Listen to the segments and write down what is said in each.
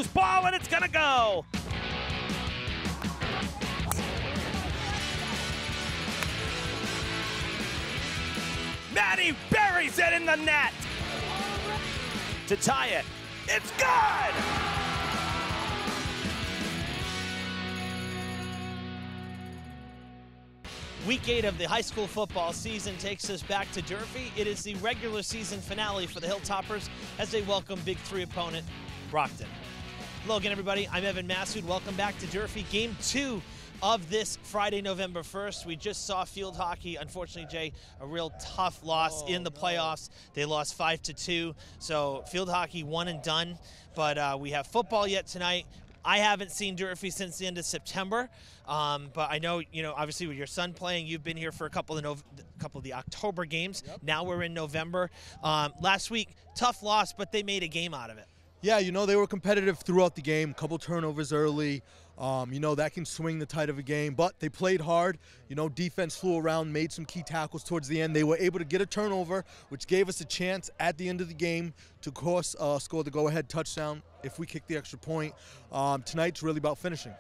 loose ball, and it's gonna go. Maddie buries it in the net to tie it. It's good! Week 8 of the high school football season takes us back to Durfee. It is the regular season finale for the Hilltoppers as they welcome Big 3 opponent Brockton. Hello again, everybody. I'm Evan Massoud. Welcome back to Durfee. Game 2 of this Friday, November 1st. We just saw field hockey. Unfortunately, Jay, a real tough loss in the playoffs. They lost 5-2. So field hockey one and done. But we have football yet tonight. I haven't seen Durfee since the end of September, but I know, obviously with your son playing, you've been here for a couple of the October games. Yep. Now we're in November. Last week, tough loss, but they made a game out of it. Yeah, they were competitive throughout the game. Couple turnovers early. That can swing the tide of a game, but they played hard. Defense flew around, made some key tackles towards the end. They were able to get a turnover, which gave us a chance at the end of the game to, of course, score the go-ahead touchdown if we kick the extra point. Tonight's really about finishing.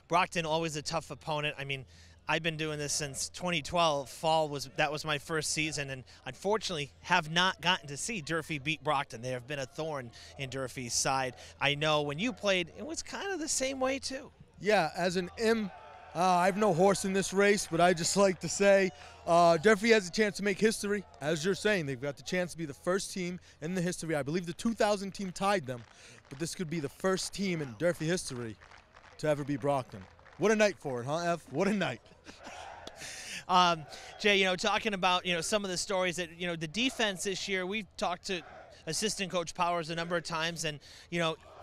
Brockton, always a tough opponent. I mean, I've been doing this since 2012. That was my first season, and unfortunately have not gotten to see Durfee beat Brockton. They have been a thorn in Durfee's side. I know when you played, it was kind of the same way too. Yeah, as an M, I have no horse in this race, but I just like to say Durfee has a chance to make history. As you're saying, they've got the chance to be the first team in the history. I believe the 2000 team tied them, but this could be the first team in Durfee history to ever beat Brockton. What a night for it, huh, Ev? What a night. Jay, talking about, some of the stories that, the defense this year, we've talked to assistant coach Powers a number of times, and,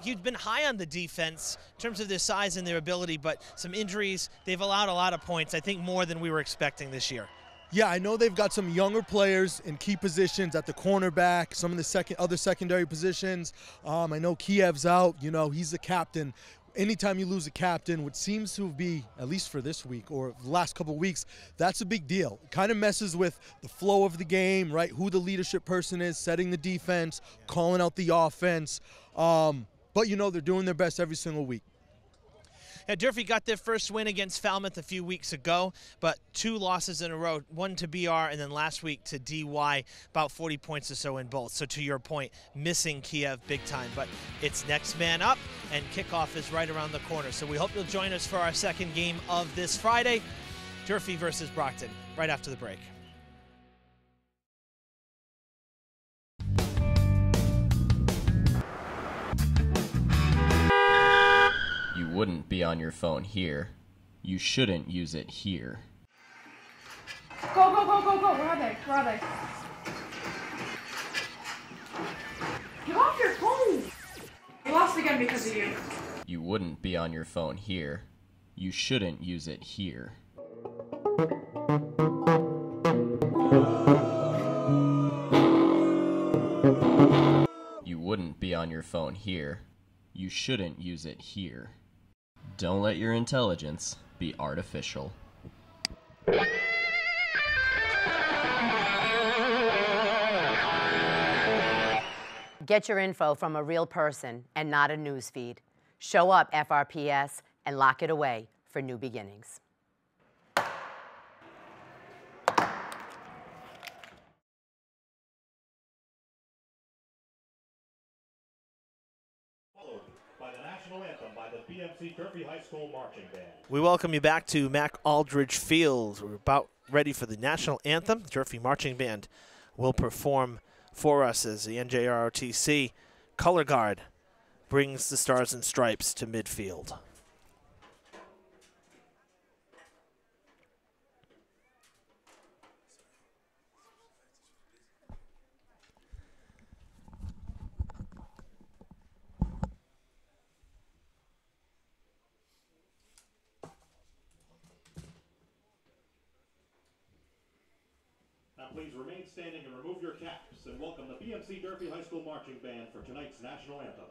he's been high on the defense in terms of their size and their ability, but some injuries, they've allowed a lot of points, I think more than we were expecting this year. Yeah, I know they've got some younger players in key positions at the cornerback, some of the other secondary positions. I know Kiev's out, he's the captain. Anytime you lose a captain, which seems to be, at least for this week or the last couple of weeks, that's a big deal. It kind of messes with the flow of the game, right? Who the leadership person is, setting the defense, calling out the offense. But, they're doing their best every single week. Yeah, Durfee got their first win against Falmouth a few weeks ago, but 2 losses in a row, one to BR and then last week to DY, about 40 points or so in both. So to your point, missing Kiev big time, but it's next man up, and kickoff is right around the corner. So we hope you'll join us for our second game of this Friday, Durfee versus Brockton, right after the break. You wouldn't be on your phone here. You shouldn't use it here. Go, go, go, go, go. Where are they? Where are they? Get off your phone! We lost again because of you. You wouldn't be on your phone here. You shouldn't use it here. You wouldn't be on your phone here. You shouldn't use it here. Don't let your intelligence be artificial. Get your info from a real person and not a news feed. Show up, FRPS, and lock it away for new beginnings. By the national anthem by the BMC Durfee High School Marching Band. We welcome you back to Mac Aldridge Field. We're about ready for the national anthem. Durfee Marching Band will perform for us as the NJROTC color guard brings the Stars and Stripes to midfield. Now please remain standing and remove your caps and welcome the BMC Durfee High School Marching Band for tonight's national anthem.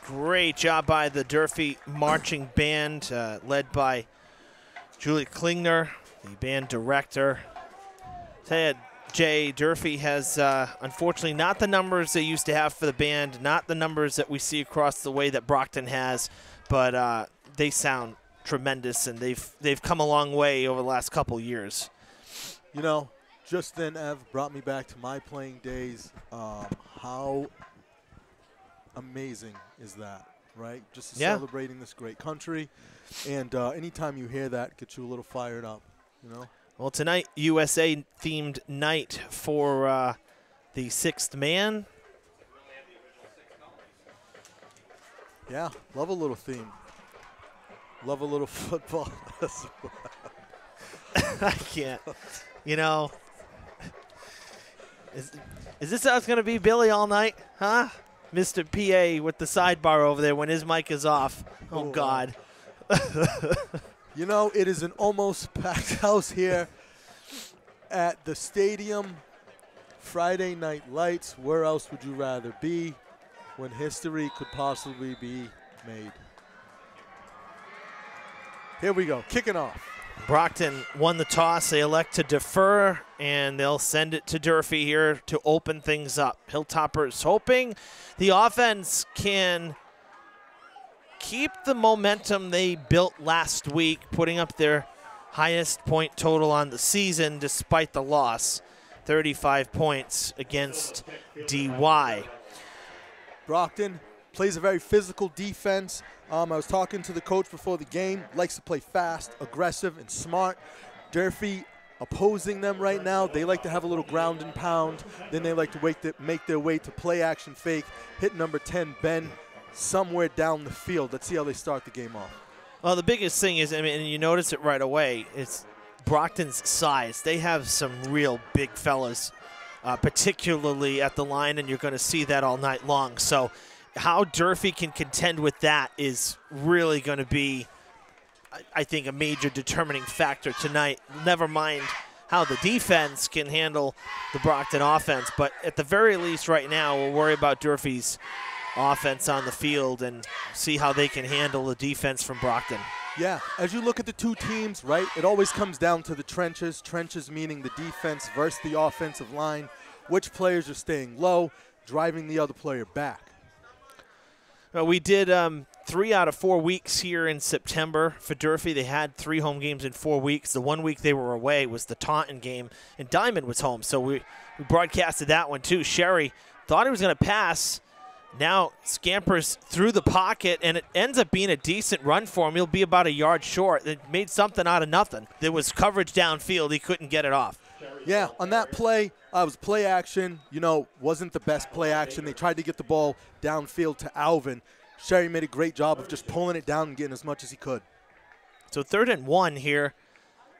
Great job by the Durfee marching band, led by Julie Klingner, the band director. Tell you, Jay, Durfee has unfortunately not the numbers they used to have for the band, not the numbers that we see across the way that Brockton has, but they sound tremendous, and they've come a long way over the last couple years. You know, just then, Ev, brought me back to my playing days. How amazing is that, right? Just celebrating this great country, and anytime you hear that, it gets you a little fired up, you know? Well, tonight, USA-themed night for the sixth man. Yeah, love a little theme. Love a little football as well. I can't. You know, is this how it's going to be, Billy, all night? Huh? Mr. PA with the sidebar over there when his mic is off. Oh, God. You know, it is an almost packed house here at the stadium. Friday night lights. Where else would you rather be when history could possibly be made? Here we go, kicking off. Brockton won the toss. They elect to defer, and they'll send it to Durfee here to open things up. Hilltoppers hoping the offense can keep the momentum they built last week, putting up their highest point total on the season despite the loss, 35 points against DY. Brockton plays a very physical defense. I was talking to the coach before the game, likes to play fast, aggressive, and smart. Durfee opposing them right now, they like to have a little ground and pound. Then they like to make their way to play action fake, hit number 10, Ben, somewhere down the field. Let's see how they start the game off. Well, the biggest thing is, I mean, and you notice it right away, it's Brockton's size. They have some real big fellas, particularly at the line, and you're going to see that all night long. So how Durfee can contend with that is really going to be, I think, a major determining factor tonight. Never mind how the defense can handle the Brockton offense. But at the very least right now, we'll worry about Durfee's offense on the field and see how they can handle the defense from Brockton. Yeah, as you look at the two teams, right, it always comes down to the trenches. Trenches meaning the defense versus the offensive line. Which players are staying low, driving the other player back. Well, we did 3 out of 4 weeks here in September for Durfee. They had 3 home games in 4 weeks. The 1 week they were away was the Taunton game, and Diamond was home. So we broadcasted that one too. Sherry thought he was going to pass. Now scampers through the pocket, and it ends up being a decent run for him. He'll be about a yard short. It made something out of nothing. There was coverage downfield. He couldn't get it off. Yeah, on that play, it was play action. You know, wasn't the best play action. They tried to get the ball downfield to Alvin. Sherry made a great job of just pulling it down and getting as much as he could. So 3rd and 1 here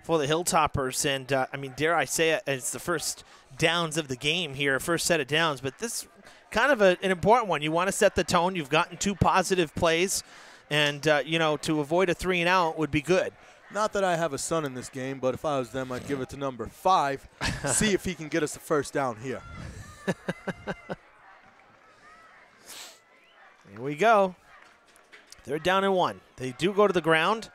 for the Hilltoppers. And, I mean, dare I say it, it's the first downs of the game here, first set of downs. But this kind of an important one. You want to set the tone. You've gotten 2 positive plays. And, you know, to avoid a 3-and-out would be good. Not that I have a son in this game, but if I was them, I'd give it to number 5. See if he can get us a first down here. Here we go. They're down and 1. They do go to the ground,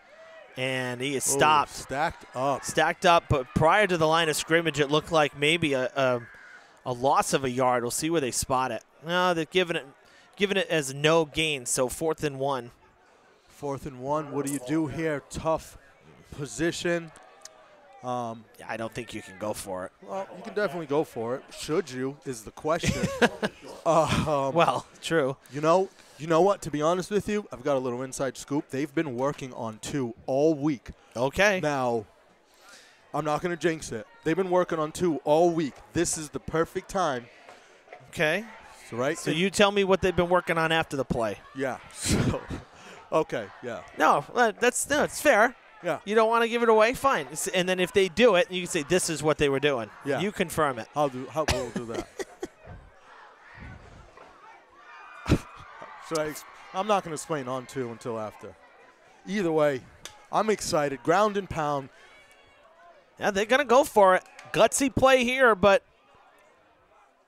and he is stopped. Stacked up. Stacked up, but prior to the line of scrimmage, it looked like maybe a loss of a yard. We'll see where they spot it. No, they're giving it as no gain, so 4th and 1. 4th and 1. What do you do here? Tough position. I don't think you can go for it. Well, you can definitely go for it. Should you is the question. Well, true. You know what? To be honest with you, I've got a little inside scoop. They've been working on 2 all week. Okay. Now, I'm not going to jinx it. They've been working on 2 all week. This is the perfect time. Okay. So you tell me what they've been working on after the play. Yeah. So, okay. Yeah. No, it's fair. Yeah. You don't want to give it away? Fine. And then if they do it, you can say this is what they were doing. Yeah. You confirm it. We'll do that. I'm not going to explain on 2 until after. Either way, I'm excited. Ground and pound. Yeah, they're going to go for it. Gutsy play here, but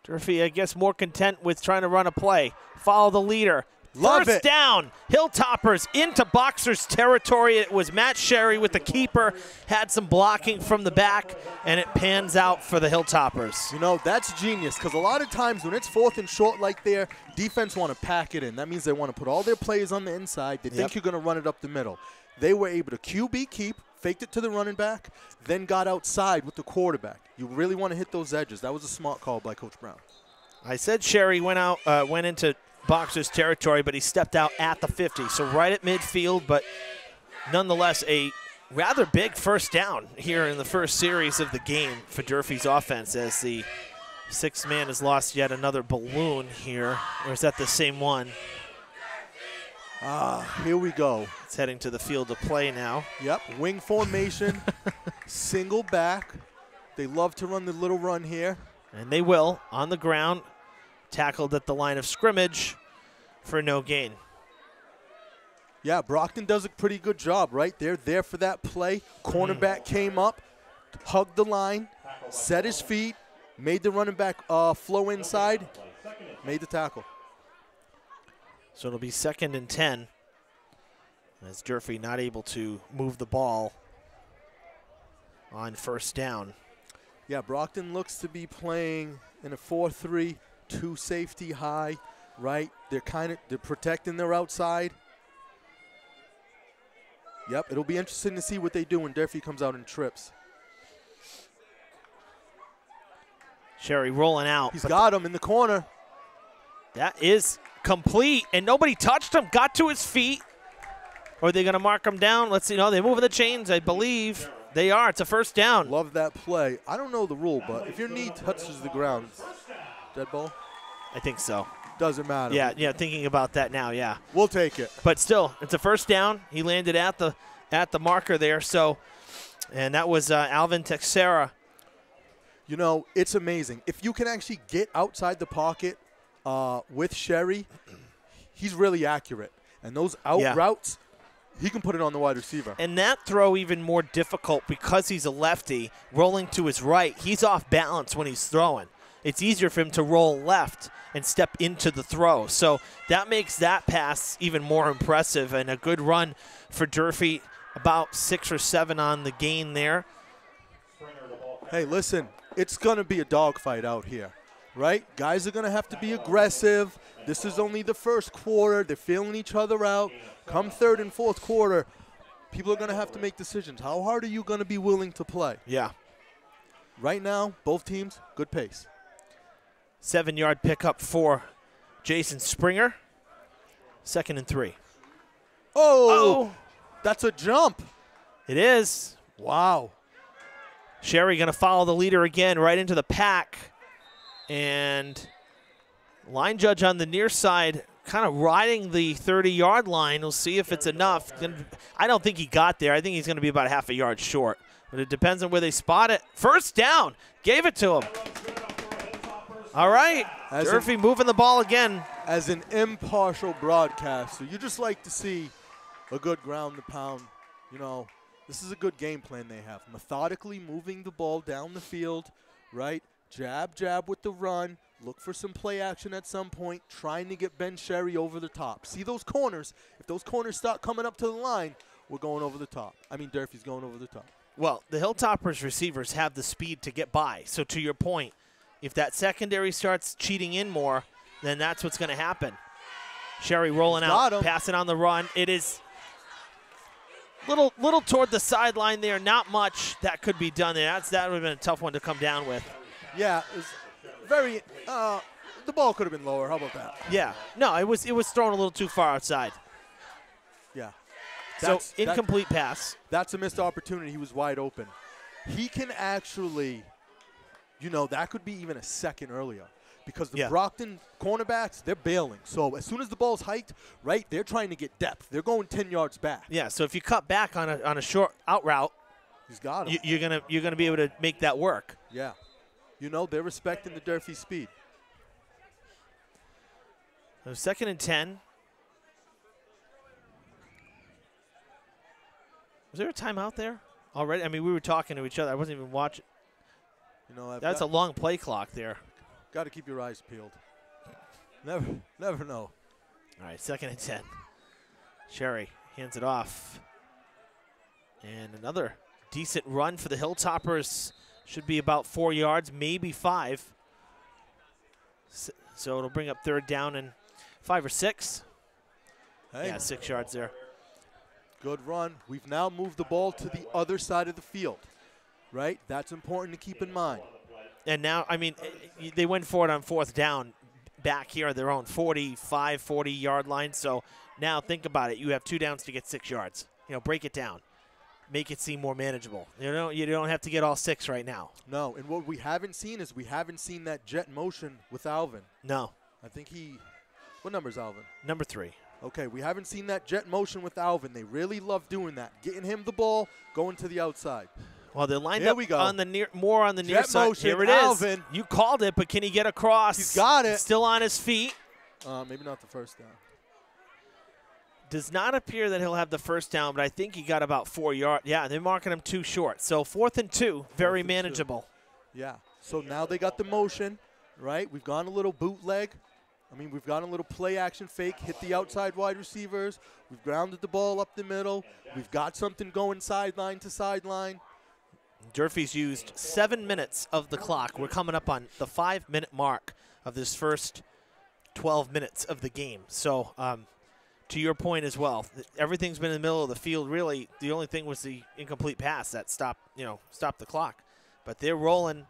Durfee, I guess, more content with trying to run a play. Follow the leader. Love First it. down, Hilltoppers into Boxers territory. It was Matt Sherry with the keeper, had some blocking from the back, and it pans out for the Hilltoppers. You know, that's genius because a lot of times when it's 4th and short like there, defense want to pack it in. That means they want to put all their players on the inside. They think you're going to run it up the middle. They were able to QB keep, faked it to the running back, then got outside with the quarterback. You really want to hit those edges. That was a smart call by Coach Brown. I said Sherry went into Boxers territory, but he stepped out at the 50, so right at midfield, but nonetheless a rather big first down here in the first series of the game for Durfee's offense as the 6th man has lost yet another balloon here. Or is that the same one? Here we go. It's heading to the field of play now. Yep, wing formation, single back. They love to run the little run here. And they will, on the ground, tackled at the line of scrimmage for no gain. Yeah, Brockton does a pretty good job, right? They're there for that play. Cornerback came up, hugged the line, set his feet, made the running back flow inside, made the tackle. So it'll be 2nd and 10 as Durfee not able to move the ball on first down. Yeah, Brockton looks to be playing in a 4-3, 2 safety high, right? They're protecting their outside. Yep, it'll be interesting to see what they do when Durfee comes out and trips. Sherry rolling out. He's got him in the corner. That is complete, and nobody touched him. Got to his feet. Or are they going to mark him down? Let's see. No, they're moving the chains, I believe. They are. It's a first down. Love that play. I don't know the rule, but if your knee touches the ground, dead ball? I think so. Doesn't matter. Yeah, thinking about that now, yeah. We'll take it. But still, it's a first down. He landed at the marker there. So, and that was Alvin Texera. You know, it's amazing. If you can actually get outside the pocket with Sherry, he's really accurate. And those out routes, he can put it on the wide receiver. And that throw even more difficult because he's a lefty, rolling to his right. He's off balance when he's throwing. It's easier for him to roll left and step into the throw. So that makes that pass even more impressive, and a good run for Durfee, about 6 or 7 on the gain there. Hey, listen, it's going to be a dogfight out here, right? Guys are going to have to be aggressive. This is only the first quarter. They're feeling each other out. Come 3rd and 4th quarter, people are going to have to make decisions. How hard are you going to be willing to play? Yeah. Right now, both teams, good pace. 7-yard pickup for Jason Springer. 2nd and 3. Oh, that's a jump. It is. Wow. Sherry going to follow the leader again right into the pack. And line judge on the near side kind of riding the 30-yard line. We'll see if it's enough. I don't think he got there. I think he's going to be about half a yard short. But it depends on where they spot it. First down. Gave it to him. All right. Durfee moving the ball again. As an impartial broadcaster, you just like to see a good ground and pound. You know, this is a good game plan they have. Methodically moving the ball down the field, right? Jab, jab with the run. Look for some play action at some point, trying to get Ben Sherry over the top. See those corners? If those corners start coming up to the line, we're going over the top. I mean, Durfee's going over the top. Well, the Hilltoppers receivers have the speed to get by. So to your point, if that secondary starts cheating in more, then that's what's going to happen. Sherry rolling out, passing on the run. It is little toward the sideline there. Not much that could be done there. That would have been a tough one to come down with. Yeah, it was very the ball could have been lower. How about that? Yeah. No, it was thrown a little too far outside. Yeah. So incomplete pass. That's a missed opportunity. He was wide open. He can actually, you know, that could be even a second earlier because the Brockton cornerbacks, they're bailing. So as soon as the ball's hiked, right, they're trying to get depth. They're going 10 yards back. Yeah, so if you cut back on a short out route, he's got him. You're gonna be able to make that work. Yeah. You know, they're respecting the Durfee speed. So 2nd and 10. Was there a timeout there already? I mean, we were talking to each other. I wasn't even watching. You know, that's a long play clock there. Got to keep your eyes peeled. Never know. All right, 2nd and 10. Sherry hands it off. And another decent run for the Hilltoppers. Should be about 4 yards, maybe 5. So it'll bring up 3rd down and 5 or 6. Hey. Yeah, 6 yards there. Good run. We've now moved the ball to the other side of the field, right? That's important to keep in mind. And now, I mean, they went for it on 4th down back here at their own 45, 40-yard line. So now think about it. You have 2 downs to get 6 yards. You know, break it down. Make it seem more manageable. You don't have to get all 6 right now. No, and what we haven't seen is we haven't seen that jet motion with Alvin. No. I think what number is Alvin? Number 3. Okay, we haven't seen that jet motion with Alvin. They really love doing that. Getting him the ball, going to the outside. Well, they're lined Here up we go. on the more on the near Jet side. motion, Here it is. Alvin. You called it, but can he get across? He's got it. Still on his feet. Maybe not the 1st down. Does not appear that he'll have the 1st down, but I think he got about 4 yards. Yeah, they're marking him too short. So 4th and 2, very manageable. Yeah. So now they got the motion, right? We've gone a little bootleg. I mean, we've gone a little play action fake, hit the outside wide receivers. We've grounded the ball up the middle. We've got something going sideline to sideline. Durfee's used 7 minutes of the clock. We're coming up on the 5-minute mark of this first 12 minutes of the game. So to your point as well, everything's been in the middle of the field. Really, the only thing was the incomplete pass that stopped the clock. But they're rolling.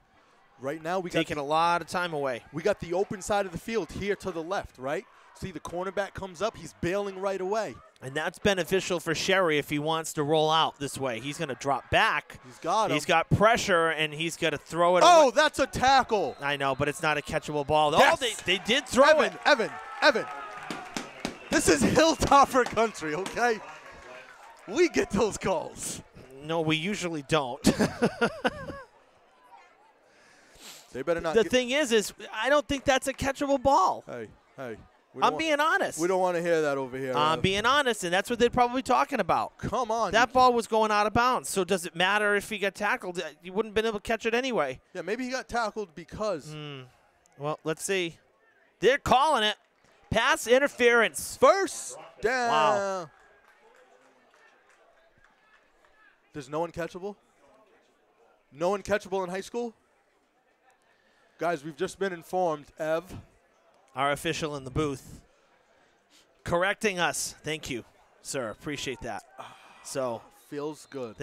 Right now, we taking a lot of time away. We got the open side of the field here to the left, right? See, the cornerback comes up. He's bailing right away. And that's beneficial for Sherry if he wants to roll out this way. He's going to drop back. He's got him. He's got pressure, and he's got to throw it. Oh, that's a tackle. I know, but it's not a catchable ball. Yes. Oh, they did throw it. Evan. This is Hilltopper country, okay? We get those calls. No, we usually don't. They better not. The thing is I don't think that's a catchable ball. Hey. I'm being honest. We don't want to hear that over here. I'm being honest, and that's what they're probably talking about. Come on. That ball was going out of bounds, so does it matter if he got tackled? You wouldn't have been able to catch it anyway. Yeah, maybe he got tackled because. Well, let's see. They're calling it. Pass interference. 1st down. Wow. There's no one catchable? No one catchable in high school? Guys, we've just been informed, Ev. Our official in the booth correcting us. Thank you, sir. Appreciate that. So feels good.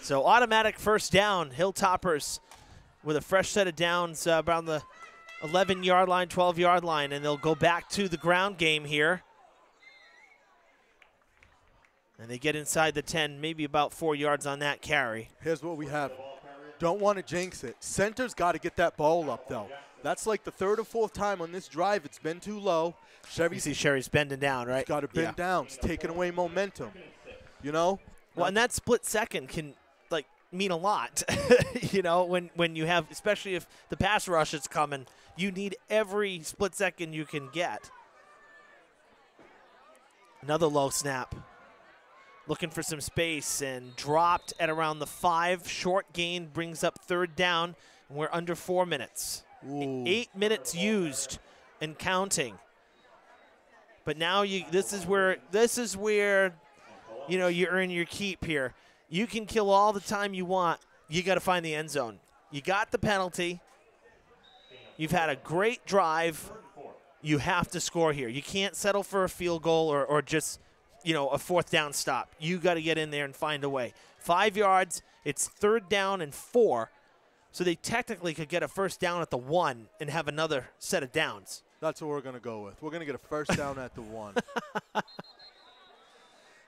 So automatic 1st down. Hilltoppers with a fresh set of downs around the 11-yard line, 12-yard line, and they'll go back to the ground game here. And they get inside the 10, maybe about 4 yards on that carry. Here's what we have. Don't want to jinx it. Center's got to get that ball up, though. That's like the 3rd or 4th time on this drive. It's been too low. You see Sherry's bending down, right? Got to bend down. It's taking away momentum, you know? Well, and that split second can, mean a lot, when you have, especially if the pass rush is coming, you need every split second you can get. Another low snap. Looking for some space and dropped at around the 5. Short gain brings up 3rd down, and we're under 4 minutes. Ooh. 8 minutes used and counting. But now this is where you earn your keep here. You can kill all the time you want. You got to find the end zone. You got the penalty. You've had a great drive. You have to score here. You can't settle for a field goal or just a 4th down stop. You got to get in there and find a way. 5 yards. It's 3rd down and 4. So they technically could get a 1st down at the 1 and have another set of downs. That's what we're going to go with. We're going to get a 1st down at the 1.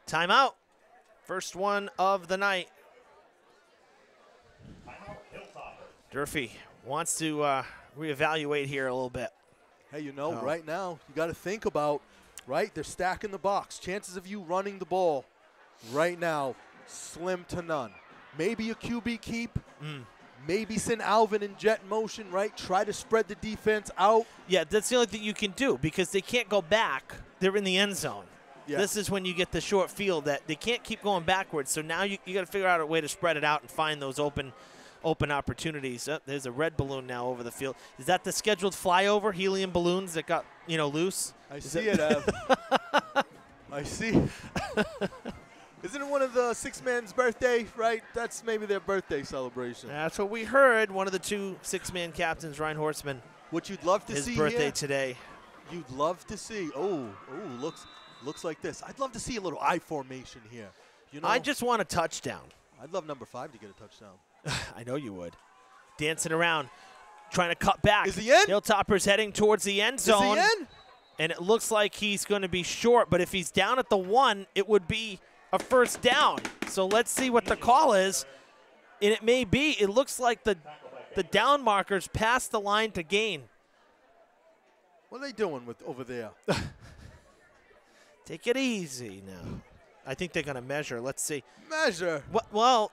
Timeout. First one of the night. Durfee wants to reevaluate here a little bit. Hey, right now, you got to think about, right? They're stacking the box. Chances of you running the ball right now, slim to none. Maybe a QB keep. Maybe send Alvin in jet motion, right? Try to spread the defense out. Yeah, that's the only thing you can do because they can't go back. They're in the end zone. Yeah. This is when you get the short field that they can't keep going backwards. So now you got to figure out a way to spread it out and find those open open opportunities. Oh, there's a red balloon now over the field. Is that the scheduled flyover, helium balloons that got, loose? I see it, Ev. I see. Isn't it one of the six-man's birthday, right? That's maybe their birthday celebration. That's what we heard. One of the two six-man captains, Ryan Horstman, What you'd love to his see birthday here, today. you'd love to see. Looks like this. I'd love to see a little I formation here. I just want a touchdown. I'd love number 5 to get a touchdown. I know you would. Dancing around, trying to cut back. Is he in? Hilltoppers heading towards the end zone. Is he in? And it looks like he's going to be short, but if he's down at the 1, it would be a first down. So let's see what the call is. And it may be. It looks like the down markers passed the line to gain. What are they doing with over there? Take it easy now. I think they're going to measure. Let's see. Measure. Well,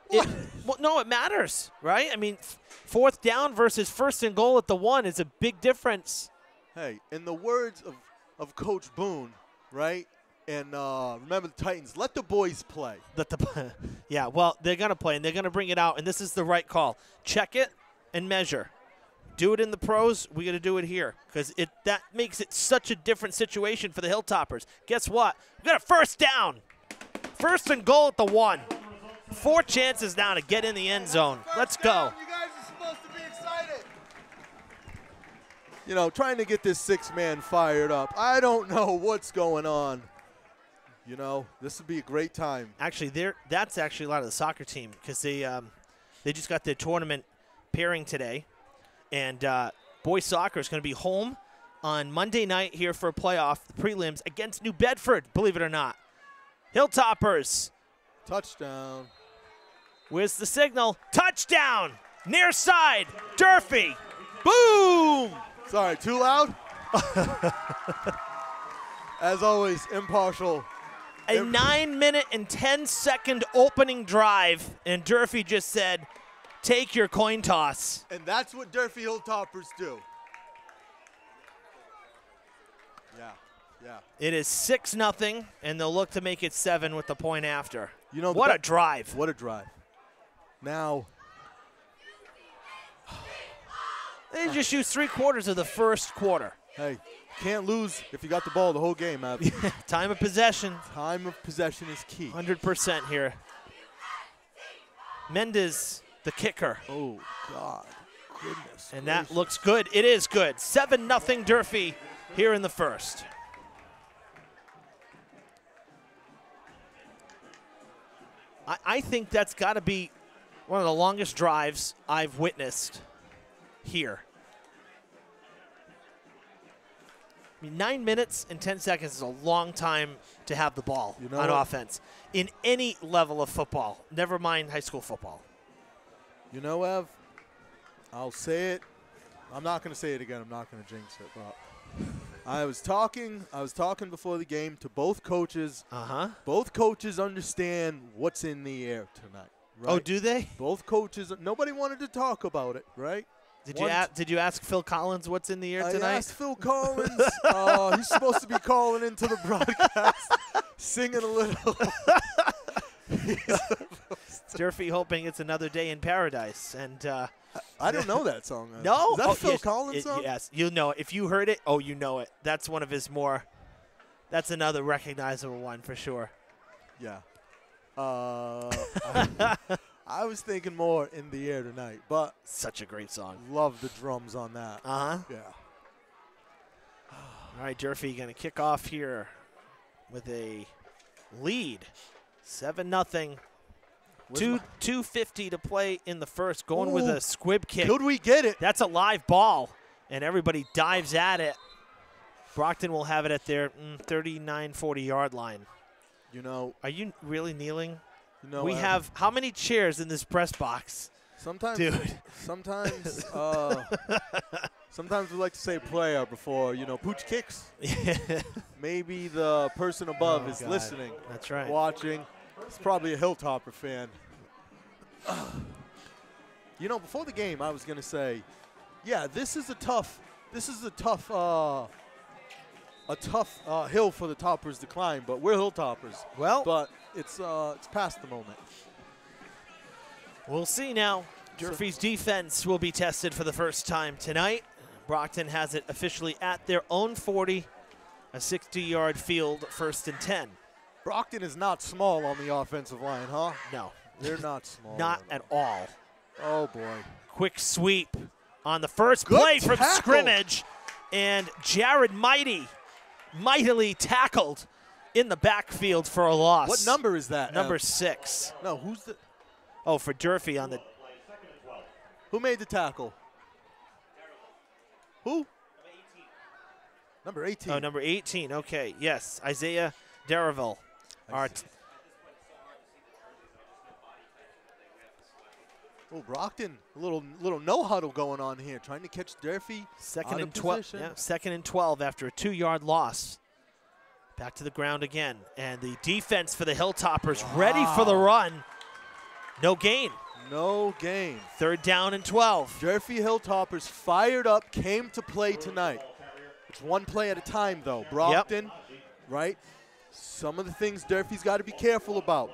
no, it matters, right? I mean, fourth down versus first and goal at the 1 is a big difference. Hey, in the words of Coach Boone, right? And remember the Titans, let the boys play. Yeah, well, they're going to play, and they're going to bring it out, and this is the right call. Check it and measure. Do it in the pros. We got to do it here because that makes it such a different situation for the Hilltoppers. Guess what? We got a first down. First and goal at the 1. 4 chances now to get in the end zone. Let's go. You guys are supposed to be excited. Trying to get this 6-man fired up. I don't know what's going on. This would be a great time. Actually, that's actually a lot of the soccer team because they just got their tournament pairing today. And boys soccer is going to be home on Monday night here for a playoff, the prelims, against New Bedford, believe it or not. Hilltoppers. Touchdown. Where's the signal? Touchdown! Near side, Durfee. Boom! Sorry, too loud? As always, impartial. A 9-minute and 10-second opening drive, and Durfee just said, take your coin toss. And that's what Durfee Hilltoppers do. Yeah. It is 6-0, and they'll look to make it 7 with the point after. What a drive. What a drive. Now, they just used 3/4 of the first quarter. hey, can't lose if you got the ball the whole game, Ab. Time of possession. Time of possession is key. 100% here. Mendez, the kicker. Oh, God. Goodness. And that looks good. It is good. 7-0 Durfee here in the first. I think that's got to be one of the longest drives I've witnessed here. I mean, 9 minutes and 10 seconds is a long time to have the ball on offense in any level of football, never mind high school football. Ev, I'll say it. I'm not going to say it again. I'm not going to jinx it. But I was talking before the game to both coaches. Both coaches understand what's in the air tonight. Right? Oh, do they? Both coaches. Nobody wanted to talk about it, right? Did you ask Phil Collins what's in the air tonight? I asked Phil Collins. He's supposed to be calling into the broadcast, singing a little. Durfee hoping it's another day in paradise, and I don't know that song. No, is that Phil Collins song? Yes, you know it. If you heard it, you know it. That's one of his more. That's another recognizable one for sure. Yeah. I was thinking more in the air tonight, but such a great song. Love the drums on that. Yeah. All right, Durfee going to kick off here with a lead, 7-0. 2:50 to play in the first. Going with a squib kick. Could we get it? That's a live ball, and everybody dives at it. Brockton will have it at their 39, 40-yard line. Are you really kneeling? We have how many chairs in this press box? Sometimes, dude. Sometimes we like to say player before, Pooch kicks. Maybe the person above is listening. That's right. Watching. It's probably a Hilltopper fan. Before the game, I was going to say, yeah, this is a tough hill for the Toppers to climb, but we're Hilltoppers. Well, but it's past the moment. We'll see now. Durfee's defense will be tested for the first time tonight. Brockton has it officially at their own 40, a 60-yard field, 1st and 10. Brockton is not small on the offensive line, huh? No. They're not small. Not at all. Oh, boy. Quick sweep on the first Good play from tackle. scrimmage. And Jared mightily tackled in the backfield for a loss. What number is that? Number 6. No, who's the? Oh, for Durfee on the. Who made the tackle? Who? Number 18. Oh, number 18. Okay, yes, Isaiah Darreville. Oh, Brockton, a little no huddle going on here, trying to catch Durfee. Second and 12. Yeah, 2nd and 12 after a 2-yard loss. Back to the ground again, and the defense for the Hilltoppers ready for the run. No gain. No gain. 3rd down and 12. Durfee Hilltoppers fired up, came to play tonight. It's one play at a time, though. Brockton, right? Some of the things Durfee's got to be careful about.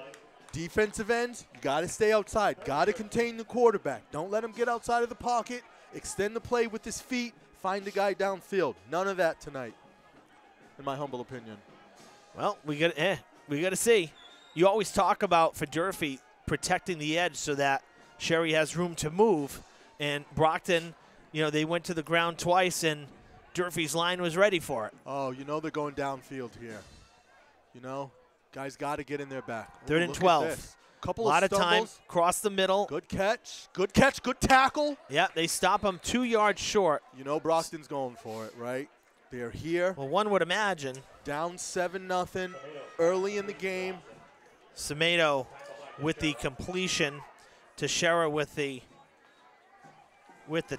Defensive ends, you got to stay outside. Got to contain the quarterback. Don't let him get outside of the pocket. Extend the play with his feet. Find the guy downfield. None of that tonight, in my humble opinion. Well, we got to see. You always talk about, for Durfee, protecting the edge so that Sherry has room to move. And Brockton, they went to the ground twice, and Durfee's line was ready for it. Oh, they're going downfield here. Guys got to get in their back. 3rd and 12. Couple a lot of of time, stumbles. cross the middle. Good catch, good tackle. Yeah, they stop him 2 yards short. Brockton's going for it, right? They're here. Well, one would imagine. Down 7-0 early in the game. Semedo with the completion to Shera with the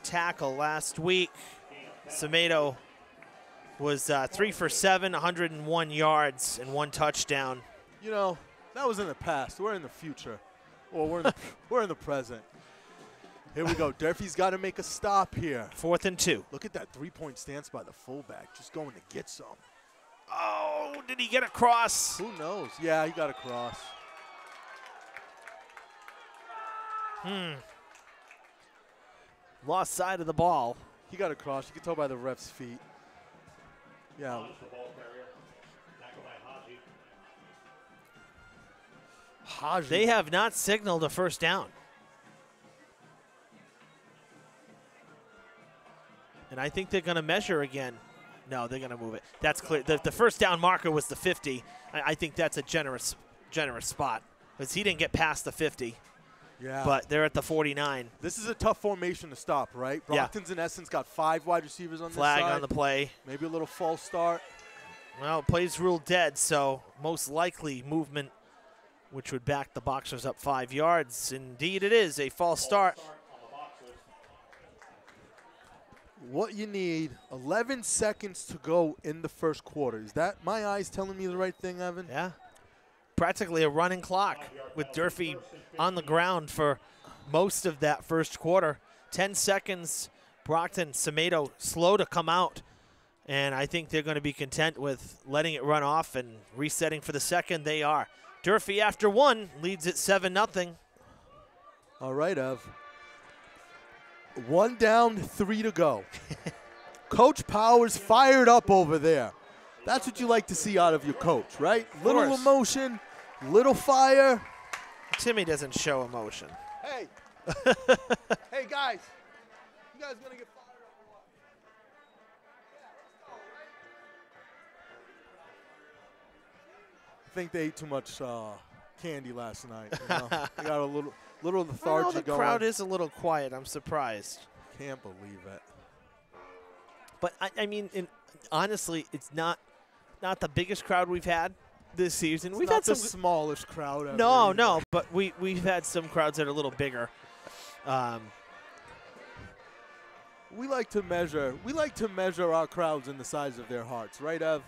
tackle last week. Semedo was 3 for 7, 101 yards and 1 touchdown. That was in the past. We're in the future. Or we're in the present. Here we go. Durfee's got to make a stop here. 4th and 2. Look at that 3-point stance by the fullback. Just going to get some. Oh, did he get across? Who knows? Yeah, he got across. Lost side of the ball. He got across. You can tell by the ref's feet. Yeah. Haji. They have not signaled a first down. And I think they're going to measure again. No, they're going to move it. That's clear. The first down marker was the 50. I think that's a generous spot because he didn't get past the 50. Yeah. But they're at the 49. This is a tough formation to stop, right? Brockton's in essence got 5 wide receivers on this side. Flag on the play. Maybe a little false start. Well, play's ruled dead, so most likely movement, which would back the Boxers up 5 yards. Indeed, it is a false start. What you need, 11 seconds to go in the first quarter. Is that my eyes telling me the right thing, Evan? Yeah. Practically a running clock with Durfee on the ground for most of that first quarter. 10 seconds, Brockton, Semedo slow to come out. And I think they're going to be content with letting it run off and resetting for the second. They are. Durfee, after 1, leads at 7-0. All right, Ev. 1 down, 3 to go. Coach Powers fired up over there. That's what you like to see out of your coach, right? Little emotion, little fire. Timmy doesn't show emotion. Hey. Hey, guys. You guys going to get fired up or what? I think they ate too much candy last night. They got a little lethargy the going. crowd is a little quiet. I'm surprised. Can't believe it. But, I mean, honestly, it's not the biggest crowd we've had this season. We've had the some smallest crowd ever. No, but we've had some crowds that are a little bigger. We like to measure our crowds in the size of their hearts, right, Ev?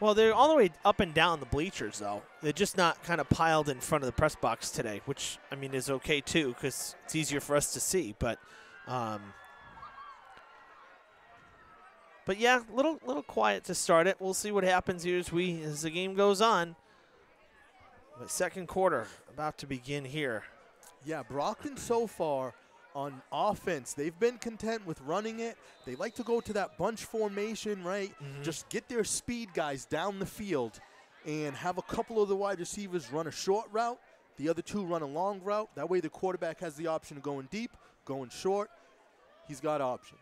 Well, they're all the way up and down the bleachers, though. They're just not kind of piled in front of the press box today, which, I mean, is okay, too, because it's easier for us to see. But yeah, little quiet to start it. We'll see what happens here as the game goes on. But second quarter about to begin here. Yeah, Brockton so far on offense, they've been content with running it. They like to go to that bunch formation, right? Just get their speed guys down the field and have a couple of the wide receivers run a short route, the other two run a long route. That way the quarterback has the option of going deep, going short. He's got options.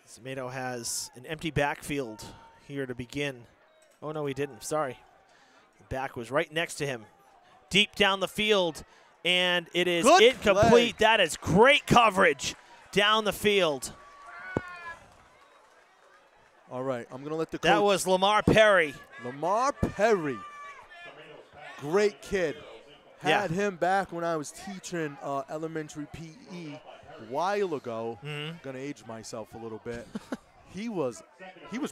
Semedo has an empty backfield here to begin. Oh, no, he didn't. Sorry. The back was right next to him. Deep down the field, and it is incomplete. Play. That is great coverage down the field. All right, I'm going to let the That coach. was Lamar Perry. Lamar Perry. Great kid. Had him back when I was teaching elementary PE a while ago. Going to age myself a little bit. He was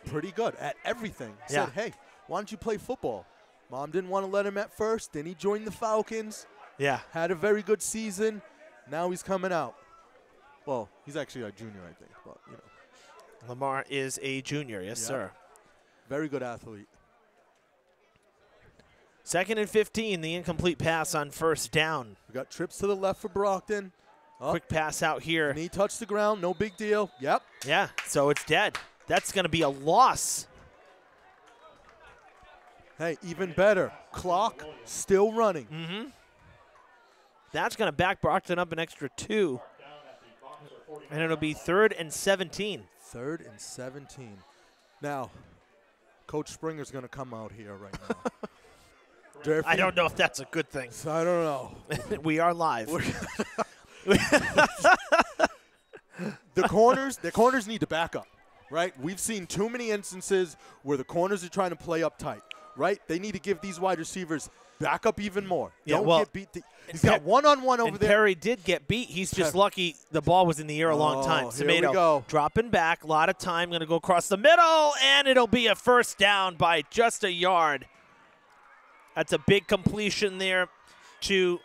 pretty good at everything. Said, hey, why don't you play football? Mom didn't want to let him at first. Then he joined the Falcons. Yeah. Had a very good season. Now he's coming out. Well, he's actually a junior, I think. But, you know. Lamar is a junior. Yes, sir. Very good athlete. 2nd and 15, the incomplete pass on first down. We got trips to the left for Brockton. Quick pass out here. Knee touched the ground. No big deal. Yep. Yeah, so it's dead. That's going to be a loss. Hey, even better. Clock still running. That's going to back Brockton up an extra 2. And it'll be 3rd and 17. 3rd and 17. Now, Coach Springer's going to come out here right now. Durfee, I don't know if that's a good thing. I don't know. We are live. The corners need to back up, right? We've seen too many instances where the corners are trying to play up tight, right? They need to give these wide receivers back up even more. Yeah, Don't well, get beat. He's got one-on-one over and there. Perry did get beat. He's just lucky the ball was in the air a long time. Here we Semedo go. dropping back. A lot of time. Going to go across the middle, and it'll be a first down by just a yard. That's a big completion there to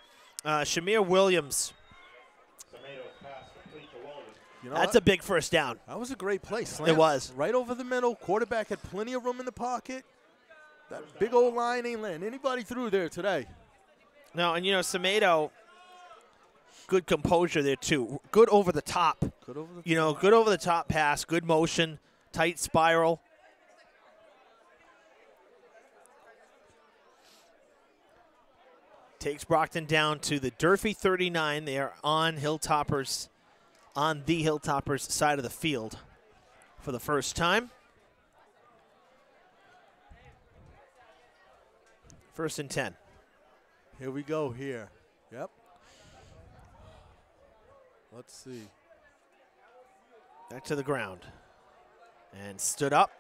Shamir Williams. You know That's what? a big first down. That was a great play. It was. Right over the middle. Quarterback had plenty of room in the pocket. That big old line ain't letting anybody through there today. No, and you know, Semedo, good composure there too. Good over the top. Good over the Good over the top pass, good motion, tight spiral. Takes Brockton down to the Durfee 39. They are on the Hilltoppers side of the field for the first time. 1st and 10. Here we go here. Yep. Let's see. Back to the ground. And stood up.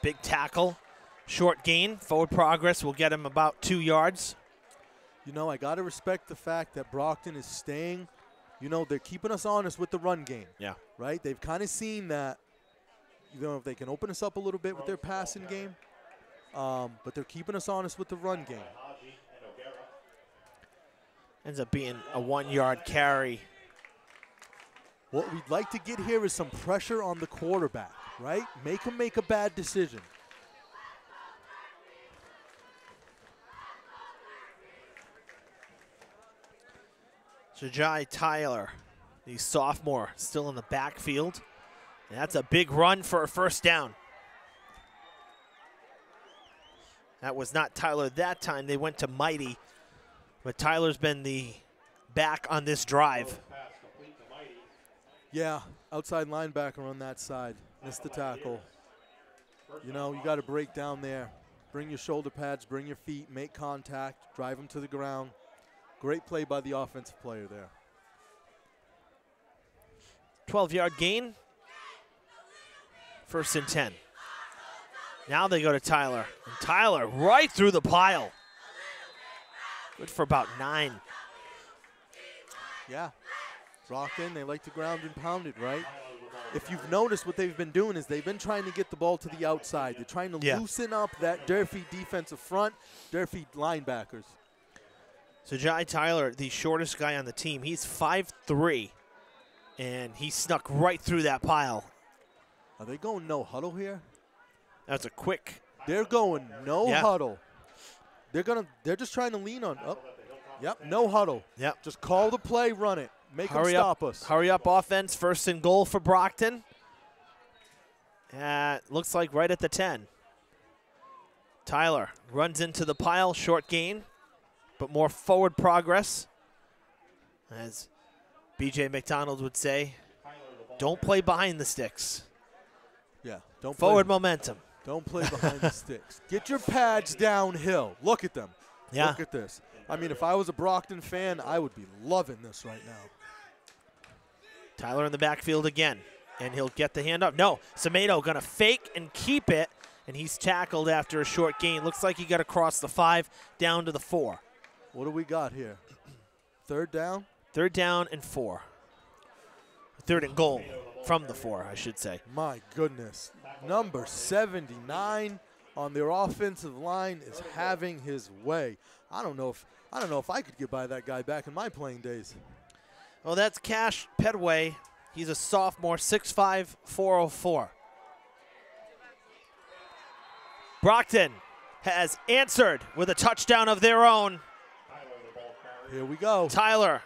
Big tackle. Short gain. Forward progress will get him about 2 yards. You know, I got to respect the fact that Brockton is staying. You know, they're keeping us honest with the run game. Yeah. Right? They've kind of seen that, you know, if they can open us up a little bit with their passing game. But they're keeping us honest with the run game. Ends up being a 1-yard carry. What we'd like to get here is some pressure on the quarterback, right? Make him make a bad decision. Jajai Tyler, the sophomore, still in the backfield. And that's a big run for a first down. That was not Tyler that time. They went to Mighty. But Tyler's been the back on this drive. Yeah, outside linebacker on that side. Missed the tackle. You know, you got to break down there. Bring your shoulder pads, bring your feet, make contact, drive them to the ground. Great play by the offensive player there. 12-yard gain. 1st and 10. Now they go to Tyler. And Tyler right through the pile. Good for about 9. Yeah. Brockton, they like to ground and pound it, right? If you've noticed, what they've been doing is they've been trying to get the ball to the outside. They're trying to loosen up that Durfee defensive front, Durfee linebackers. So Jai Tyler, the shortest guy on the team, he's 5'3", and he snuck right through that pile. Are they going no huddle here? That's a quick. They're going no huddle. They're just trying to lean on. Oh, Yep, no huddle. Yep. Just call the play, run it. Make them stop us. Hurry up offense, 1st and goal for Brockton. Looks like right at the 10. Tyler runs into the pile, short gain, but more forward progress. As BJ McDonald would say, don't play behind the sticks. Yeah, don't forward play, momentum. Don't play behind the sticks. Get your pads downhill. Look at them. Yeah. Look at this. I mean, if I was a Brockton fan, I would be loving this right now. Tyler in the backfield again, and he'll get the hand up. No, Semedo going to fake and keep it, and he's tackled after a short gain. Looks like he got across the 5 down to the 4. What do we got here? 3rd down? 3rd down and 4. 3rd and goal from the 4, I should say. My goodness. Number 79 on their offensive line is having his way. I don't know if I could get by that guy back in my playing days. Well, that's Cash Pedway. He's a sophomore, 6'5", 404. Brockton has answered with a touchdown of their own. Here we go. Tyler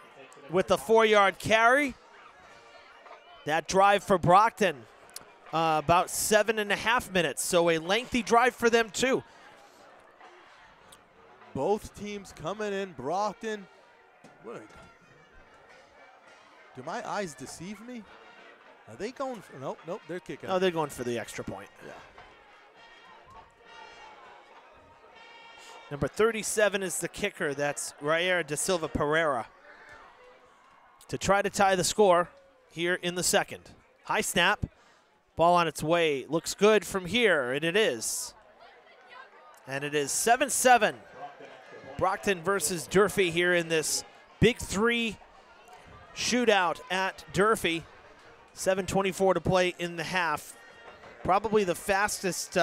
with the 4-yard carry. That drive for Brockton, about 7.5 minutes, so a lengthy drive for them too. Both teams coming in. Brockton. Do my eyes deceive me? Are they going for, nope, they're kicking. No, they're going for the extra point. Yeah. Number 37 is the kicker. That's Rayer da Silva Pereira. To try to tie the score here in the 2nd. High snap. Ball on its way. Looks good from here, and it is. And it is 7-7. Brockton versus Durfee here in this Big 3 shootout at Durfee. 7:24 to play in the half. Probably the fastest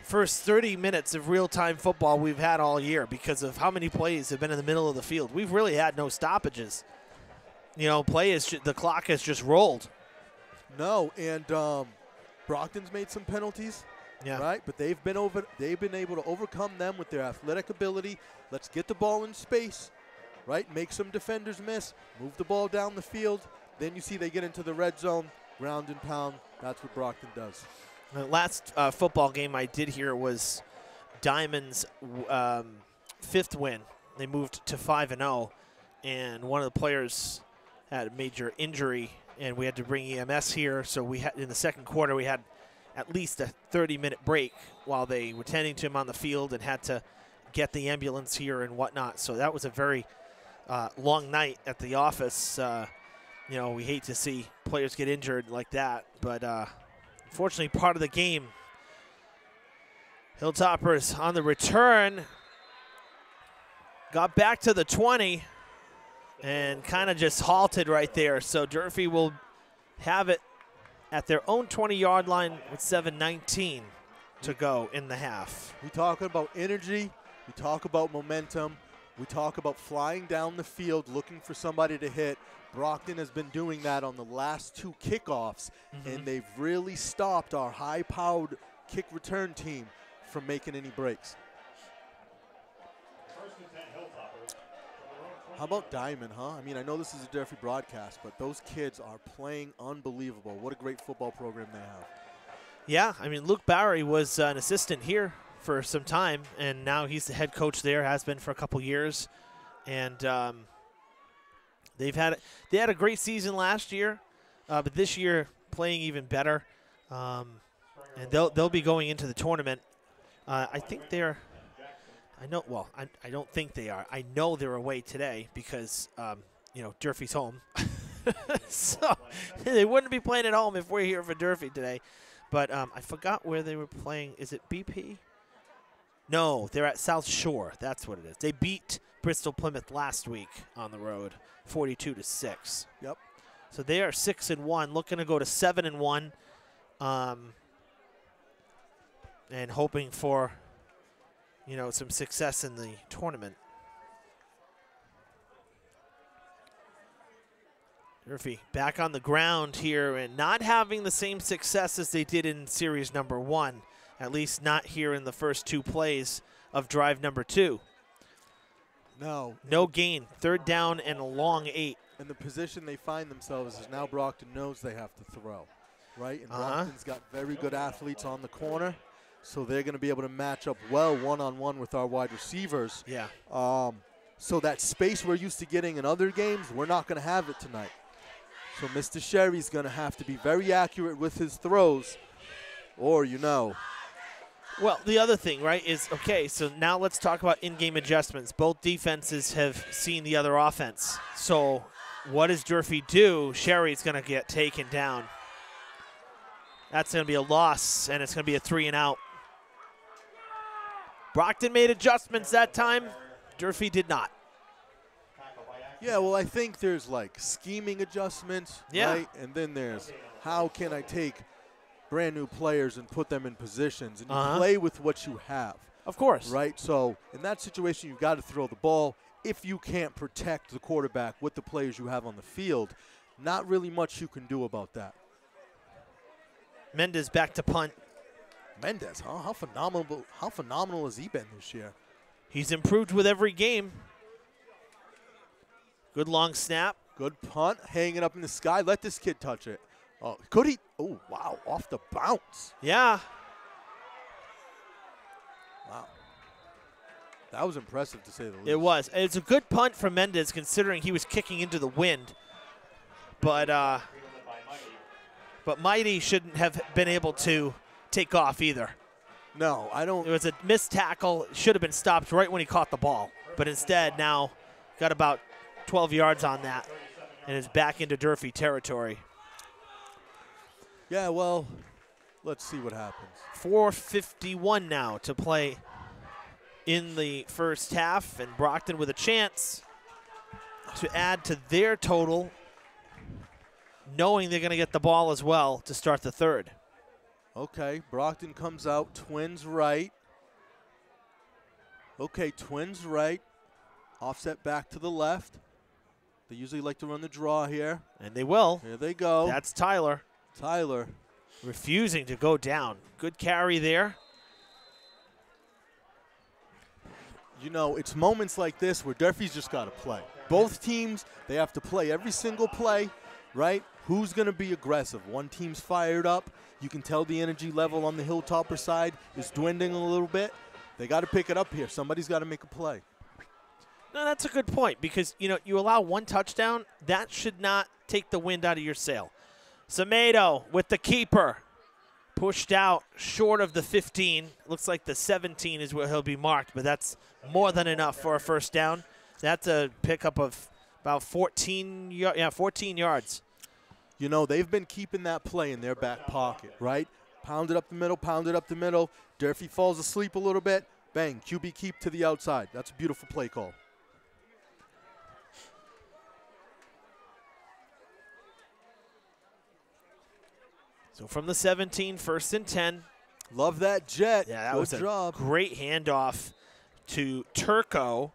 first 30 minutes of real-time football we've had all year because of how many plays have been in the middle of the field. We've really had no stoppages. You know, the clock has just rolled. No, and Brockton's made some penalties. Yeah. Right, but they've been able to overcome them with their athletic ability. Let's get the ball in space, right? Make some defenders miss, move the ball down the field. Then you see they get into the red zone, ground and pound. That's what Brockton does. The last football game I did here was Diamond's 5th win. They moved to 5-0, and one of the players had a major injury, and we had to bring EMS here. So we had in the 2nd quarter we had at least a 30-minute break while they were tending to him on the field and had to get the ambulance here and whatnot. So that was a very long night at the office. You know, we hate to see players get injured like that, but unfortunately part of the game. Hilltoppers on the return got back to the 20 and kind of just halted right there. So Durfee will have it at their own 20-yard line with 7:19 to go in the half. We talk about energy. We talk about momentum. We talk about flying down the field, looking for somebody to hit. Brockton has been doing that on the last 2 kickoffs, and they've really stopped our high-powered kick return team from making any breaks. How about Diamond, huh? I mean, I know this is a Durfee broadcast, but those kids are playing unbelievable. What a great football program they have. Yeah, I mean, Luke Bowery was an assistant here for some time, and now he's the head coach there, has been for a couple years. And they had a great season last year, but this year playing even better. And they'll be going into the tournament. I think they're – I don't think they are. I know they're away today because, you know, Durfee's home. So they wouldn't be playing at home if we're here for Durfee today. But I forgot where they were playing. Is it BP? No, they're at South Shore. That's what it is. They beat Bristol Plymouth last week on the road, 42-6. Yep. So they are 6-1, looking to go to 7-1, and hoping for, you know, some success in the tournament. Durfee back on the ground here and not having the same success as they did in series number 1, at least not here in the first 2 plays of drive number 2. No. No gain. Third down and a long 8. And the position they find themselves is now Brockton knows they have to throw, right? And Brockton's got very good athletes on the corner, so they're going to be able to match up well one-on-one with our wide receivers. Yeah. So that space we're used to getting in other games, we're not going to have it tonight. So Mr. Sherry's going to have to be very accurate with his throws, or Well, the other thing, right, is, okay, so now let's talk about in-game adjustments. Both defenses have seen the other offense. So what does Durfee do? Sherry's going to get taken down. That's going to be a loss, and it's going to be a 3-and-out. Brockton made adjustments that time. Durfee did not. Yeah, well, I think there's like scheming adjustments, right? And then there's how can I take brand new players and put them in positions, and you play with what you have. Of course. Right? So in that situation, you've got to throw the ball. If you can't protect the quarterback with the players you have on the field, not really much you can do about that. Mendez back to punt. Mendez, huh? How phenomenal has he been this year? He's improved with every game. Good long snap. Good punt, hanging up in the sky. Let this kid touch it. Oh, could he? Oh, wow, off the bounce. Yeah. Wow. That was impressive, to say the least. It was. It's a good punt from Mendez, considering he was kicking into the wind. But Mighty shouldn't have been able to take off either. No, I don't. It was a missed tackle. Should have been stopped right when he caught the ball. But instead, now got about 12 yards on that and is back into Durfee territory. Yeah, well, let's see what happens. 4:51 now to play in the first half, and Brockton with a chance to add to their total, knowing they're going to get the ball as well to start the third. Okay, Brockton comes out, twins right. Okay, twins right. Offset back to the left. They usually like to run the draw here. And they will. Here they go. That's Tyler. Tyler. Refusing to go down. Good carry there. You know, it's moments like this where Durfee's just got to play. Both teams, they have to play every single play, right? Who's going to be aggressive? One team's fired up. You can tell the energy level on the Hilltopper side is dwindling a little bit. They got to pick it up here. Somebody's got to make a play. No, that's a good point, because, you know, you allow one touchdown, that should not take the wind out of your sail. Semedo with the keeper. Pushed out short of the 15. Looks like the 17 is where he'll be marked, but that's more than enough for a first down. That's a pickup of about 14 yards. You know, they've been keeping that play in their back pocket, right? Pound it up the middle, pound it up the middle. Durfee falls asleep a little bit. Bang, QB keep to the outside. That's a beautiful play call. So from the 17, 1st and 10. Love that jet. Yeah, that Good was job. a great handoff to Turco.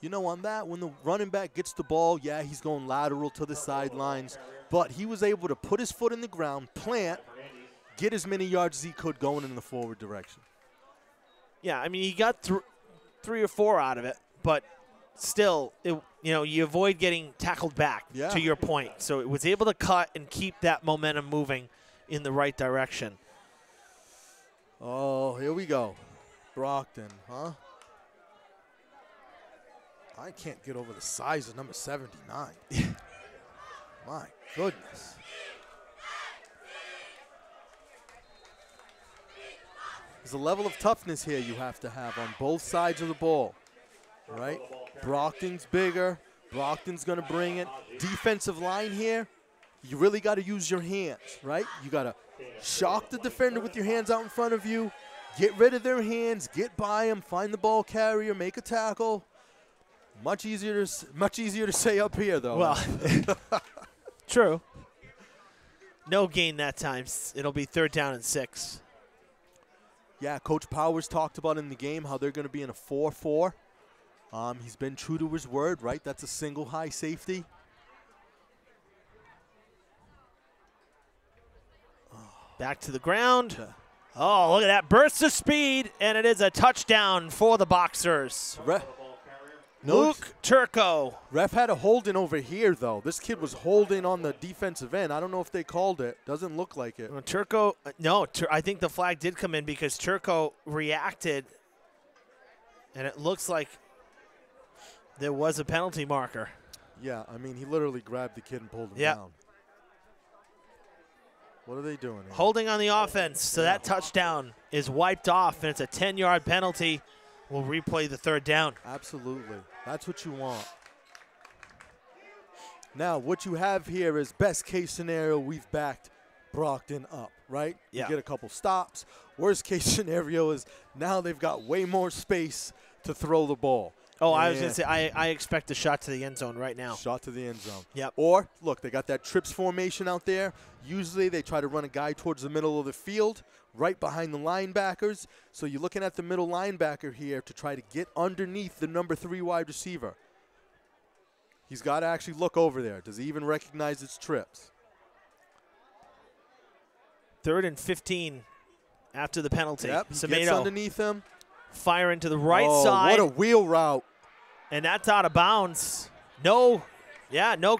You know, on that, when the running back gets the ball, yeah, he's going lateral to the sidelines, but he was able to put his foot in the ground, plant, get as many yards as he could going in the forward direction. Yeah, I mean, he got 3 or 4 out of it, but still, you avoid getting tackled back, to your point. So it was able to cut and keep that momentum moving in the right direction. Oh, here we go. Brockton, huh? I can't get over the size of number 79. My goodness. There's a level of toughness here you have to have on both sides of the ball, right? Brockton's bigger. Brockton's going to bring it. Defensive line here, you really got to use your hands, right? You got to shock the defender with your hands out in front of you, get rid of their hands, get by them, find the ball carrier, make a tackle. Much easier to say up here, though. Well, true. No gain that time. It'll be 3rd down and 6. Yeah, Coach Powers talked about in the game how they're going to be in a 4-4. He's been true to his word, right? That's a single high safety. Back to the ground. Oh, look at that burst of speed, and it is a touchdown for the Boxers. Luke Turco. Ref had a holding over here, though. This kid was holding on the defensive end. I don't know if they called it. Doesn't look like it. Well, Turco, no, I think the flag did come in because Turco reacted, and it looks like there was a penalty marker. Yeah, I mean, he literally grabbed the kid and pulled him down. What are they doing here? Holding on the offense, so that touchdown is wiped off, and it's a 10-yard penalty. We'll replay the third down. Absolutely. That's what you want. Now, what you have here is best case scenario, we've backed Brockton up, right? Yeah. You get a couple stops. Worst case scenario is now they've got way more space to throw the ball. Oh, I was going to say, I expect a shot to the end zone right now. Shot to the end zone. Yep. Or, look, they got that trips formation out there. Usually they try to run a guy towards the middle of the field, right behind the linebackers. So you're looking at the middle linebacker here to try to get underneath the number 3 wide receiver. He's got to actually look over there. Does he even recognize its trips? 3rd and 15 after the penalty. Yep, he gets underneath him. Fire into the right side. What a wheel route. And that's out of bounds. No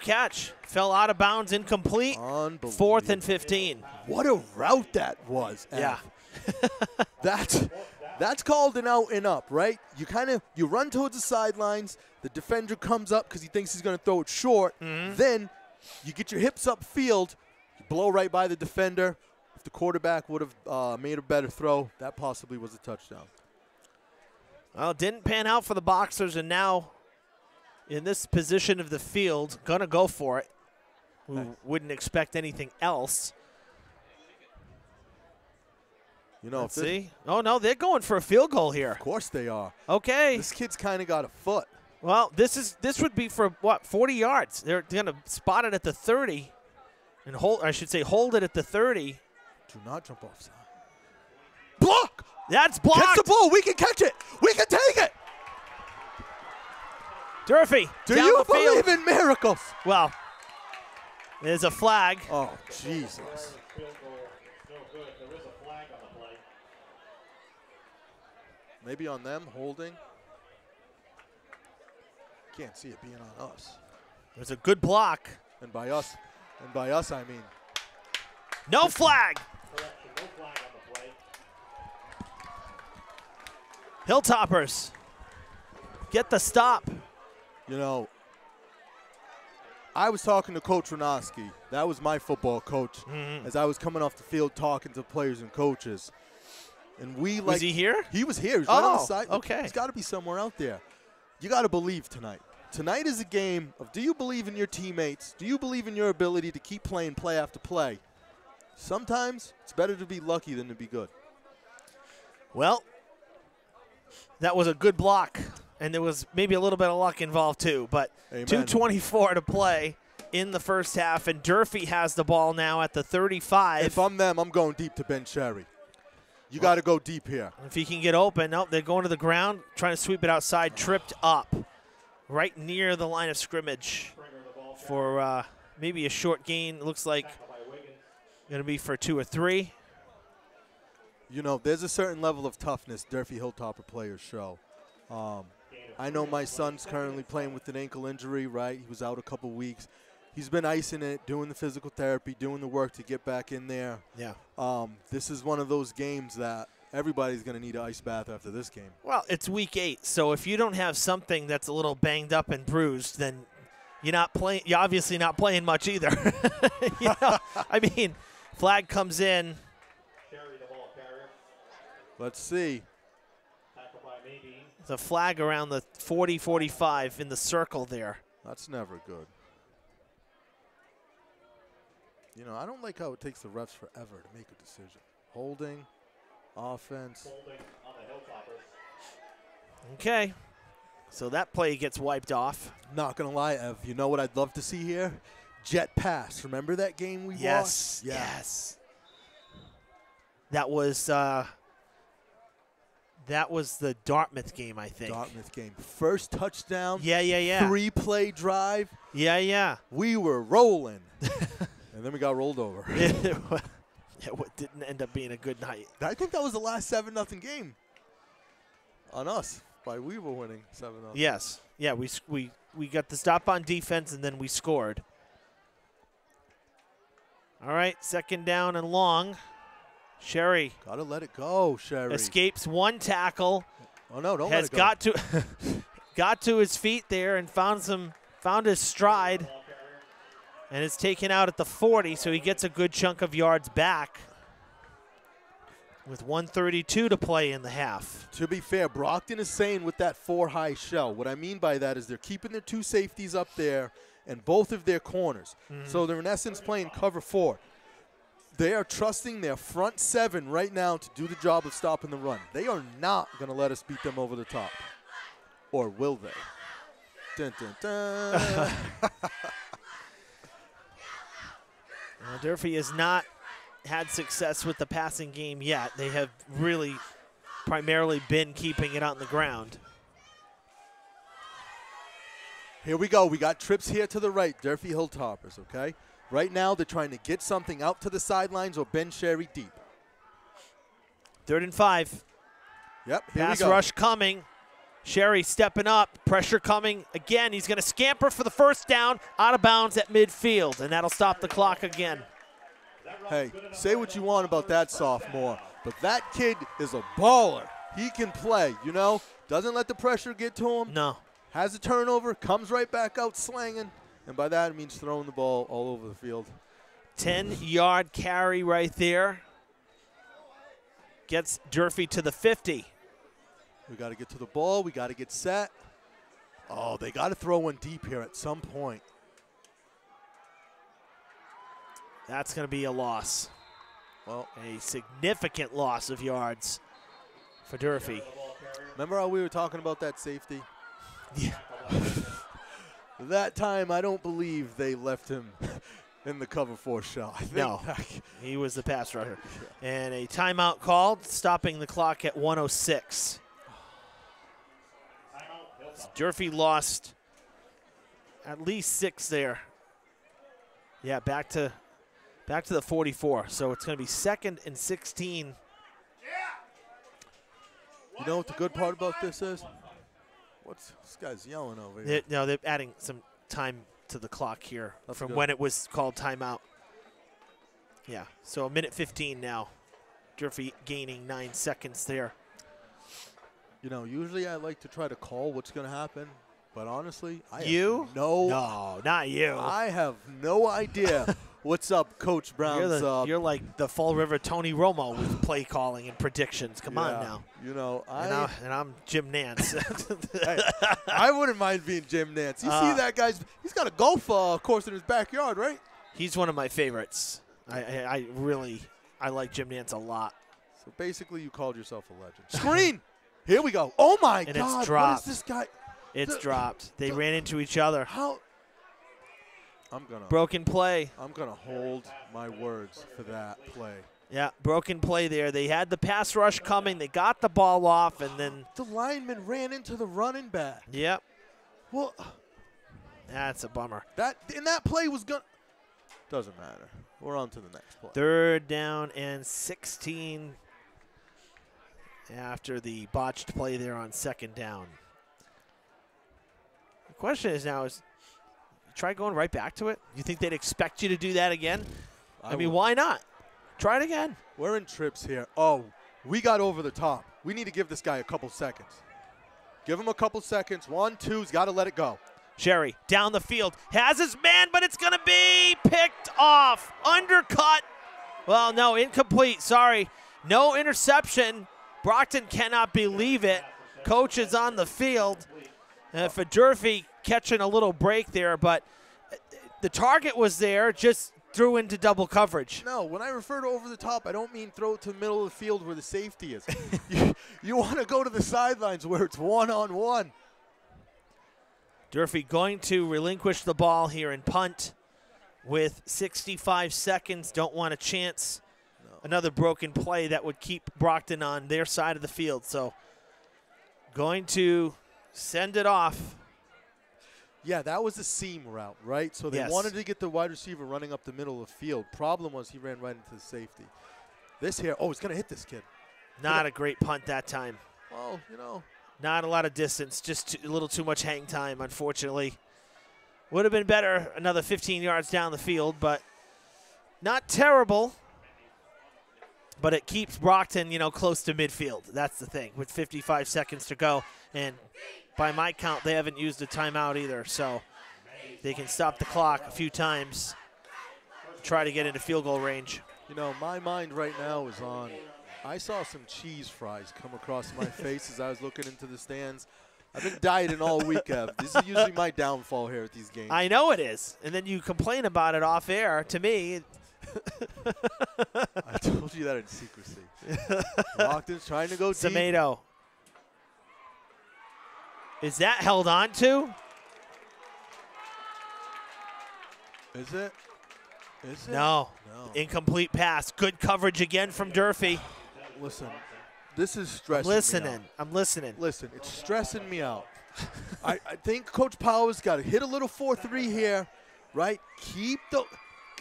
catch. Fell out of bounds, incomplete. 4th and 15. What a route that was. Yeah. That's called an out and up, right? You run towards the sidelines. The defender comes up because he thinks he's going to throw it short. Then you get your hips upfield. You blow right by the defender. If the quarterback would have made a better throw, that possibly was a touchdown. Well, it didn't pan out for the Boxers, and now in this position of the field, going to go for it. We wouldn't expect anything else. You know, Let's see. Oh, no, they're going for a field goal here. Of course they are. Okay. This kid's kind of got a foot. Well, this would be for, 40 yards. They're going to spot it at the 30 and hold it at the 30. Do not jump offside. Block! That's blocked. Catch the ball. We can catch it. We can take it. Durfee. Do you believe in miracles? Well, there's a flag. Oh, Jesus. Maybe on them holding. Can't see it being on us. There's a good block. And by us, I mean. No flag. Hilltoppers get the stop. You know, I was talking to Coach Renowski. That was my football coach. As I was coming off the field talking to players and coaches. And was he here? He was here. He was right on the side. Okay. He's got to be somewhere out there. You got to believe tonight. Tonight is a game of, do you believe in your teammates? Do you believe in your ability to keep playing play after play? Sometimes it's better to be lucky than to be good. Well, that was a good block, and there was maybe a little bit of luck involved too, but Amen. 2:24 to play in the first half, and Durfee has the ball now at the 35. If I'm them, I'm going deep to Ben Cherry. You got to go deep here. If he can get open, nope, they're going to the ground, trying to sweep it outside, tripped up right near the line of scrimmage for maybe a short gain. It looks like going to be for 2 or 3. You know, there's a certain level of toughness Durfee Hilltopper players show. I know my son's currently playing with an ankle injury, right? He was out a couple weeks. He's been icing it, doing the physical therapy, doing the work to get back in there. Yeah. This is one of those games that everybody's going to need an ice bath after this game. Well, it's week 8, so if you don't have something that's a little banged up and bruised, then you're obviously not playing much either. You know, I mean, flag comes in. Let's see. There's a flag around the 40-45 in the circle there. That's never good. You know, I don't like how it takes the refs forever to make a decision. Holding, offense. Okay. So that play gets wiped off. Not going to lie, Ev. You know what I'd love to see here? Jet pass. Remember that game we watched? Yes. That was the Dartmouth game, I think. Dartmouth game. First touchdown. Yeah. 3-play drive. Yeah. We were rolling. And then we got rolled over. didn't end up being a good night. I think that was the last 7-0 game on us. We were winning 7-0. Yes. Yeah, we got the stop on defense, and then we scored. All right, second down and long. Sherry. Got to let it go, Sherry. Escapes one tackle. Oh, no, don't has let it go. got to his feet there and found his stride. And is taken out at the 40, so he gets a good chunk of yards back with 1:32 to play in the half. To be fair, Brockton is saying with that 4-high shell, what I mean by that is they're keeping their 2 safeties up there and both of their corners. So they're in essence playing cover 4. They are trusting their front 7 right now to do the job of stopping the run. They are not going to let us beat them over the top. Or will they? Dun, dun, dun. Durfee has not had success with the passing game yet. They have really primarily been keeping it on the ground. Here we go. We got trips here to the right. Durfee Hilltoppers, okay? Right now they're trying to get something out to the sidelines or bend Sherry deep. 3rd and 5. Yep, here Pass we go. rush coming. Sherry stepping up. Pressure coming. Again, he's going to scamper for the first down. Out of bounds at midfield, and that'll stop the clock again. Hey, say what you want about that sophomore, but that kid is a baller. He can play, you know? Doesn't let the pressure get to him. No. Has a turnover, comes right back out slanging, and by that it means throwing the ball all over the field. 10-yard carry right there. Gets Durfee to the 50. We got to get to the ball. We got to get set. Oh, they got to throw one deep here at some point. That's going to be a loss. Well, a significant loss of yards for Durfee. Remember how we were talking about that safety? Yeah. That time, I don't believe they left him in the cover 4 shot. No, he was the pass rusher. And a timeout called, stopping the clock at 1:06. Durfee lost at least 6 there. Yeah, back to the 44. So it's going to be 2nd and 16. You know what the good part about this is? This guy's yelling over here? They're adding some time to the clock here from good. when it was called timeout. Yeah, so 1:15 now. Durfee gaining 9 seconds there. You know, usually I like to try to call what's going to happen, but honestly, No, not you. I have no idea what's up, Coach Brown's. You're like the Fall River Tony Romo with play calling and predictions. Come on now. You know, and I'm Jim Nance. Hey, I wouldn't mind being Jim Nance. You see that guy's? He's got a golf course in his backyard, right? He's one of my favorites. I really like Jim Nance a lot. So basically, you called yourself a legend. Screen. Here we go. Oh my and God! It's dropped. What is this guy? It's dropped. They ran into each other. How? Broken play. I'm gonna hold my words for that play. Yeah, broken play there. They had the pass rush coming. They got the ball off, and then the lineman ran into the running back. Yep. Well, that's a bummer. That play was gonna. Doesn't matter. We're on to the next play. 3rd down and 16 after the botched play there on 2nd down. The question is now try going right back to it? You think they'd expect you to do that again? I mean, why not? Try it again. We're in trips here. Oh, we got over the top. We need to give this guy a couple seconds. Give him a couple seconds. 1, 2, he's got to let it go. Sherry down the field. Has his man, but it's going to be picked off. Undercut. Well, no, incomplete. Sorry. No interception. Brockton cannot believe it. Coach is on the field. For Durfee, catching a little break there, but the target was there, just threw into double coverage. No, when I refer to over the top, I don't mean throw it to the middle of the field where the safety is. you want to go to the sidelines where it's one-on-one. Durfee going to relinquish the ball here and punt with 65 seconds. Don't want a chance. Another broken play that would keep Brockton on their side of the field. So going to send it off. Yeah, that was a seam route, right? So they wanted to get the wide receiver running up the middle of the field. Problem was he ran right into the safety. This here, oh, he's going to hit this kid. Not a great punt that time. Well, you know. Not a lot of distance, just a little too much hang time, unfortunately. Would have been better another 15 yards down the field, but not terrible. But it keeps Brockton, you know, close to midfield. That's the thing, with 55 seconds to go. And by my count, they haven't used a timeout either, so they can stop the clock a few times, try to get into field goal range. You know, my mind right now is on, I saw some cheese fries come across my face as I was looking into the stands. I've been dieting all week, Ev. This is usually my downfall here at these games. I know it is. And then you complain about it off air. To me, I told you that in secrecy. Brockton's trying to go deep. Tomato. Is that held on to? Is it? Is it? No. No. Incomplete pass. Good coverage again from Durfee. Listen, this is stressing me out. I'm listening. Listen, it's stressing me out. I think Coach Powers got to hit a little 4-3 here, right?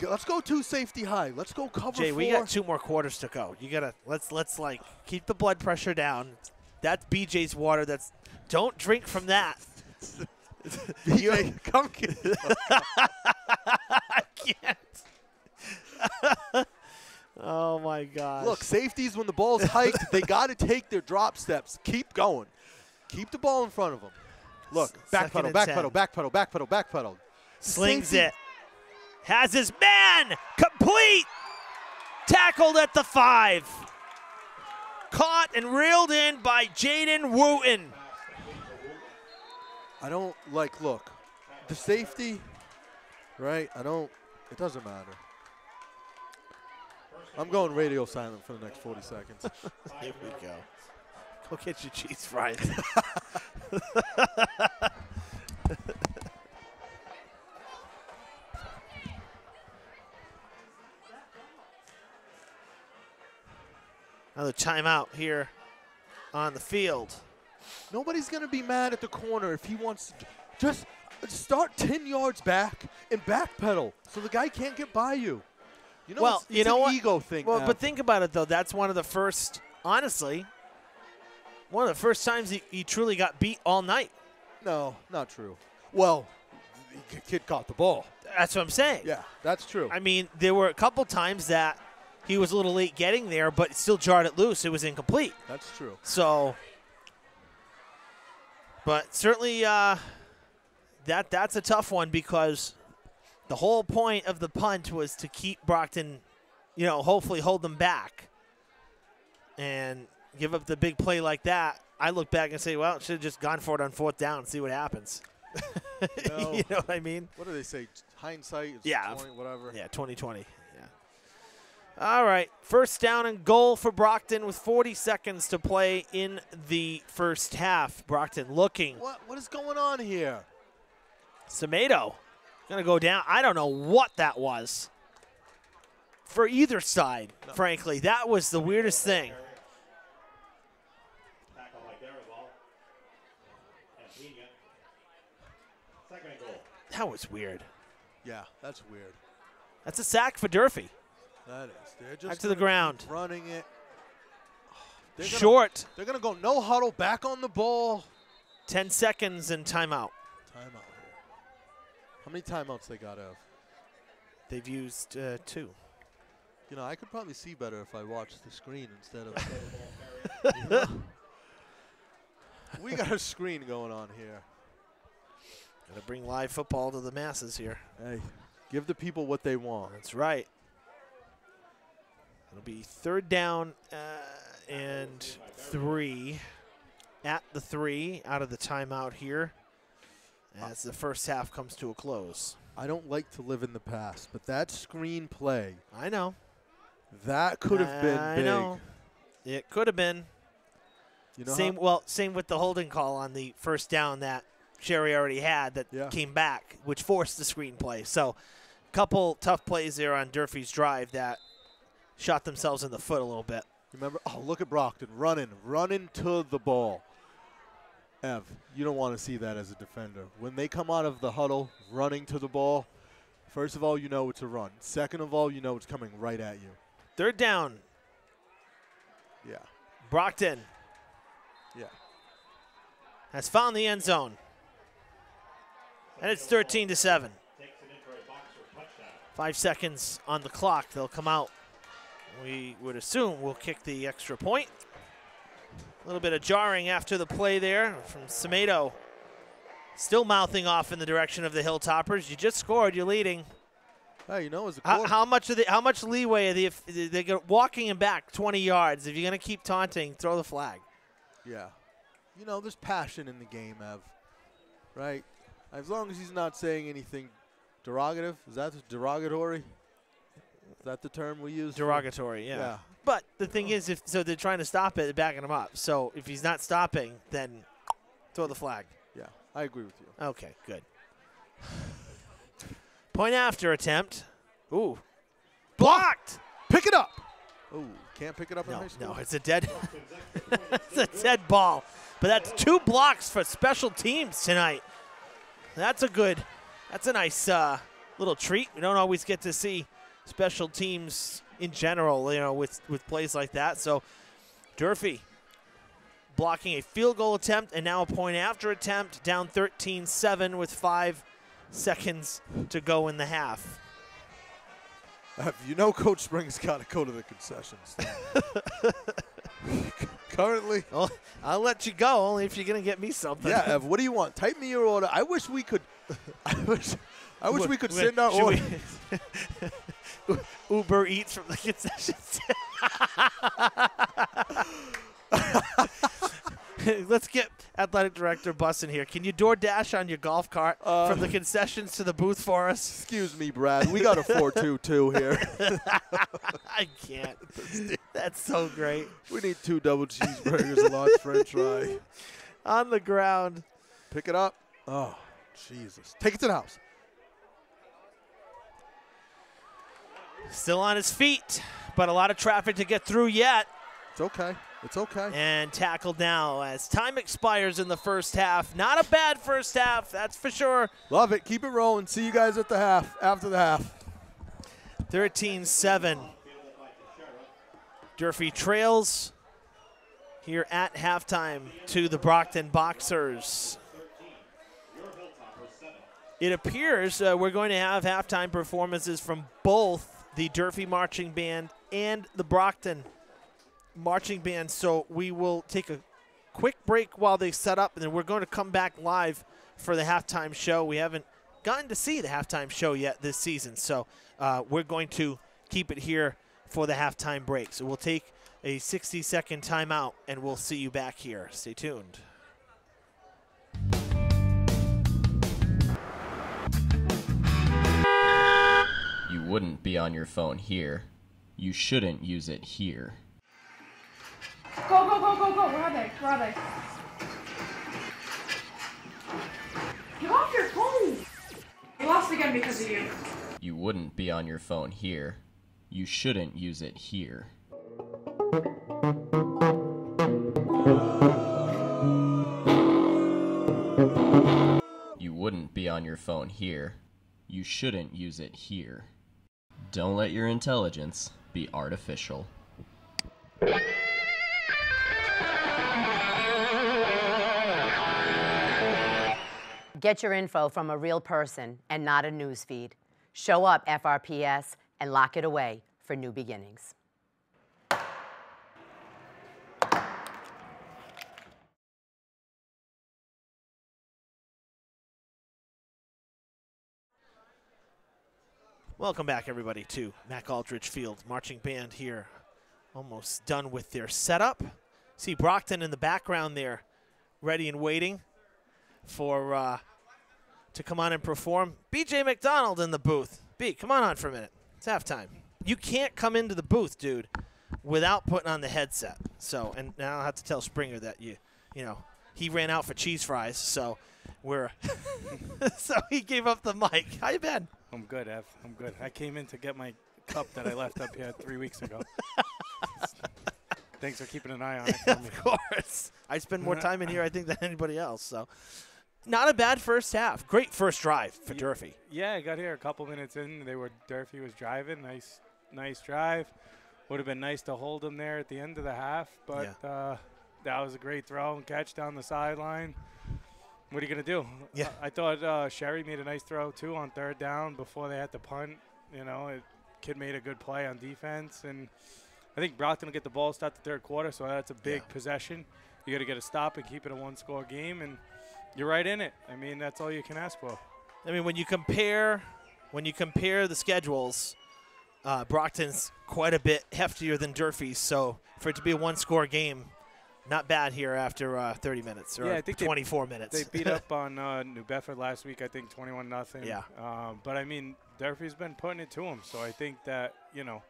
Let's go 2 safety high. Let's go cover Jay, 4. we got 2 more quarters to go. You gotta let's like keep the blood pressure down. That's BJ's water. Don't drink from that. BJ, come get it. I can't. Oh my gosh. Look, safeties when the ball's hiked, they got to take their drop steps. Keep going. Keep the ball in front of them. Look, backpedal, backpedal, backpedal, backpedal, backpedal. Slings it. Has his man complete. Tackled at the 5. Caught and reeled in by Jaden Wooten. I don't like, look, the safety, right? It doesn't matter. I'm going radio silent for the next 40 seconds. Here we go. Go get your cheese fries. Another timeout here on the field. Nobody's going to be mad at the corner if he wants to just start 10 yards back and backpedal so the guy can't get by you. You know, well, it's an ego thing. Well, but think about it, though. That's one of the first, honestly, one of the first times he truly got beat all night. No, not true. Well, the kid caught the ball. That's what I'm saying. Yeah, that's true. I mean, there were a couple times that he was a little late getting there, but still jarred it loose. It was incomplete. That's true. So, but certainly that's a tough one because the whole point of the punt was to keep Brockton, you know, hopefully hold them back and give up the big play like that. I look back and say, well, it should have just gone for it on 4th down and see what happens. You know what I mean? What do they say? Hindsight? It's Yeah. 20, whatever. Yeah, 2020. Yeah. All right. 1st down and goal for Brockton with 40 seconds to play in the first half. Brockton looking. What is going on here? Tomato going to go down. I don't know what that was for either side, frankly. That was the weirdest thing. That was weird. Yeah, that's weird. That's a sack for Durfee. That is. They're just back to the ground. Running it. Short. They're going to go no huddle, back on the ball. 10 seconds and timeout. Timeout here. How many timeouts they got, Ev? They've used 2. You know, I could probably see better if I watched the screen instead of. You know? We got a screen going on here. Got to bring live football to the masses here. Hey, give the people what they want. That's right. It'll be 3rd down and 3 at the 3 out of the timeout here as the first half comes to a close. I don't like to live in the past, but that screen play. I know. That could have been big. I know. It could have been. You know same with the holding call on the first down that Sherry already had that came back, which forced the screenplay. So a couple tough plays there on Durfee's drive that shot themselves in the foot a little bit. Remember, oh, look at Brockton running to the ball. Ev, you don't want to see that as a defender. When they come out of the huddle running to the ball, first of all, you know it's a run. Second of all, you know it's coming right at you. 3rd down Yeah. Brockton Yeah. has found the end zone. And it's 13-7. 5 seconds on the clock. They'll come out. We would assume we'll kick the extra point. A little bit of jarring after the play there from Semedo. Still mouthing off in the direction of the Hilltoppers. You just scored. You're leading. Hey, you know, as a How much leeway are they're walking him back 20 yards? If you're going to keep taunting, throw the flag. Yeah. You know, there's passion in the game, Ev. Right? As long as he's not saying anything derogative. Is that derogatory? Is that the term we use? Derogatory, yeah. But the thing is, so they're trying to stop it, they're backing him up. So if he's not stopping, then throw the flag. Yeah, I agree with you. Okay, good. Point after attempt. Ooh. Blocked! Pick it up! Ooh, can't pick it up in high school? No, it's a dead it's a dead ball. But that's 2 blocks for special teams tonight. That's a nice little treat. We don't always get to see special teams in general, you know, with plays like that. So Durfee blocking a field goal attempt and now a point after attempt, down 13-7 with 5 seconds to go in the half. You know Coach Spring's got to go to the concessions. Currently. Well, I'll let you go only if you're going to get me something. Yeah, Ev, what do you want? Type me your order. I wish we could we could send our order. Uber Eats from the concessions. Let's get athletic director Bus in here. Can you DoorDash on your golf cart from the concessions to the booth for us? Excuse me, Brad. We got a 4-2-2 here. I can't. That's so great. We need 2 double cheeseburgers, a large French fry. On the ground. Pick it up. Oh, Jesus. Take it to the house. Still on his feet, but a lot of traffic to get through yet. It's okay. It's okay. And tackled now as time expires in the first half. Not a bad first half, that's for sure. Love it. Keep it rolling. See you guys at the half, after the half. 13-7. Durfee trails here at halftime to the Brockton Boxers. It appears we're going to have halftime performances from both the Durfee Marching Band and the Brockton Marching Band. So we will take a quick break while they set up, and then we're going to come back live for the halftime show. We haven't gotten to see the halftime show yet this season, so we're going to keep it here for the halftime break. So we'll take a 60-second timeout, and we'll see you back here. Stay tuned. You wouldn't be on your phone here. You shouldn't use it here. Go, go, go, go, go. Where are they? Where are they? Get off your phone. We lost again because of you. You wouldn't be on your phone here. You shouldn't use it here. You wouldn't be on your phone here. You shouldn't use it here. Don't let your intelligence be artificial. Get your info from a real person and not a newsfeed. Show up, FRPS, and lock it away for new beginnings. Welcome back, everybody, to Mac Aldridge Field. Marching band here, almost done with their setup. See Brockton in the background there, ready and waiting for to come on and perform. BJ McDonald in the booth. B, come on for a minute. It's halftime. You can't come into the booth, dude, without putting on the headset. So, and now I'll have to tell Springer that you know, he ran out for cheese fries, so we're so he gave up the mic. How you been? I'm good, Ev. I'm good. I came in to get my cup that I left up here 3 weeks ago. Thanks for keeping an eye on it for me. Of course. I spend more time in here, I think, than anybody else. So, not a bad first half. Great first drive for Durfee. Yeah, I got here a couple minutes in. Durfee was driving. Nice drive. Would have been nice to hold him there at the end of the half, but that was a great throw and catch down the sideline. What are you going to do? Yeah. I thought Sherry made a nice throw, too, on third down before they had to punt. You know, kid made a good play on defense. And I think Brockton will get the ball to start the third quarter, so that's a big possession. You got to get a stop and keep it a one-score game, and you're right in it. I mean, that's all you can ask for. I mean, when you compare the schedules, Brockton's quite a bit heftier than Durfee, so for it to be a one-score game, not bad here after 30 minutes or I think 24 minutes. They beat up on New Bedford last week, I think 21-0. Yeah. But, I mean, Durfee's been putting it to them, so I think that, you know,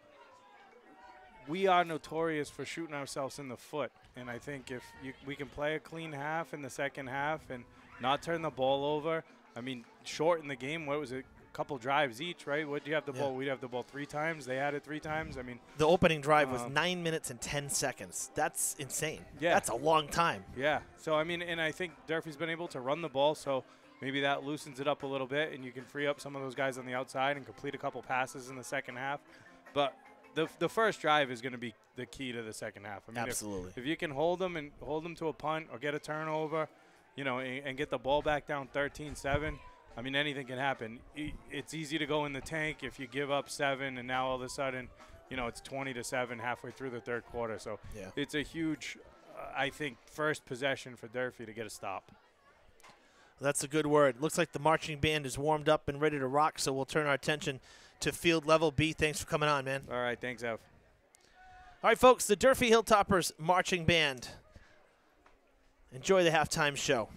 we are notorious for shooting ourselves in the foot, and I think if we can play a clean half in the second half and not turn the ball over, I mean, shorten the game. What was it? Couple drives each, right? What do you have the ball? We'd have the ball 3 times. They had it 3 times. I mean, the opening drive was 9 minutes and 10 seconds. That's insane. Yeah, that's a long time. Yeah. So I mean, and I think Durfee's been able to run the ball, so maybe that loosens it up a little bit, and you can free up some of those guys on the outside and complete a couple passes in the second half. But the first drive is going to be the key to the second half. I mean, absolutely. If you can hold them to a punt or get a turnover, you know, and get the ball back down 13-7. I mean, anything can happen. It's easy to go in the tank if you give up 7, and now all of a sudden, you know, it's 20-7 halfway through the third quarter. So it's a huge, I think, first possession for Durfee to get a stop. That's a good word. Looks like the marching band is warmed up and ready to rock, so we'll turn our attention to field level. B, thanks for coming on, man. All right, thanks, Ev. All right, folks, the Durfee Hilltoppers marching band. Enjoy the halftime show.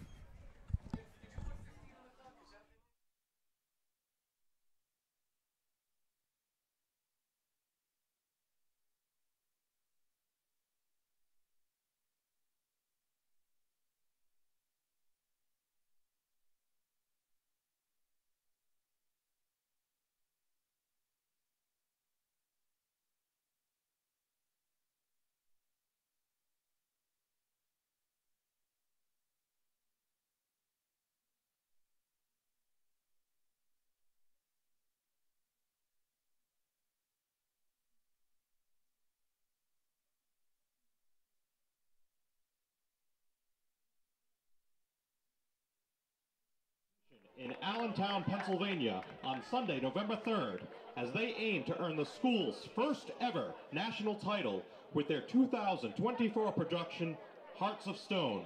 In Allentown, Pennsylvania, on Sunday, November 3rd, as they aim to earn the school's first ever national title with their 2024 production, Hearts of Stone.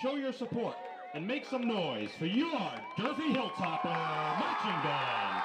Show your support and make some noise for your Durfee Hilltopper Marching Band.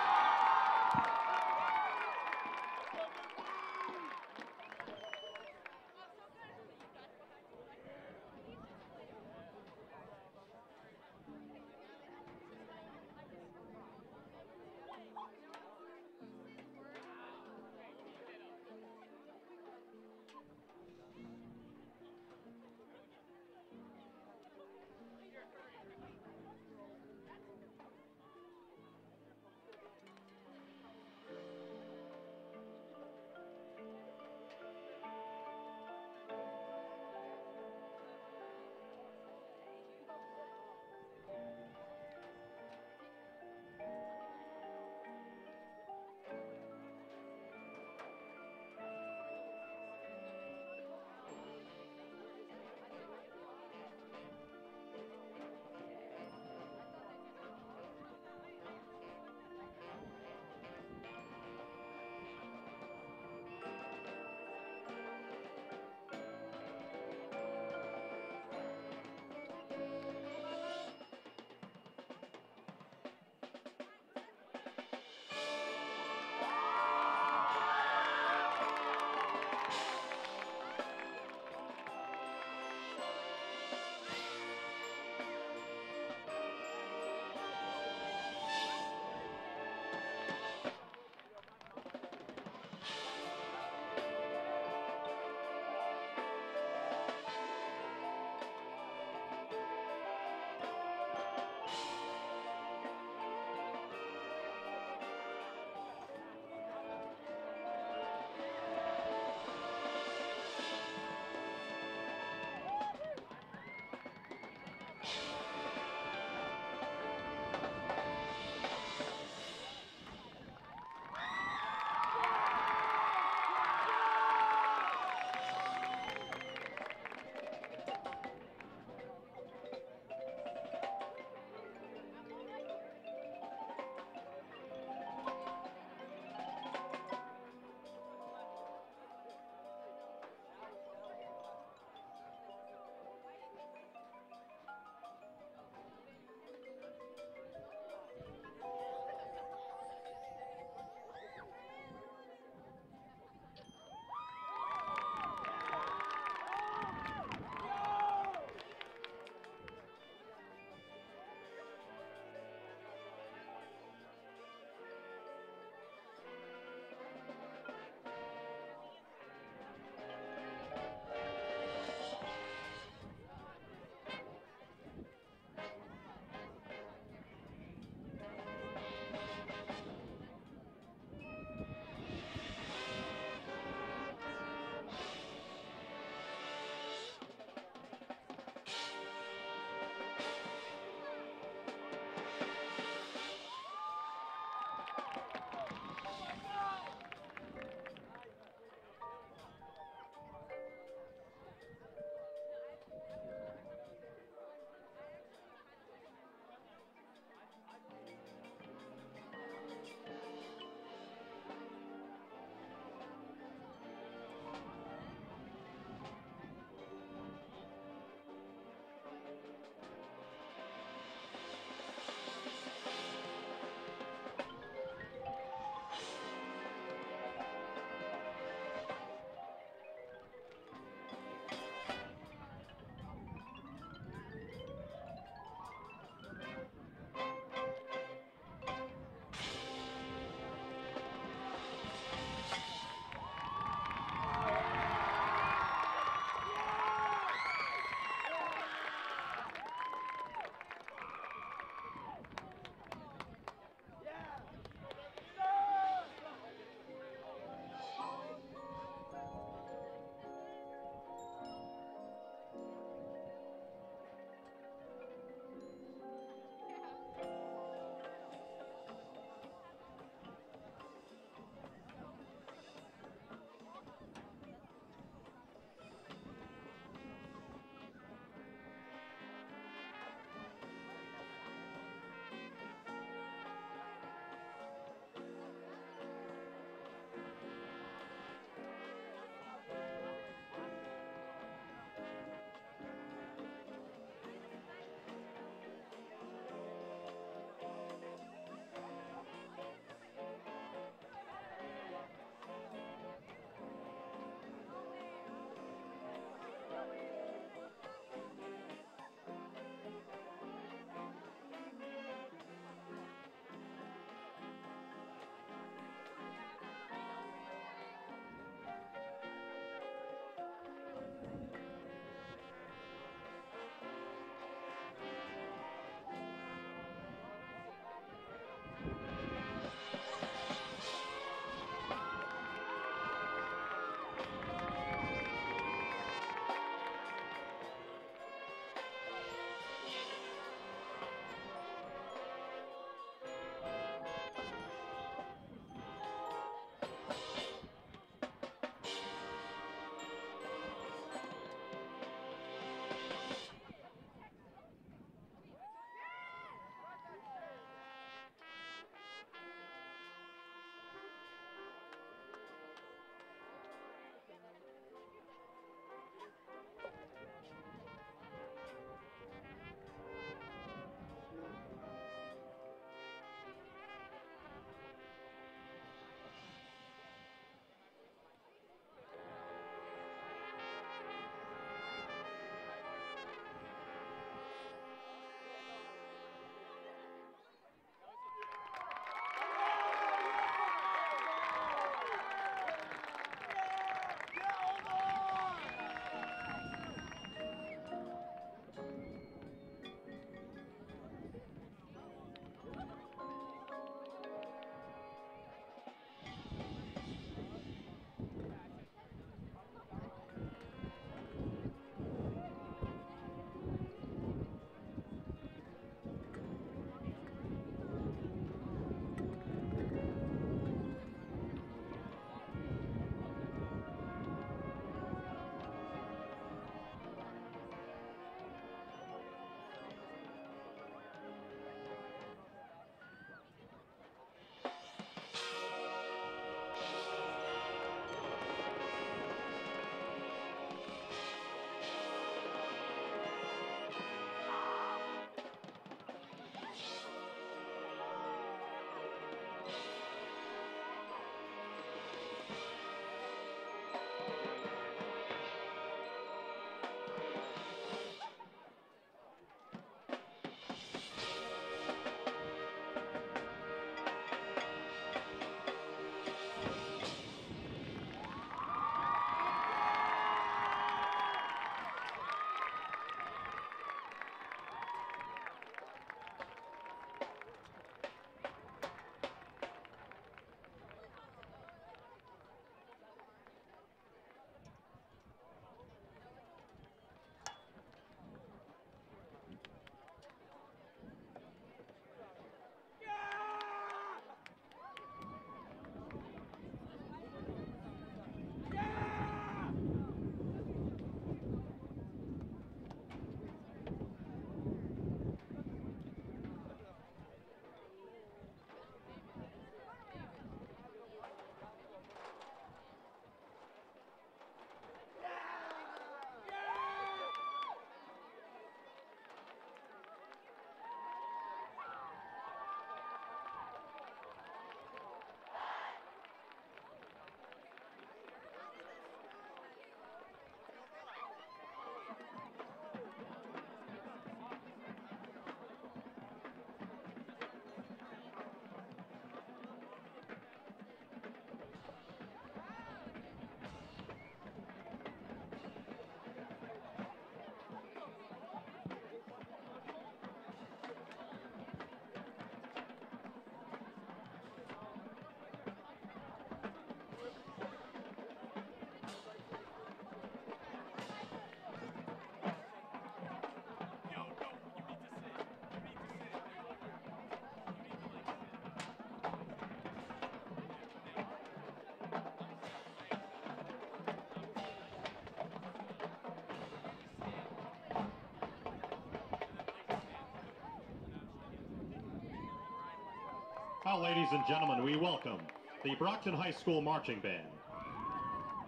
Now, ladies and gentlemen, we welcome the Brockton High School Marching Band.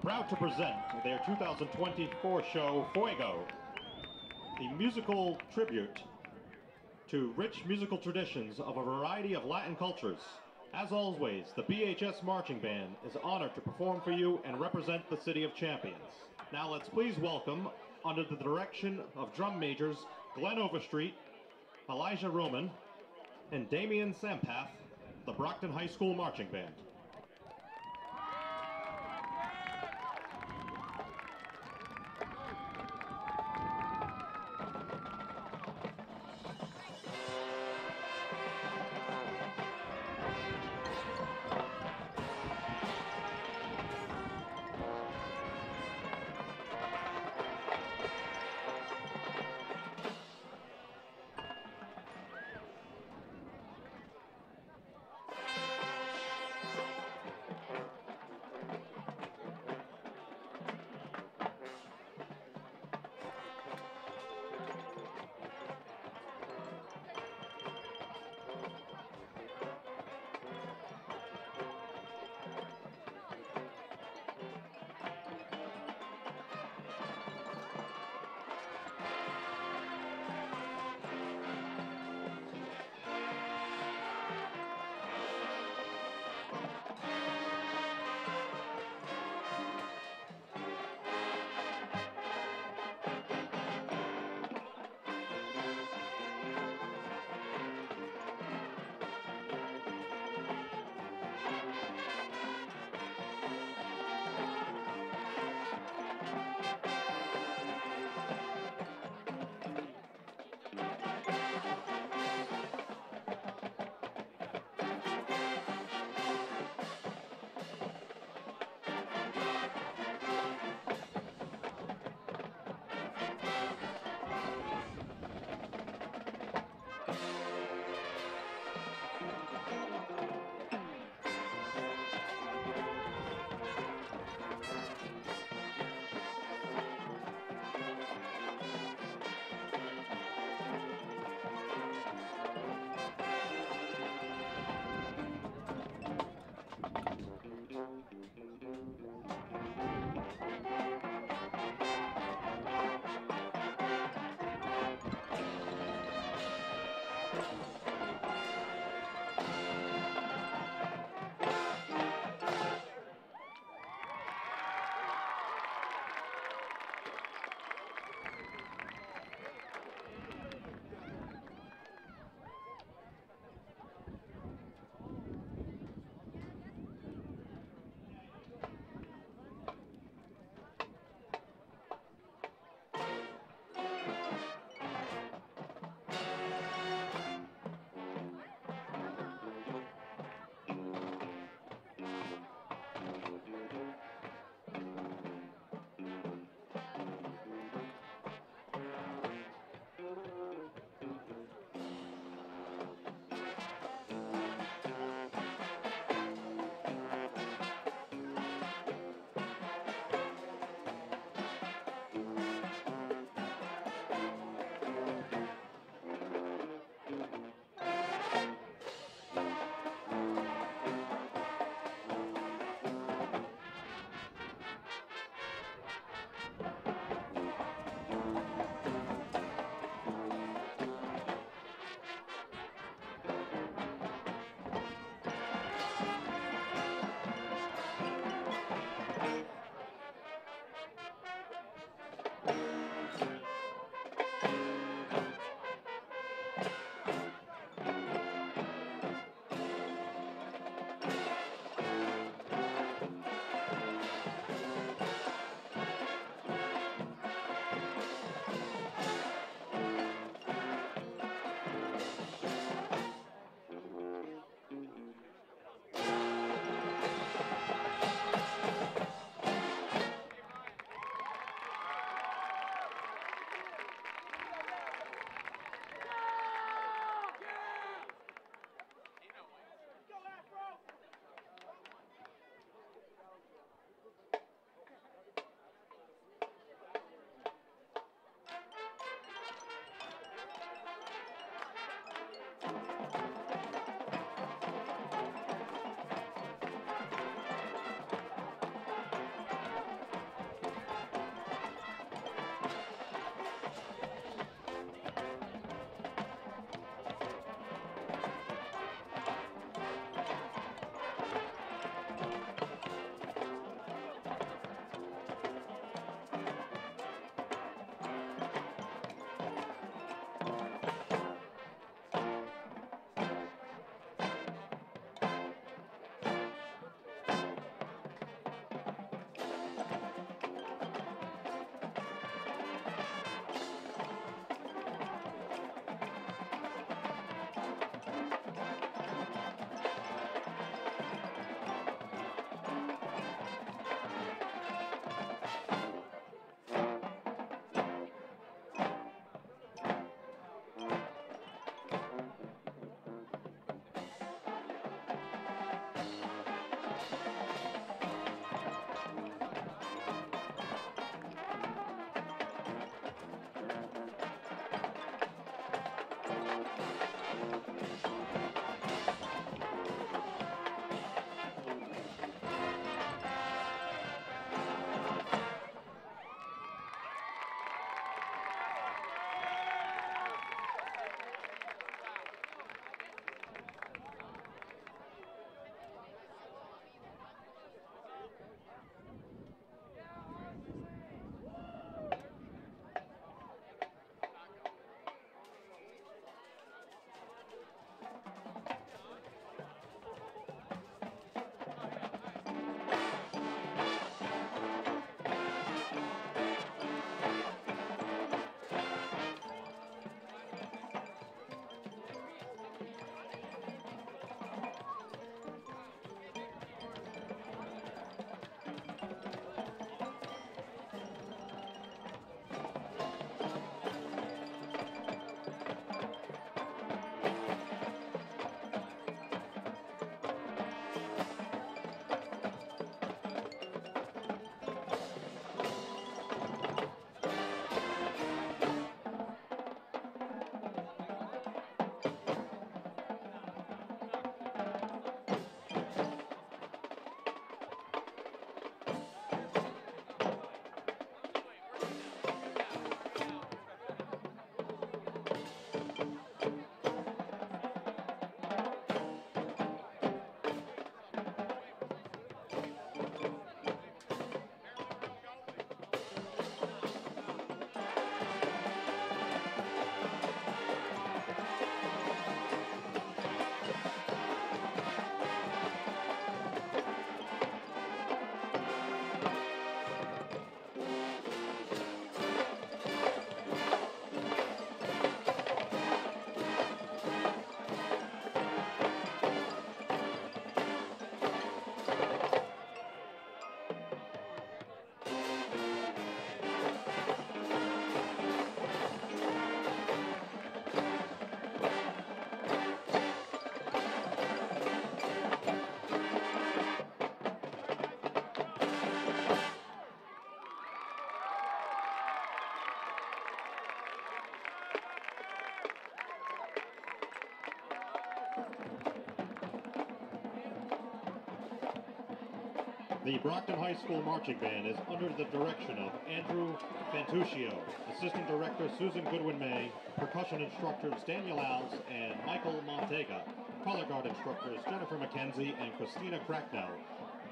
Proud to present their 2024 show, Fuego, the musical tribute to rich musical traditions of a variety of Latin cultures. As always, the BHS Marching Band is honored to perform for you and represent the City of Champions. Now let's please welcome, under the direction of drum majors Glenn Overstreet, Elijah Roman, and Damian Sampath, the Brockton High School Marching Band. The Brockton High School Marching Band is under the direction of Andrew Fantuccio, Assistant Director Susan Goodwin-May, Percussion Instructors Daniel Alves and Michael Montega, Color Guard Instructors Jennifer McKenzie and Christina Cracknell,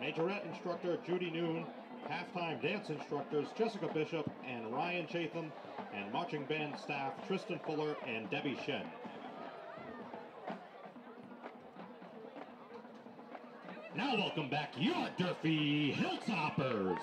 Majorette Instructor Judy Noon, Halftime Dance Instructors Jessica Bishop and Ryan Chatham, and Marching Band staff Tristan Fuller and Debbie Shen. Now welcome back your Durfee Hilltoppers.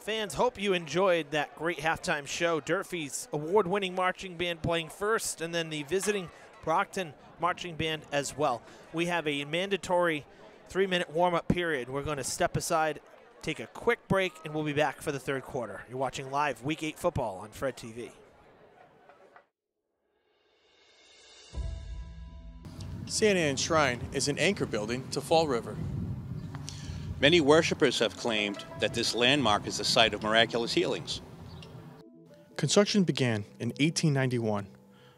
Fans, hope you enjoyed that great halftime show. Durfee's award-winning marching band playing first, and then the visiting Brockton marching band as well. We have a mandatory 3-minute warm-up period. We're going to step aside, take a quick break, and we'll be back for the third quarter. You're watching live Week 8 football on Fred TV. St. Anne's Shrine is an anchor building to Fall River. Many worshipers have claimed that this landmark is the site of miraculous healings. Construction began in 1891.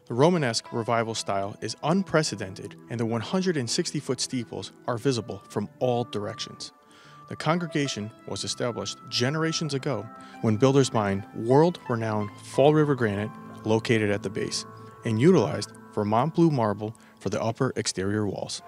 The Romanesque revival style is unprecedented, and the 160-foot steeples are visible from all directions. The congregation was established generations ago when builders mined world-renowned Fall River granite located at the base and utilized Vermont blue marble for the upper exterior walls.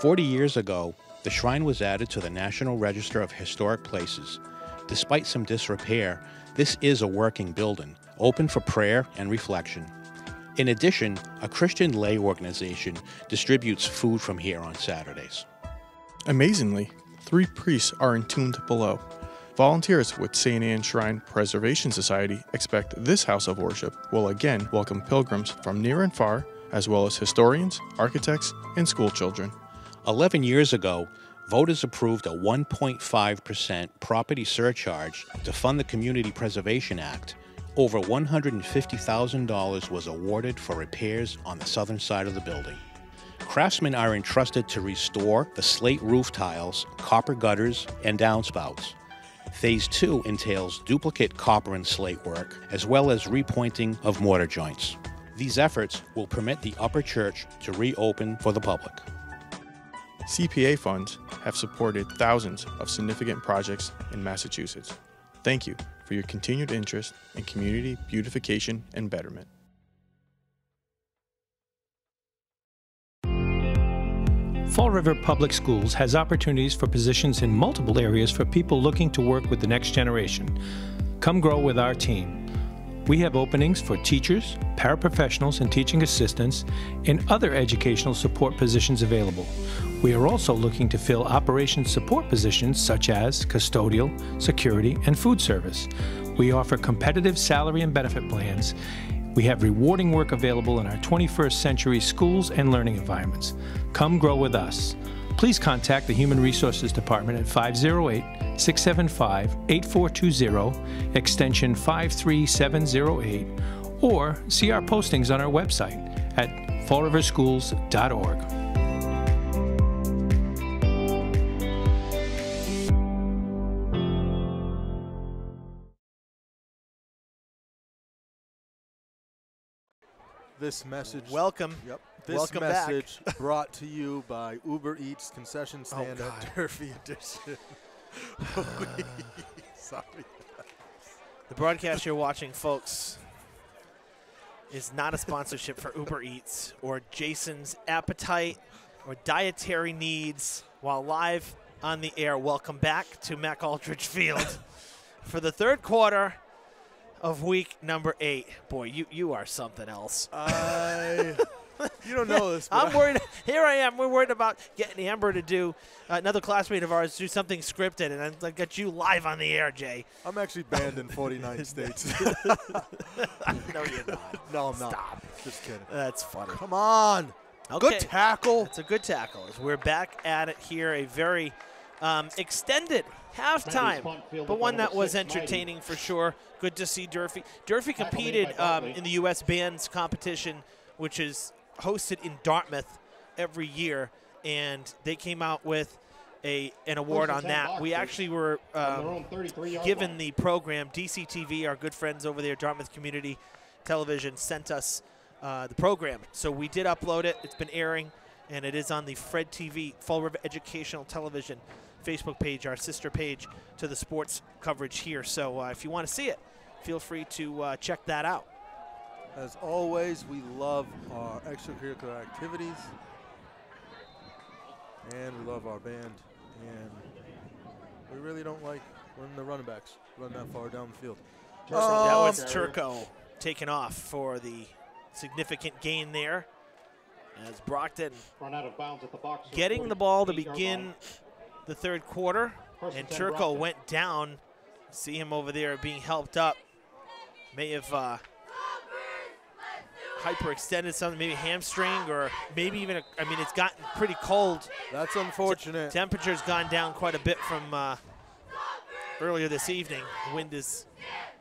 "40 years ago, the shrine was added to the National Register of Historic Places. Despite some disrepair, this is a working building, open for prayer and reflection. In addition, a Christian lay organization distributes food from here on Saturdays." Amazingly, 3 priests are entombed below. Volunteers with St. Anne's Shrine Preservation Society expect this house of worship will again welcome pilgrims from near and far, as well as historians, architects, and school children. 11 years ago, voters approved a 1.5% property surcharge to fund the Community Preservation Act. Over $150,000 was awarded for repairs on the southern side of the building. Craftsmen are entrusted to restore the slate roof tiles, copper gutters, and downspouts. Phase 2 entails duplicate copper and slate work, as well as repointing of mortar joints. These efforts will permit the upper church to reopen for the public. CPA funds have supported thousands of significant projects in Massachusetts. Thank you for your continued interest in community beautification and betterment. Fall River Public Schools has opportunities for positions in multiple areas for people looking to work with the next generation. Come grow with our team. We have openings for teachers, paraprofessionals, and teaching assistants, and other educational support positions available. We are also looking to fill operations support positions such as custodial, security, and food service. We offer competitive salary and benefit plans. We have rewarding work available in our 21st century schools and learning environments. Come grow with us. Please contact the Human Resources Department at 508-675-8420, extension 53708, or see our postings on our website at fallriverschools.org. This message. Welcome. Yep. This Welcome message back. brought to you by Uber Eats concession stand God. at Durfee Edition. Sorry. The broadcast you're watching, folks, is not a sponsorship for Uber Eats or Jason's Appetite or dietary needs. While live on the air, welcome back to Mac Aldridge Field for the third quarter of week number 8. Boy, you are something else. You don't know this, but I'm worried. Here I am. We're worried about getting Amber to do, another classmate of ours, do something scripted, and I got you live on the air, Jay. I'm actually banned in 49 states. No, you're not. No, I'm not. Stop. Just kidding. That's funny. Come on. Okay. Good tackle. It's a good tackle. As we're back at it here, a very extended halftime, but one that was entertaining for sure. Good to see Durfee. Durfee competed in the U.S. Bands competition, which is hosted in Dartmouth every year, and they came out with an award on that. We actually were given the program. DCTV, our good friends over there, Dartmouth Community Television, sent us the program. So we did upload it. It's been airing, and it is on the Fred TV, Fall River Educational Television Facebook page, our sister page to the sports coverage here. So if you want to see it, feel free to check that out. As always, we love our extracurricular activities, and we love our band, and we really don't like when the running backs run that far down the field. That was Turco taken off for the significant gain there, as Brockton Run out of bounds at the box. getting the ball to begin the third quarter, and Turco went down. See him over there being helped up. May have hyperextended something, maybe hamstring, or maybe even, it's gotten pretty cold. That's unfortunate. Temperature's gone down quite a bit from earlier this evening. The wind is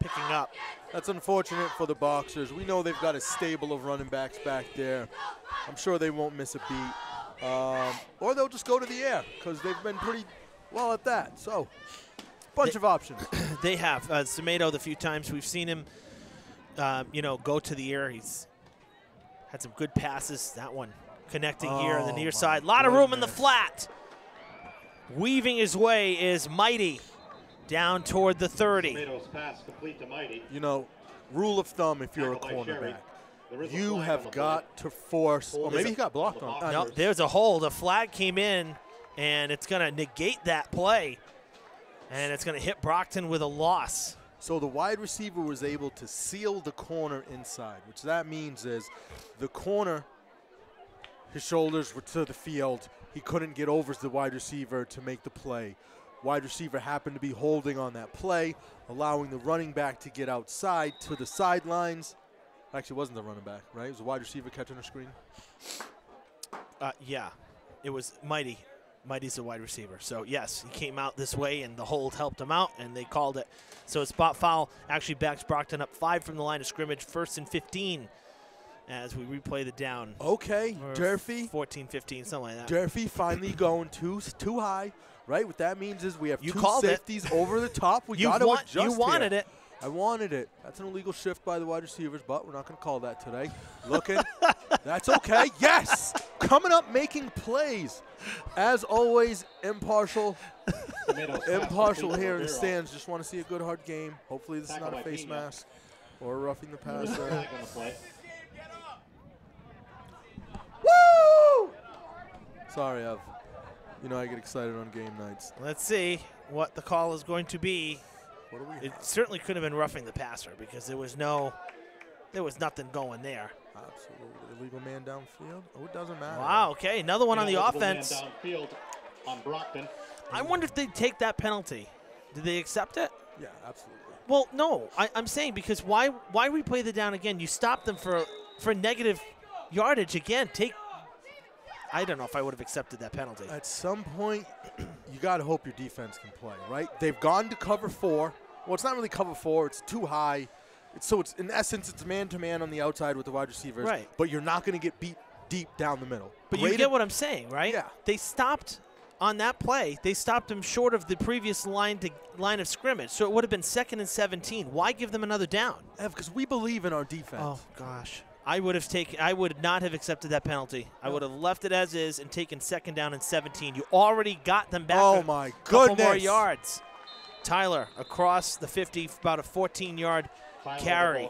picking up. That's unfortunate for the Boxers. We know they've got a stable of running backs back there. I'm sure they won't miss a beat. Or they'll just go to the air, because they've been pretty well at that. So, bunch of options. They have. Semedo, the few times we've seen him, go to the air, he's had some good passes. That one connecting here on the near side. A lot of room in the flat. Weaving his way is Mighty down toward the 30. Tomatoes pass complete to Mighty. Rule of thumb if you're a cornerback, you have got to force, or maybe he got blocked on. No, there's a hold. A flag came in, and it's going to negate that play, and it's going to hit Brockton with a loss. So the wide receiver was able to seal the corner inside, which that means is the corner, his shoulders were to the field. He couldn't get over to the wide receiver to make the play. Wide receiver happened to be holding on that play, allowing the running back to get outside to the sidelines. Actually, it wasn't the running back, right? It was a wide receiver catching a screen. Yeah, it was Mighty. Mighty's a wide receiver. So, yes, he came out this way, and the hold helped him out, and they called it. So a spot foul actually backs Brockton up 5 from the line of scrimmage, 1st and 15 as we replay the down. Okay, Durfee. 14-15, something like that. Durfee finally going too high, right? What that means is we have you two called safeties over the top. We got to adjust You wanted here. it. I wanted it. That's an illegal shift by the wide receivers, but we're not going to call that today. Looking. That's okay. Yes! Coming up, making plays. As always, impartial. Impartial here in the stands. Just want to see a good, hard game. Hopefully this is not a face mask or roughing the passer. Woo! Sorry, I get excited on game nights. Let's see what the call is going to be. What do we have? It certainly could have been roughing the passer because there was nothing going there. Absolutely. Illegal man downfield? Oh, it doesn't matter. Wow, okay. Another one on the offense. Man downfield on Brockton. I wonder if they'd take that penalty. Did they accept it? Yeah, absolutely. Well, no. I'm saying because why replay the down again? You stop them for negative yardage again. I don't know if I would have accepted that penalty. At some point, you got to hope your defense can play, right? They've gone to cover 4. Well, it's not really cover 4. It's too high. So it's in essence, it's man-to-man on the outside with the wide receivers. Right. But you're not going to get beat deep down the middle. But you get what I'm saying, right? Yeah. They stopped on that play. They stopped him short of the previous line of scrimmage. So it would have been 2nd and 17. Why give them another down? Because we believe in our defense. Oh, gosh. I would not have accepted that penalty. I would have left it as is and taken 2nd down and 17. You already got them back. Oh, my couple goodness. more yards. Tyler across the 50, about a 14-yard carry.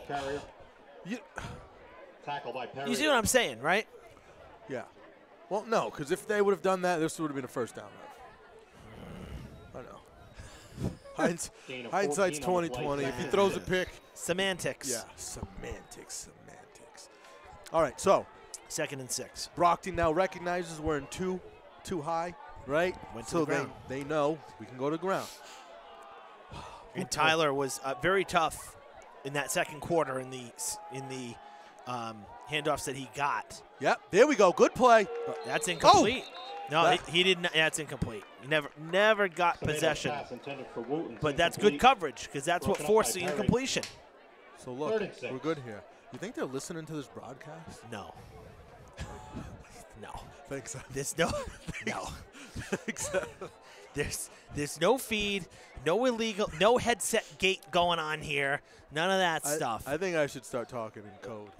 Tackle by Perry. You see what I'm saying, right? Yeah. Well, no, because if they would have done that, this would have been a first down. I know. Hindsight's 20/20. If he throws a pick. Semantics. Yeah, semantics. All right, so. 2nd and 6. Brockton now recognizes we're in too high, right? Went to so the ground. they know we can go to the ground. And Tyler was very tough in that second quarter in the handoffs that he got. Yep, there we go. Good play. That's incomplete. No, he didn't. That's incomplete. He never got possession. But that's good coverage because that's what forced the incompletion. So look, we're good here. You think they're listening to this broadcast? No. No. Thanks. There's no. There's no feed, no illegal, no headset gate going on here. None of that stuff. I think I should start talking in code.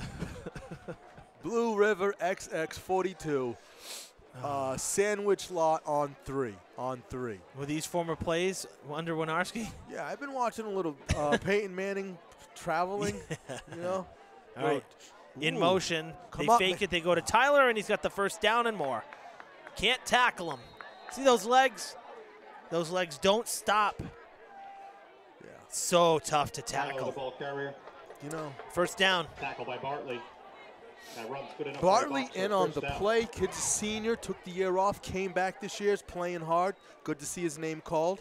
Blue River XX42. Sandwich lot on 3. Were these former plays under Winarski? Yeah, I've been watching a little Peyton Manning traveling, you know. All right. In motion. They up, fake it. They go to Tyler, and he's got the first down and more. Can't tackle him. See those legs? Those legs don't stop. Yeah. So tough to tackle. The ball carrier. You know. First down. Tackle by Bartley. That run's good enough. Bartley in on the play. Kid's a senior. Took the year off. Came back this year. Is playing hard. Good to see his name called.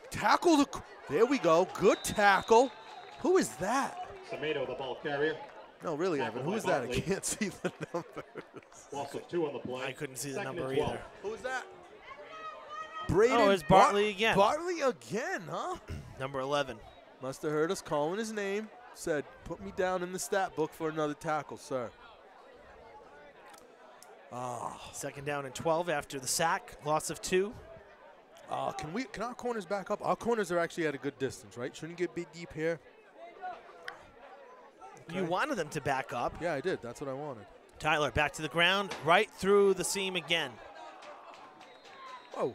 Tackle. There we go. Good tackle. Who is that? Tomato, the ball carrier. No, really, Evan. Who is that? I can't see the numbers. Loss of 2 on the play. I couldn't see the number either. Who is that? Braden. Oh, it's Bartley again. Bartley again, huh? Number 11. Must have heard us calling his name. Said, put me down in the stat book for another tackle, sir. Second down and 12 after the sack. Loss of 2. Can our corners back up? Our corners are actually at a good distance, right? Shouldn't get big deep here. Okay. You wanted them to back up. Yeah, I did. That's what I wanted. Tyler back to the ground, right through the seam again. Whoa.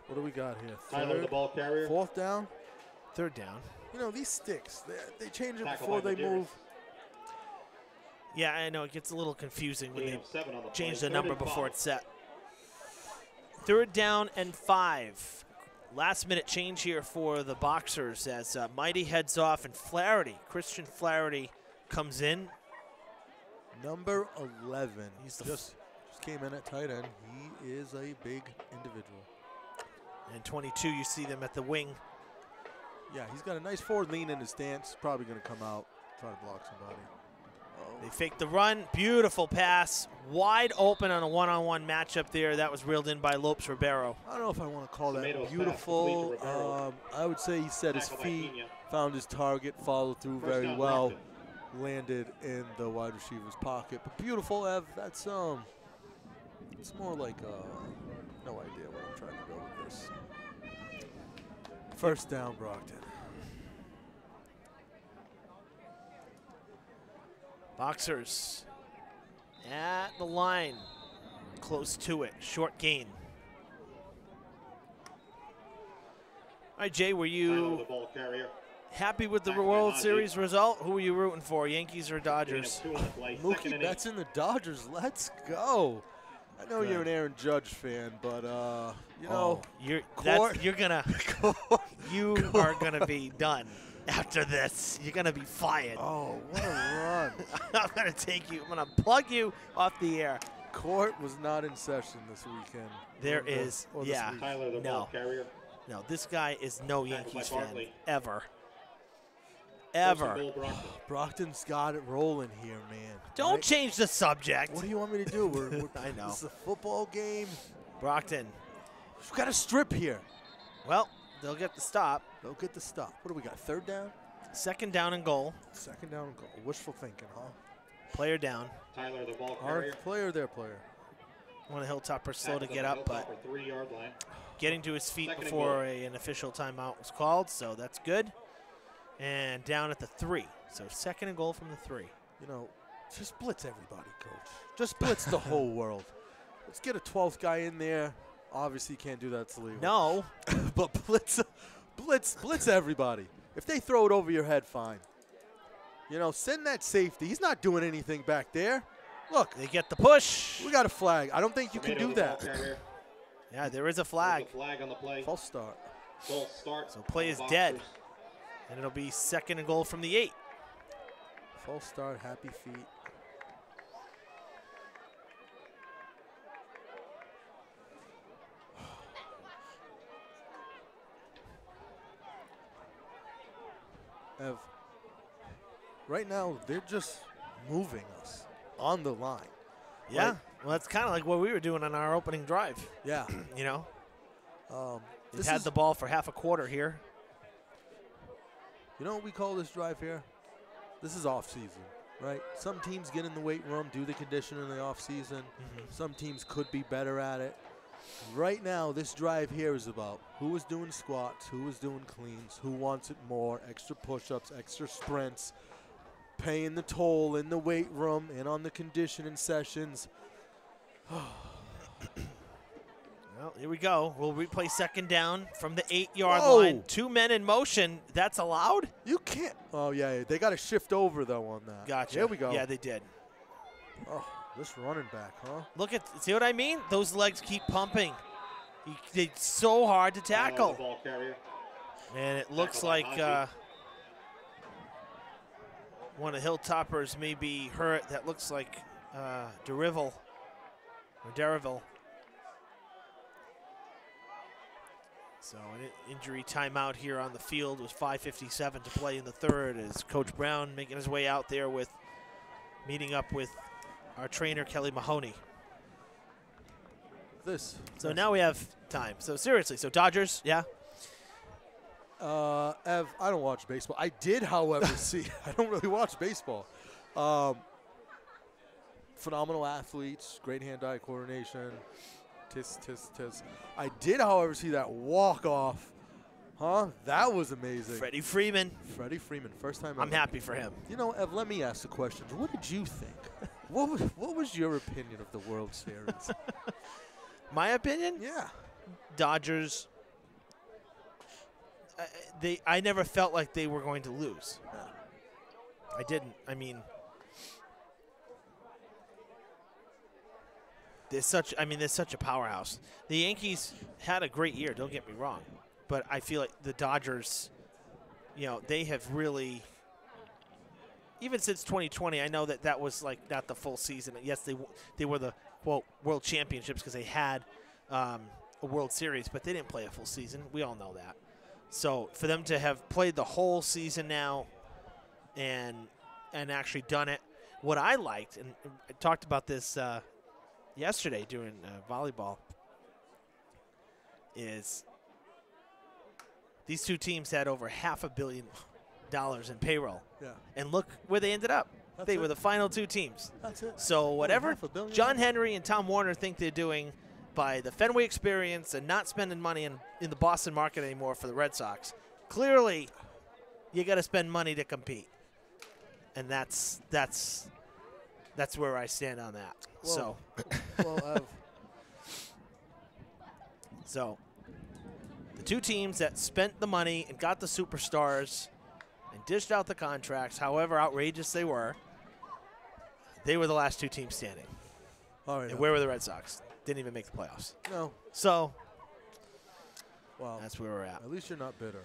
What do we got here? Tyler, the ball carrier. 4th down. 3rd down. You know, these sticks, they change it before they move. Yeah, I know. It gets a little confusing when they change the number before it's set. 3rd down and 5. Last minute change here for the Boxers as Mighty heads off and Christian Flaherty comes in. Number 11. He's just came in at tight end. He is a big individual. And 22, you see them at the wing. Yeah, he's got a nice forward lean in his stance. Probably going to come out, try to block somebody. They fake the run. Beautiful pass. Wide open on a one-on-one matchup there. That was reeled in by Lopes Ribeiro. I don't know if I want to call that beautiful. I would say he set his feet, found his target, followed through very well, landed in the wide receiver's pocket. But beautiful, Ev. That's it's more like no idea where I'm trying to go with this. First down, Brockton. Boxers at the line, close to it, short gain. All right, Jay, were you happy with the World Series result? Who were you rooting for, Yankees or Dodgers? Mookie Betts in the Dodgers. Let's go. I know you're an Aaron Judge fan, but you know, you are gonna be done. After this, you're going to be fired. Oh, what a run. I'm going to plug you off the air. Court was not in session this weekend. Tyler, the ball carrier. No, this guy is no Yankees fan, ever. Brockton's got it rolling here, man. Don't change the subject. What do you want me to do? I know. This is a football game. Brockton. We've got a strip here. Well, they'll get the stop. They'll get the stop. What do we got, 3rd down? 2nd down and goal. 2nd down and goal. Wishful thinking, huh? Player down. Tyler, the ball carrier. Their player. One of the Hilltoppers slow to get up, but getting to his feet before an official timeout was called, so that's good. And down at the 3. So 2nd and goal from the 3. You know, just blitz everybody, coach. Just blitz the whole world. Let's get a 12th guy in there. Obviously, you can't do that. It's illegal. No. But blitz everybody. If they throw it over your head, fine. You know, send that safety. He's not doing anything back there. Look. They get the push. We got a flag. I don't think you can do that. Yeah, there is a flag. Flag on the play. False start. False start. So play is dead. And it'll be 2nd and goal from the 8. False start, happy feet. Ev, right now, they're just moving us on the line. Yeah, Like, well, that's kind of like what we were doing on our opening drive. Yeah. You know? They've This had is- the ball for half a quarter here. You know what we call this drive here? This is off season, right? Some teams get in the weight room, do the conditioning in the off season. Some teams could be better at it. Right now, this drive here is about who is doing squats, who is doing cleans, who wants it more, extra push-ups, extra sprints, paying the toll in the weight room and on the conditioning sessions. Well, here we go. We'll replay 2nd down from the 8-yard Whoa. line. 2 men in motion. That's allowed? You can't. Oh, yeah, they got to shift over, though, on that. Gotcha. There we go. Yeah, they did. Oh, this running back, huh? Look at, see what I mean? Those legs keep pumping. It's so hard to tackle. Ball carrier. And it looks Tackle by like Haji. one of the Hilltoppers may be hurt. That looks like Deriville or Deriville. So an injury timeout here on the field with 5:57 to play in the 3rd as Coach Brown making his way out there with meeting up with our trainer, Kelly Mahoney. So now we have time. So seriously, so Dodgers, yeah? Ev, I don't watch baseball. I did, however, see. I don't really watch baseball. Phenomenal athletes, great hand-eye coordination. Tis, tis, tis. I did, however, see that walk-off. Huh? That was amazing. Freddie Freeman. Freddie Freeman, first time I'm ever. happy for him. You know, Ev, let me ask the question. What did you think? What was your opinion of the World Series? My opinion? Yeah. Dodgers, I never felt like they were going to lose. I didn't. I mean, they're such a powerhouse. The Yankees had a great year, don't get me wrong. But I feel like the Dodgers, you know, they have really, even since 2020, I know that was like not the full season. Yes, they were the, quote, world championships because they had a World Series, but they didn't play a full season. We all know that. So for them to have played the whole season now and actually done it, what I liked, and I talked about this yesterday during volleyball, is these two teams had over $500 million in payroll. Yeah. And look where they ended up. That's They it. were the final 2 teams. That's it. So whatever $500 million. John Henry and Tom Warner think they're doing by the Fenway experience and not spending money in the Boston market anymore for the Red Sox, clearly you got to spend money to compete. And that's where I stand on that. Well, So the 2 teams that spent the money and got the superstars and dished out the contracts, however outrageous they were the last 2 teams standing. All right. And where were the Red Sox? Didn't even make the playoffs. No. So Well, that's where we're at. At least you're not bitter.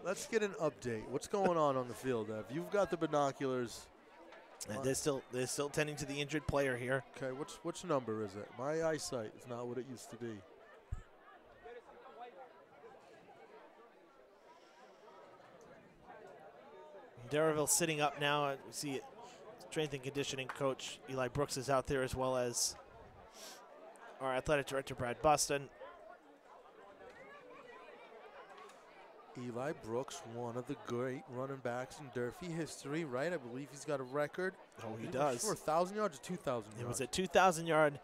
Let's get an update. What's going on the field, Ev? You've got the binoculars. And they're still tending to the injured player here. Okay, which number is it? My eyesight is not what it used to be. Darrellville sitting up now. We see it. Strength and conditioning coach Eli Brooks is out there, as well as our athletic director Brad Buston. Eli Brooks, one of the great running backs in Durfee history, right? I believe he's got a record. Oh, he does. For 1,000 yards or 2,000 yards? It was a 2,000-yard,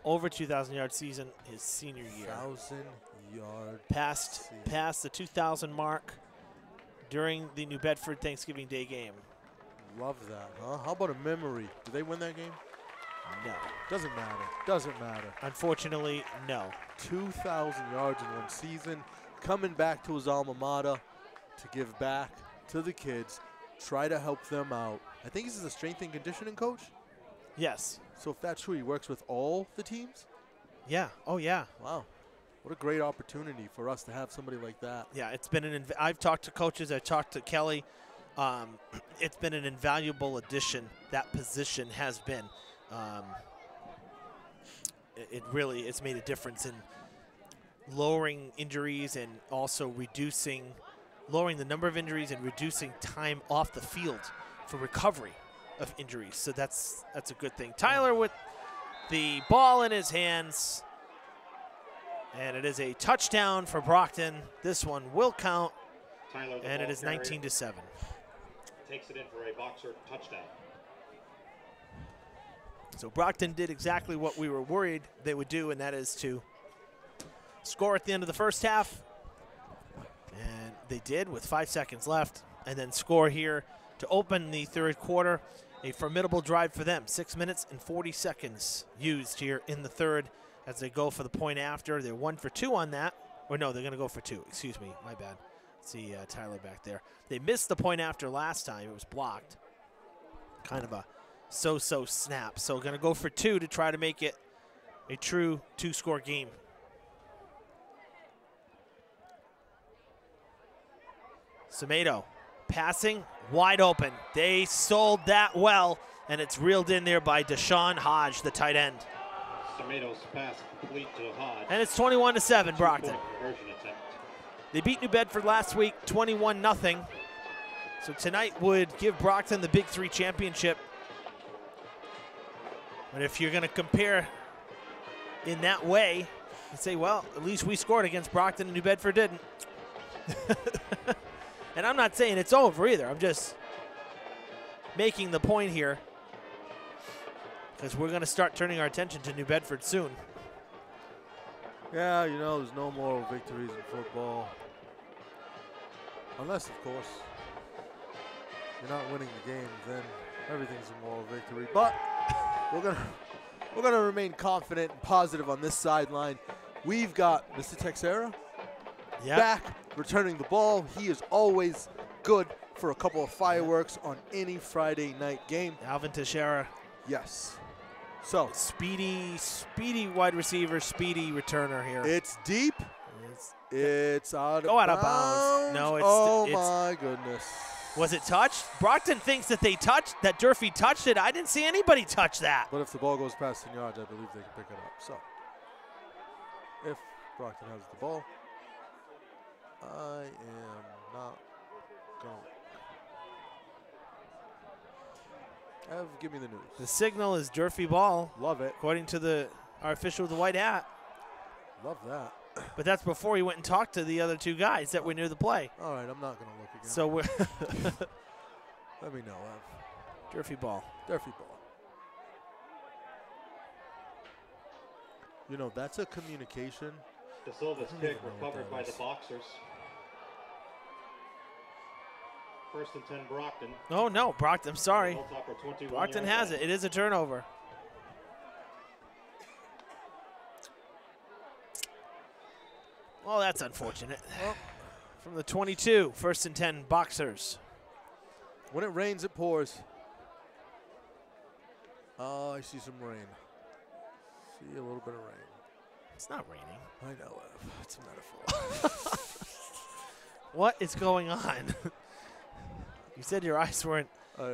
over 2,000-yard season his senior year. 1,000-yard. Passed the 2,000 mark during the New Bedford Thanksgiving Day game. Love that, huh? How about a memory? Did they win that game? No. Doesn't matter. Doesn't matter. Unfortunately, no. 2,000 yards in one season. Coming back to his alma mater to give back to the kids. Try to help them out. I think he's a strength and conditioning coach. Yes. So if that's true, he works with all the teams? Yeah. Oh, yeah. Wow. What a great opportunity for us to have somebody like that. Yeah, it's been I've talked to coaches. I've talked to Kelly. It's been an invaluable addition. That position has been. It really it's made a difference in lowering injuries and also lowering the number of injuries and reducing time off the field for recovery of injuries. So that's a good thing. Tyler with the ball in his hands. And it is a touchdown for Brockton. This one will count. Tyler, and it is 19-7. Takes it in for a boxer touchdown. So Brockton did exactly what we were worried they would do, and that is to score at the end of the first half. And they did with 5 seconds left, and then score here to open the third quarter. A formidable drive for them. 6 minutes and 40 seconds used here in the third as they go for the point after. They're 1 for 2 on that. Or no, they're going to go for 2. Excuse me, my bad. See Tyler back there. They missed the point after last time. It was blocked. Kind of a so-so snap. So going to go for 2 to try to make it a true 2-score game. Semedo passing wide open. They sold that well, and it's reeled in there by Deshaun Hodge, the tight end. Semedo's pass complete to Hodge. And it's 21-7, Brockton. Conversion attempt. They beat New Bedford last week, 21-0. So tonight would give Brockton the Big 3 championship. But if you're going to compare in that way, you say, well, at least we scored against Brockton and New Bedford didn't. And I'm not saying it's over either. I'm just making the point here because we're going to start turning our attention to New Bedford soon. Yeah, you know, there's no moral victories in football. Unless, of course, you're not winning the game, then everything's a moral victory. But we're gonna remain confident and positive on this sideline. We've got Mr. Texera back, returning the ball. He is always good for a couple of fireworks on any Friday night game. Alvin Teixeira. Yes. So speedy wide receiver, speedy returner here. It's deep. It's out of out of bounds. No, it's my goodness. Was it touched? Brockton thinks that that Durfee touched it. I didn't see anybody touch that. But if the ball goes past 10 yards, I believe they can pick it up. So if Brockton has the ball, I am not going to. Give me the news. The signal is Durfee ball. Love it. According to our official with the white hat. Love that. But that's before he went and talked to the other 2 guys that were near the play. All right, I'm not going to look again. So we're let me know. Durfee ball. Durfee ball. You know, that's a communication. De Silva's kick recovered by the Boxers. 1st and 10, Brockton. Oh, no, Brockton. I'm sorry. Hilltopper, Brockton has it. It is a turnover. Well, that's unfortunate. Well, from the 22, 1st and 10, Boxers. When it rains, it pours. Oh, I see some rain. See a little bit of rain. It's not raining. I know. It's a metaphor. What is going on? You said your eyes weren't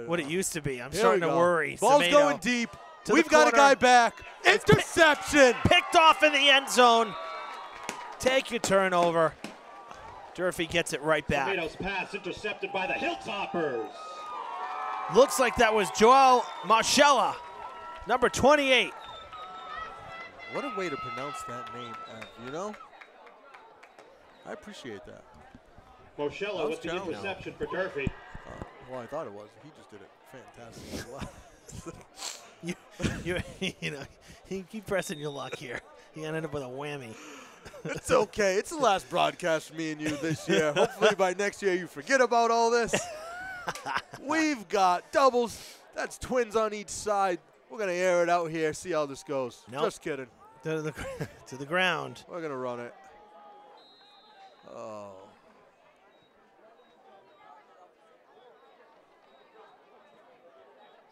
what it used to be. I'm Here starting to worry. Ball's Semedo going deep. to We've got a guy back. Interception. Picked off in the end zone. Take your turnover. Durfee gets it right back. Semedo's pass intercepted by the Hilltoppers. Looks like that was Joel Marchella, number 28. What a way to pronounce that name, you know? I appreciate that. Moschella with the interception for Durfee. Well, I thought it was. He just did it fantastic. you know, you keep pressing your luck here. He ended up with a whammy. It's okay. It's the last broadcast for me and you this year. Hopefully by next year you forget about all this. We've got doubles. That's twins on each side. We're going to air it out here, see how this goes. Nope. Just kidding. To the ground. We're going to run it. Oh.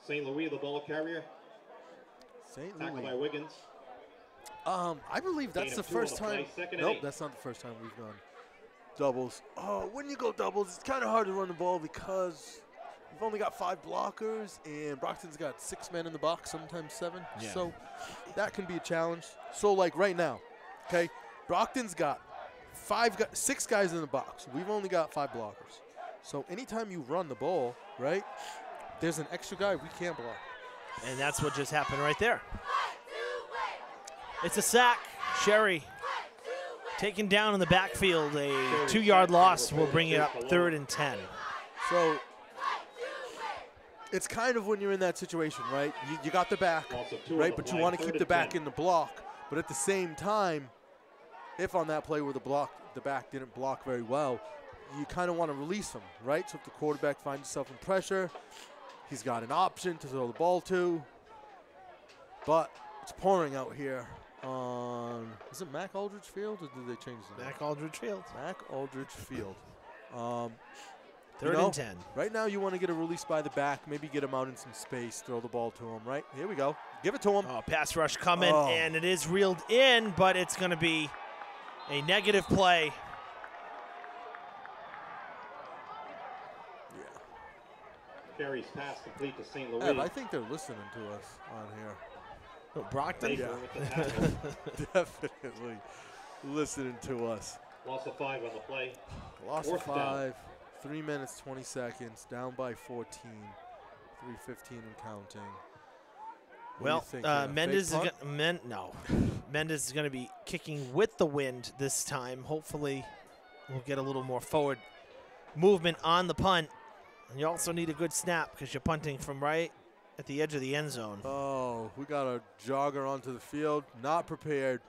St. Louis, the ball carrier. St. Tackled Louis. by Wiggins. I believe that's Gain the of 2 on first the play, time. 2nd and Nope, 8. that's not the first time we've gone doubles. Oh, when you go doubles, it's kind of hard to run the ball because we've only got 5 blockers, and Brockton's got 6 men in the box, sometimes 7. Yeah. So that can be a challenge. So, like right now, okay, Brockton's got 6 guys in the box. We've only got 5 blockers. So anytime you run the ball, right, there's an extra guy we can't block. And that's what just happened right there. It's a sack. Sherry taken down in the backfield. A 2-yard loss will bring it up 3rd and 10. So it's kind of when you're in that situation, right? You got the back, right? But you want to keep the back in the block. But at the same time, if on that play where the back didn't block very well, you kind of want to release him, right? So if the quarterback finds himself in pressure, he's got an option to throw the ball to. But it's pouring out here on, is it Mac Aldridge Field or did they change the name? Mac Aldridge Field. Mac Aldridge Field. 3rd and 10. Right now you want to get a release by the back, maybe get him out in some space, throw the ball to him, right? Here we go. Give it to him. Oh, pass rush coming, and it is reeled in, but it's going to be a negative play. Carries pass complete to St. Louis. Ev, I think they're listening to us on here. Oh, Brockton? Yeah. Definitely listening to us. Loss of 5 on the play. Loss of 4th down. 5, 3 minutes, 20 seconds, down by 14, 3:15 and counting. What Well, do you think, Mendes fake is punt? Mendes is going to be kicking with the wind this time. Hopefully, we'll get a little more forward movement on the punt. And you also need a good snap because you're punting from right at the edge of the end zone. Oh, we got a jogger onto the field, not prepared.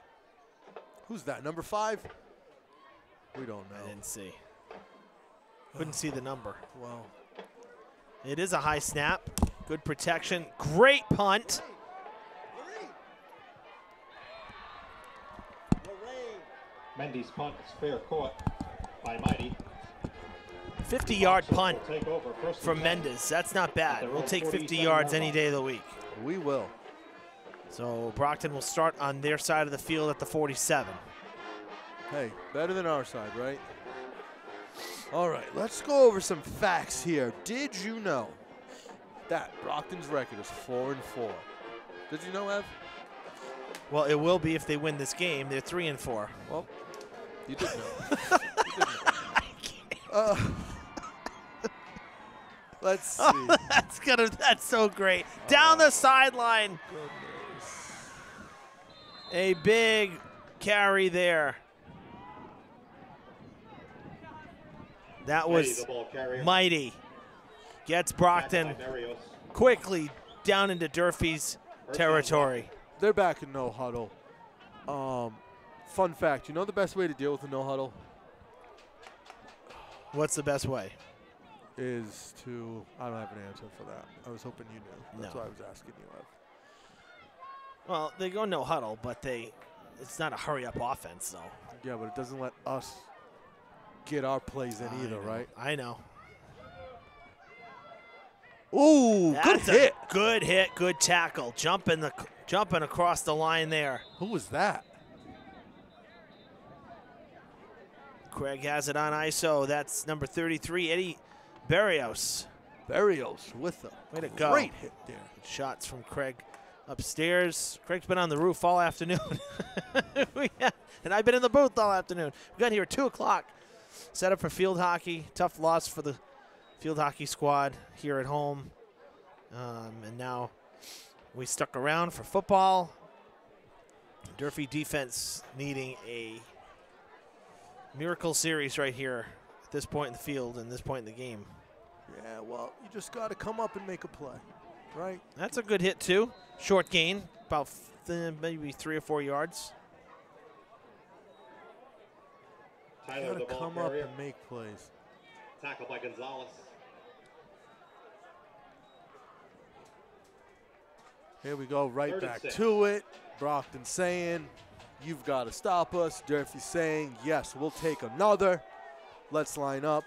Who's that, number 5? We don't know. I didn't see. Couldn't see the number. Well, it is a high snap. Good protection. Great punt. Mendy's punt is fair caught by Mighty. 50-yard punt Take over, from Mendes. That's not bad. We'll take 50 yards any day of the week. We will. So Brockton will start on their side of the field at the 47. Hey, better than our side, right? All right, let's go over some facts here. Did you know that Brockton's record is 4-4? Did you know, Ev? Well, it will be if they win this game. They're 3-4. Well, you did know. You did know. Let's see. That's so great. Down the sideline. Goodness. A big carry there. That was Mighty. Gets Brockton quickly down into Durfee's territory. They're back in no huddle. Fun fact, you know the best way to deal with a no huddle? What's the best way? Is to, I don't have an answer for that. I was hoping you knew. That's why I was asking you, Ev. Well, they go no huddle, but it's not a hurry-up offense, though. Yeah, but it doesn't let us get our plays in either, right? I know. Ooh, good hit. Good hit, good tackle. Jumping across the line there. Who was that? Craig has it on ISO. That's number 33, Eddie Barrios. Barrios with the way to go. Great hit there. Shots from Craig upstairs. Craig's been on the roof all afternoon. And I've been in the booth all afternoon. We got here at 2 o'clock. Set up for field hockey. Tough loss for the field hockey squad here at home. And now we stuck around for football. Durfee defense needing a miracle series right here at this point in the field and this point in the game. Yeah, well, you just got to come up and make a play, right? That's a good hit, too. Short gain, about maybe 3 or 4 yards. You got to come up and make plays. Tackled by Gonzalez. Here we go, right 3rd and back 6. to it. Brockton saying, you've got to stop us. Durfee saying, yes, we'll take another. Let's line up.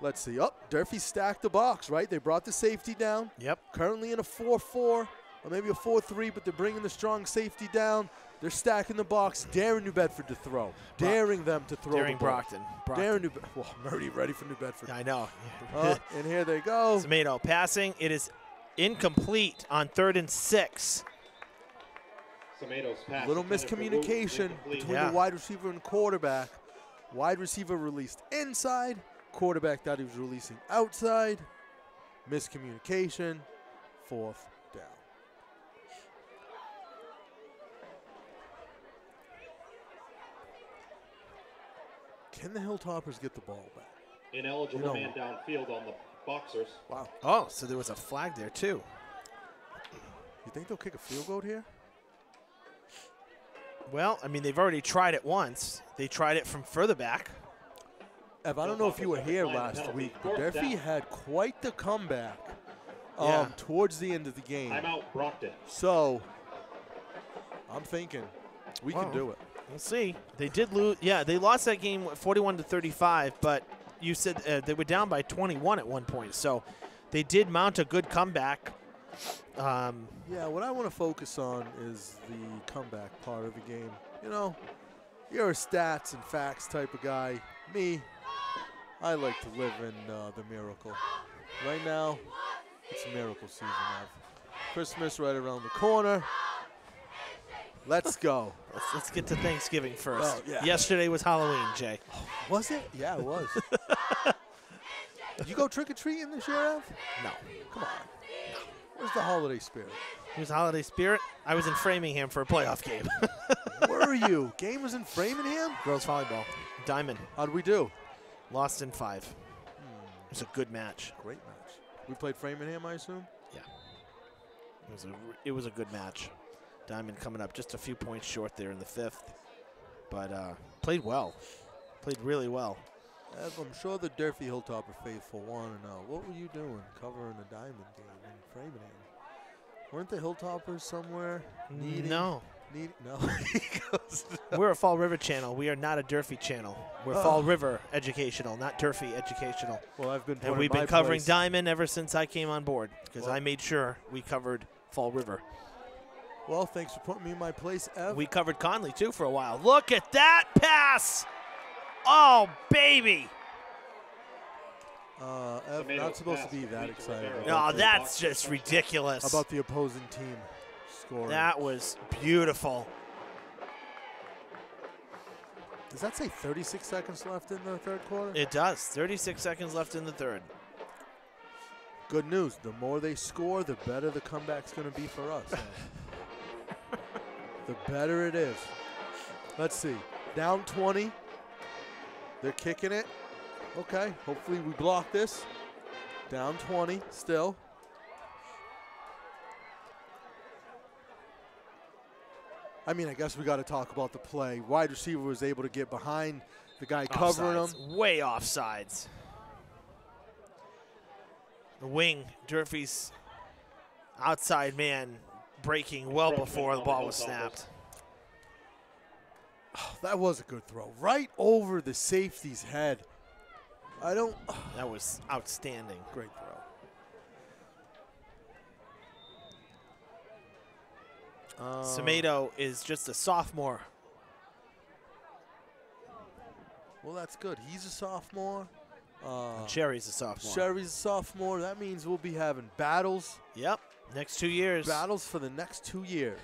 Let's see. Oh, Durfee stacked the box, right? They brought the safety down. Yep. Currently in a 4-4 or maybe a 4-3, but they're bringing the strong safety down. They're stacking the box, daring New Bedford to throw. Daring them to throw Daring the ball. Brockton. Daring New Bedford. Well, I'm already ready for New Bedford. I know. And here they go. Tomato passing. It is incomplete on 3rd and 6. Tomatoes pass. Little miscommunication between the wide receiver and quarterback. Wide receiver released inside. Quarterback thought he was releasing outside. Miscommunication. 4th down. Can the Hilltoppers get the ball back? Ineligible man downfield on the Boxers. Wow. Oh, so there was a flag there, too. You think they'll kick a field goal here? Well, I mean, they've already tried it once. They tried it from further back. Ev, I don't know if you were here last week, but Durfee had quite the comeback towards the end of the game. Timeout, Brockton. So, I'm thinking we can do it. We'll see. They did lose. Yeah, they lost that game 41-35, but you said they were down by 21 at one point. So they did mount a good comeback. Yeah, what I want to focus on is the comeback part of the game. You know, you're a stats and facts type of guy. Me, I like to live in the miracle. Right now, it's miracle season. Christmas right around the corner. Let's go. Let's get to Thanksgiving first. Oh, yeah. Yesterday was Halloween, Jay. Was it? Yeah, it was. Did you go trick-or-treating this year, Ev? No. Come on. Where's the holiday spirit? Who's holiday spirit? I was in Framingham for a playoff game. Were you? Game was in Framingham? Girls volleyball. Diamond. How'd we do? Lost in 5. It was a good match. Great match. We played Framingham, I assume? Yeah. It was a good match. Diamond coming up just a few points short there in the 5th. But played well. Played really well. Ev, I'm sure the Durfee Hilltopper faithful want to know, what were you doing covering a Diamond game in Framingham? Weren't the Hilltoppers somewhere needing? No. No. We're a Fall River channel. We are not a Durfee channel. We're Fall River educational, not Durfee educational. Well, I've been and we've been covering Diamond ever since I came on board because I made sure we covered Fall River. Well, thanks for putting me in my place, Ev. We covered Conley, too, for a while. Look at that pass! Oh, baby! Ev, not supposed to be that excited. No, that's just ridiculous. About the opposing team scoring. That was beautiful. Does that say 36 seconds left in the 3rd quarter? It does. 36 seconds left in the 3rd. Good news. The more they score, the better the comeback's going to be for us. The better it is. Let's see. Down 20. They're kicking it. Okay. Hopefully we block this. Down 20 still. I mean, I guess we got to talk about the play. Wide receiver was able to get behind the guy covering him. Way offsides. The wing, Durfee's outside man breaking well before the ball was snapped. Oh, that was a good throw. Right over the safety's head. That was outstanding. Great throw. Tomato is just a sophomore. Well, that's good. He's a sophomore. Sherry's a sophomore. Sherry's a sophomore. That means we'll be having battles. Yep. Next 2 years. Battles for the next 2 years.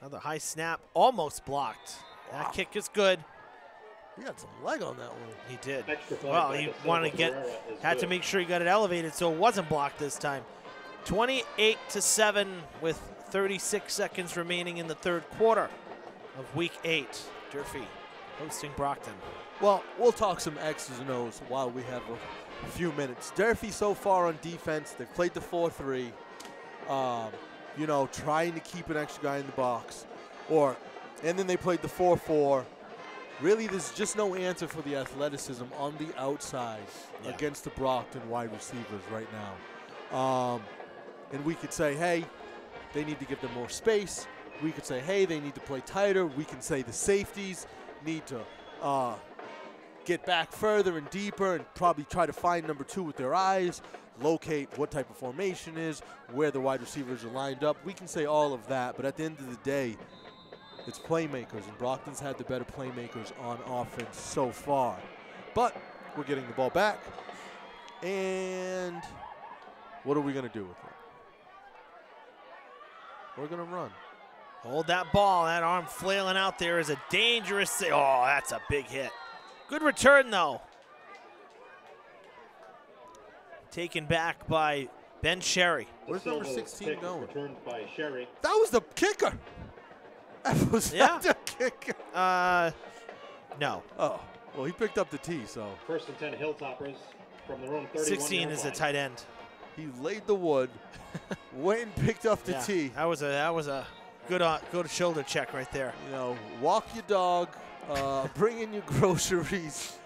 Another high snap. Almost blocked. Wow. That kick is good. He had some leg on that one. He did. Well, he wanted to had to make sure he got it elevated so it wasn't blocked this time. 28-7 with 36 seconds remaining in the 3rd quarter of Week 8. Durfee hosting Brockton. Well, we'll talk some X's and O's while we have a few minutes. Durfee so far on defense, they've played the 4-3. You know, trying to keep an extra guy in the box. And then they played the 4-4. Really, there's just no answer for the athleticism on the outside against the Brockton wide receivers right now. and we could say, hey, they need to give them more space. We could say, hey, they need to play tighter. We can say the safeties need to get back further and deeper and probably try to find number 2 with their eyes, locate what type of formation is, where the wide receivers are lined up. We can say all of that, but at the end of the day, it's playmakers, and Brockton's had the better playmakers on offense so far. But we're getting the ball back, and what are we going to do with it? We're going to run. Hold that ball. That arm flailing out there is a dangerous thing. Oh, that's a big hit. Good return, though. Taken back by Ben Sherry. Where's number 16 going? Returned by Sherry. That was the kicker. That was not the kicker. No. Oh, well, he picked up the tee, so. 1st and 10 Hilltoppers from their own 31. 16 is a tight end. He laid the wood, went and picked up the tee. That was a good shoulder check right there. You know, walk your dog, bring in your groceries.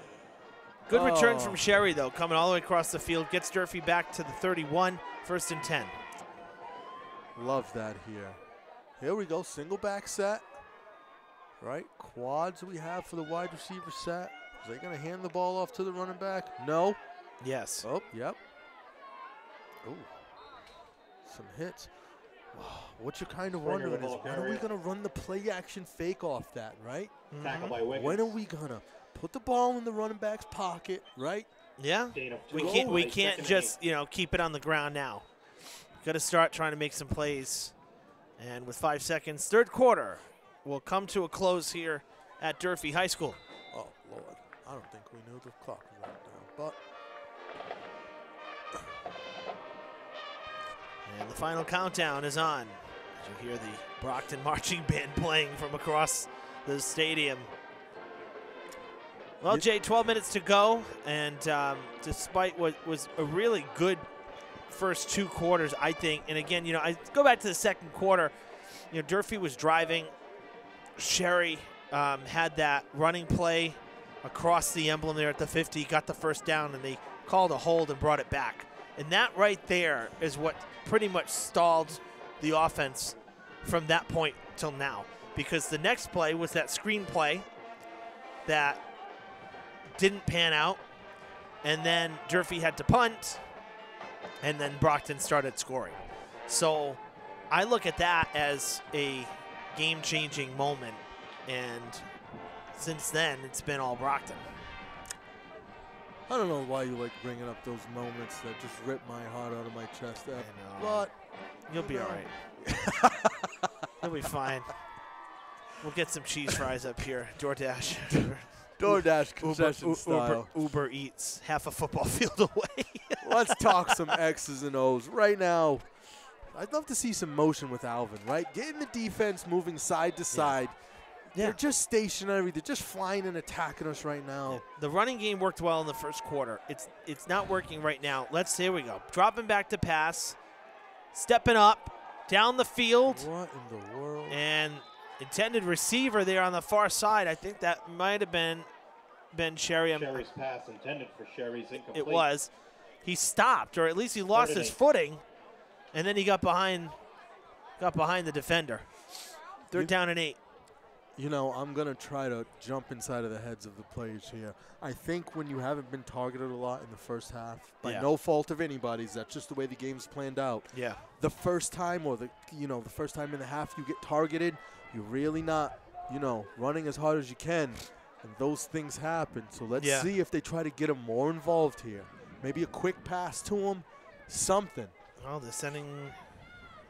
Good return from Sherry, though, coming all the way across the field. Gets Durfee back to the 31, 1st and 10. Love that here. Here we go, single back set. Right, quads we have for the wide receiver set. Is they going to hand the ball off to the running back? No. Yes. Oh, yep. Ooh, some hits. What you're kind of wondering is, when are we going to run the play action fake off that, right? Tackle by Wiggins. When are we going to put the ball in the running back's pocket, right? Yeah. We can't just, keep it on the ground now. Got to start trying to make some plays. And with 5 seconds, third quarter will come to a close here at Durfee High School. Oh, Lord. I don't think we knew the clock was right now, but. And the final countdown is on. As you hear the Brockton marching band playing from across the stadium. Well, Jay, 12 minutes to go, and despite what was a really good first 2 quarters, I think, and again, I go back to the second quarter, Durfee was driving. Sherry had that running play across the emblem there at the 50, got the first down, and they called a hold and brought it back. And that right there is what pretty much stalled the offense from that point till now, because the next play was that screen play that didn't pan out, and then Durfee had to punt, and then Brockton started scoring. So I look at that as a game-changing moment, and since then it's been all Brockton. I don't know why you like bringing up those moments that just rip my heart out of my chest. But you'll be all right. You'll be fine. We'll get some cheese fries up here. DoorDash. DoorDash concession style. Uber Eats half a football field away. Let's talk some X's and O's right now. I'd love to see some motion with Alvin, right? Getting the defense moving side to side. They're just stationary. They're just flying and attacking us right now. Yeah. The running game worked well in the first quarter. It's not working right now. Here we go. Dropping back to pass. Stepping up. Down the field. What in the world? And intended receiver there on the far side. I think that might have been Sherry. Sherry's pass intended for Sherry's incomplete. It was. He stopped, or at least he lost his footing, and then he got behind the defender. Third down and 8. I'm going to try to jump inside of the heads of the players here. I think when you haven't been targeted a lot in the first half, by no fault of anybody's, that's just the way the game's planned out. Yeah. The first time the first time in the half you get targeted, you're really not, running as hard as you can, and those things happen. So let's see if they try to get them more involved here. Maybe a quick pass to them, something. Well, they're sending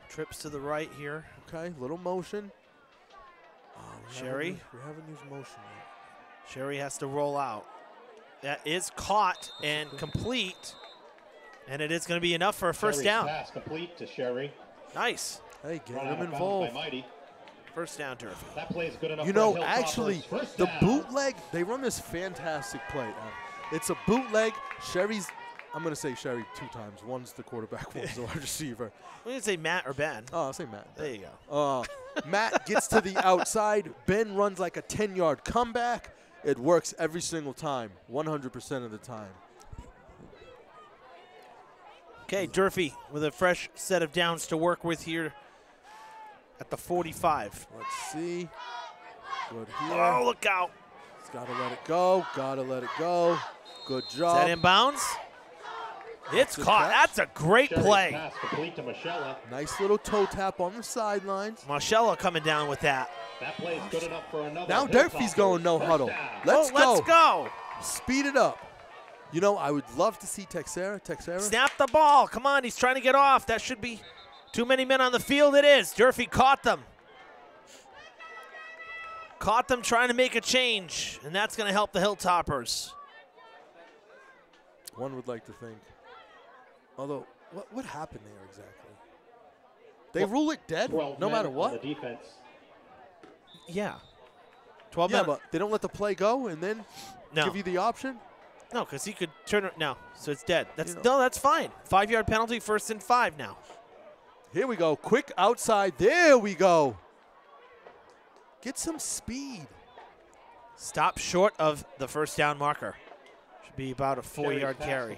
trips to the right here. Okay, little motion. Sherry. We haven't used motion yet. Sherry has to roll out. That is caught and complete, and it is going to be enough for a first down. Pass complete to Sherry. Nice. Hey, get him involved. First down, Durfee. That play is good enough. Actually, the bootleg, they run this fantastic play. It's a bootleg. Sherry's, I'm going to say Sherry 2 times. One's the quarterback, one's the wide receiver. We can say Matt or Ben. Oh, I'll say Matt. There you go. Matt gets to the outside. Ben runs like a 10-yard comeback. It works every single time, 100% of the time. Okay, Durfee with a fresh set of downs to work with here at the 45. Let's see. Good here. Oh, look out. He's got to let it go. Got to let it go. Good job. Is that inbounds? It's caught. That's a great play. Pass complete to Michelle. Nice little toe tap on the sidelines. Marcella coming down with that. That play is good enough for another. Now Durfee's going no huddle. Let's go. Let's go. Speed it up. You know, I would love to see Texera. Snap the ball. Come on, he's trying to get off. That should be too many men on the field. It is. Durfee caught them. Caught them trying to make a change, and that's going to help the Hilltoppers. One would like to think. Although, what happened there exactly? They rule it dead no matter what? The defense. Yeah. 12 yeah, men. but they don't let the play go and then give you the option? No, because he could turn it. No, so it's dead. No, that's fine. 5-yard penalty, 1st and 5 now. Here we go. Quick outside. There we go. Get some speed. Stop short of the 1st down marker. Should be about a 4-yard carry.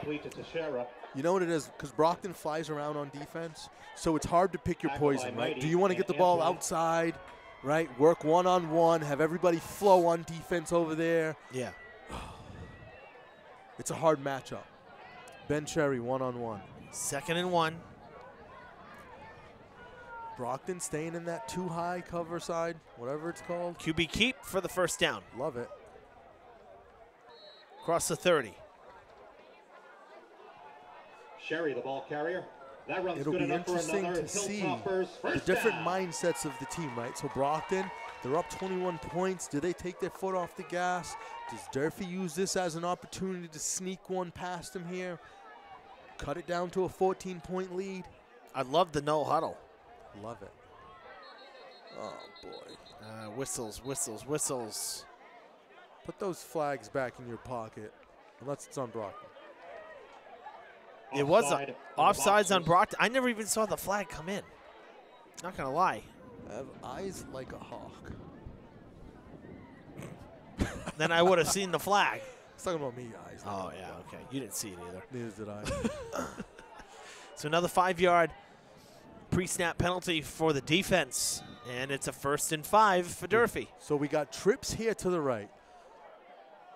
You know what it is? Because Brockton flies around on defense, so it's hard to pick your poison, right? Do you want to get the ball outside, right? Work one-on-one, have everybody flow on defense over there. Yeah. It's a hard matchup. Ben Cherry, one-on-one. 2nd and 1. Brockton staying in that too high cover side, whatever it's called. QB keep for the 1st down. Love it. Across the 30. Sherry, the ball carrier. That run's It'll good be enough for interesting another to see Hilltoppers the different mindsets of the team, right? So Brockton, they're up 21 points. Do they take their foot off the gas? Does Durfee use this as an opportunity to sneak one past him here? Cut it down to a 14-point lead? I love the no huddle. Love it. Oh, boy. Whistles, whistles, whistles. Put those flags back in your pocket, unless it's on Brockton. It was offsides on Brockton. I never even saw the flag come in. Not going to lie. I have eyes like a hawk. Then I would have seen the flag. It's talking about me, eyes. Oh, yeah, okay. You didn't see it either. Neither did I. So another 5-yard pre-snap penalty for the defense, and it's a 1st and 5 for Durfee. So we got trips here to the right.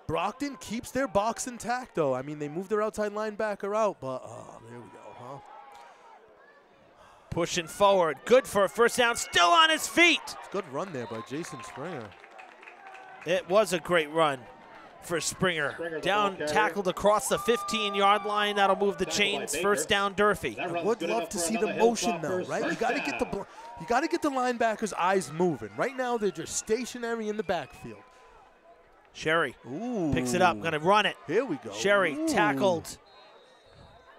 Brockton keeps their box intact, though. I mean, they moved their outside linebacker out, but there we go, huh? Pushing forward. Good for a 1st down. Still on his feet. It's a good run there by Jason Springer. It was a great run for Springer. Down, tackled across the 15-yard line. That'll move the chains. 1st down, Durfee. I would love to see the motion, though, right? You got to get the linebackers' eyes moving. Right now, they're just stationary in the backfield. Sherry picks it up, going to run it. Here we go. Sherry tackled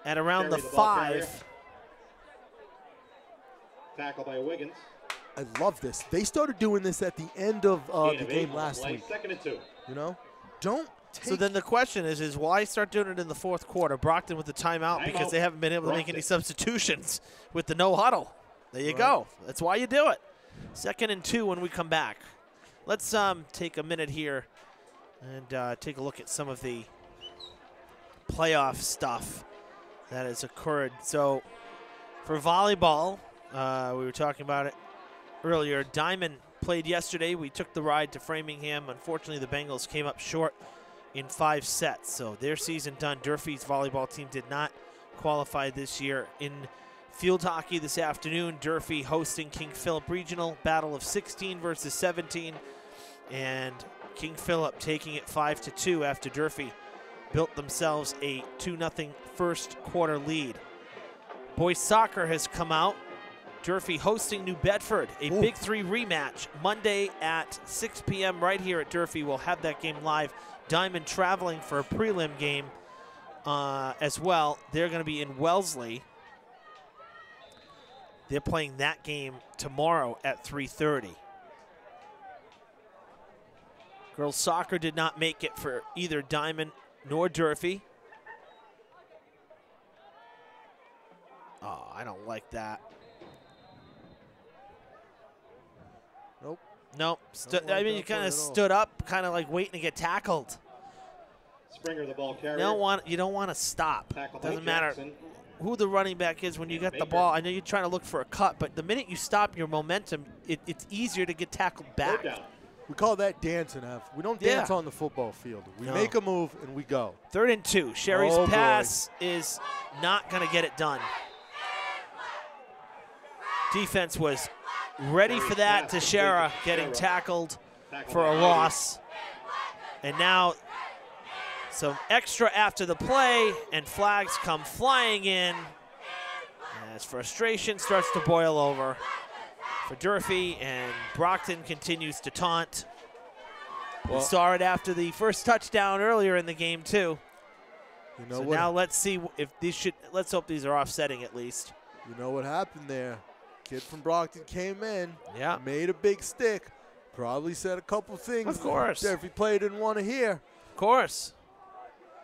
at around the 5. Tackle by Wiggins. I love this. They started doing this at the end of the game last week. 2nd and 2. You know? Don't take. So then the question is why start doing it in the 4th quarter? Brockton with the timeout because they haven't been able to make any substitutions with the no huddle. There you go. That's why you do it. 2nd and 2 when we come back. Let's take a minute here and take a look at some of the playoff stuff that has occurred. So for volleyball, we were talking about it earlier. Diamond played yesterday. We took the ride to Framingham. Unfortunately, the Bengals came up short in 5 sets. So their season done. Durfee's volleyball team did not qualify this year. In field hockey this afternoon, Durfee hosting King Philip Regional. Battle of 16 versus 17. And King Philip taking it 5-2 after Durfee built themselves a 2-0 1st quarter lead. Boys soccer has come out. Durfee hosting New Bedford, a Big 3 rematch Monday at 6 p.m. right here at Durfee. We'll have that game live. Diamond traveling for a prelim game as well. They're going to be in Wellesley. They're playing that game tomorrow at 3:30. Girls soccer did not make it for either Diamond nor Durfee. Oh, I don't like that. Nope. Nope. I mean, you kind of stood up, kind of like waiting to get tackled. Springer, the ball carrier. You don't want to stop. Tackle Doesn't by matter. Jackson. who the running back is when you get the ball. I know you're trying to look for a cut, but the minute you stop your momentum, it's easier to get tackled back. We call that dancing, Ev. We don't dance on the football field. We make a move and we go. 3rd and 2. Sherry's pass is not going to get it done. Defense was ready for that. Teixeira getting tackled for a loss. And now some extra after the play, and flags come flying in as frustration starts to boil over for Durfee, and Brockton continues to taunt. We saw it after the first touchdown earlier in the game too. You know so what? Now let's see if these should. Let's hope these are offsetting at least. You know what happened there? Kid from Brockton came in. Yeah. Made a big stick. Probably said a couple things. Of course. Durfee player didn't want to hear. Of course.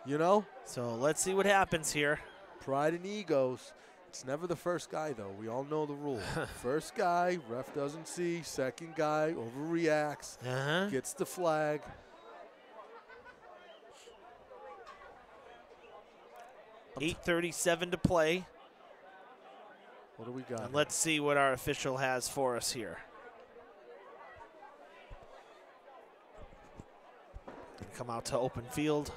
You know? So let's see what happens here. Pride and egos. It's never the first guy, though. We all know the rule. First guy, ref doesn't see. Second guy, overreacts. Gets the flag. $8:37 to play. What do we got? And let's see what our official has for us here. Come out to open field.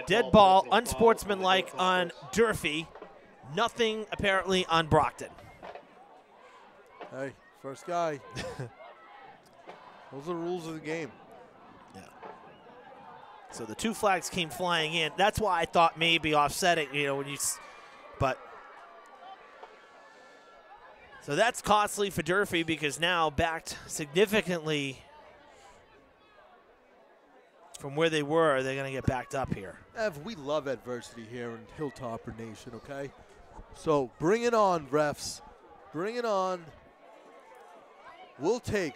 Dead ball, unsportsmanlike on Durfee. Nothing apparently on Brockton. Hey, first guy. Those are the rules of the game. Yeah. So the 2 flags came flying in. That's why I thought maybe offsetting, you know, when you, but. So that's costly for Durfee because now backed significantly from where they were, they're going to get backed up here. Ev, we love adversity here in Hilltopper Nation, okay? So bring it on, refs. Bring it on. We'll take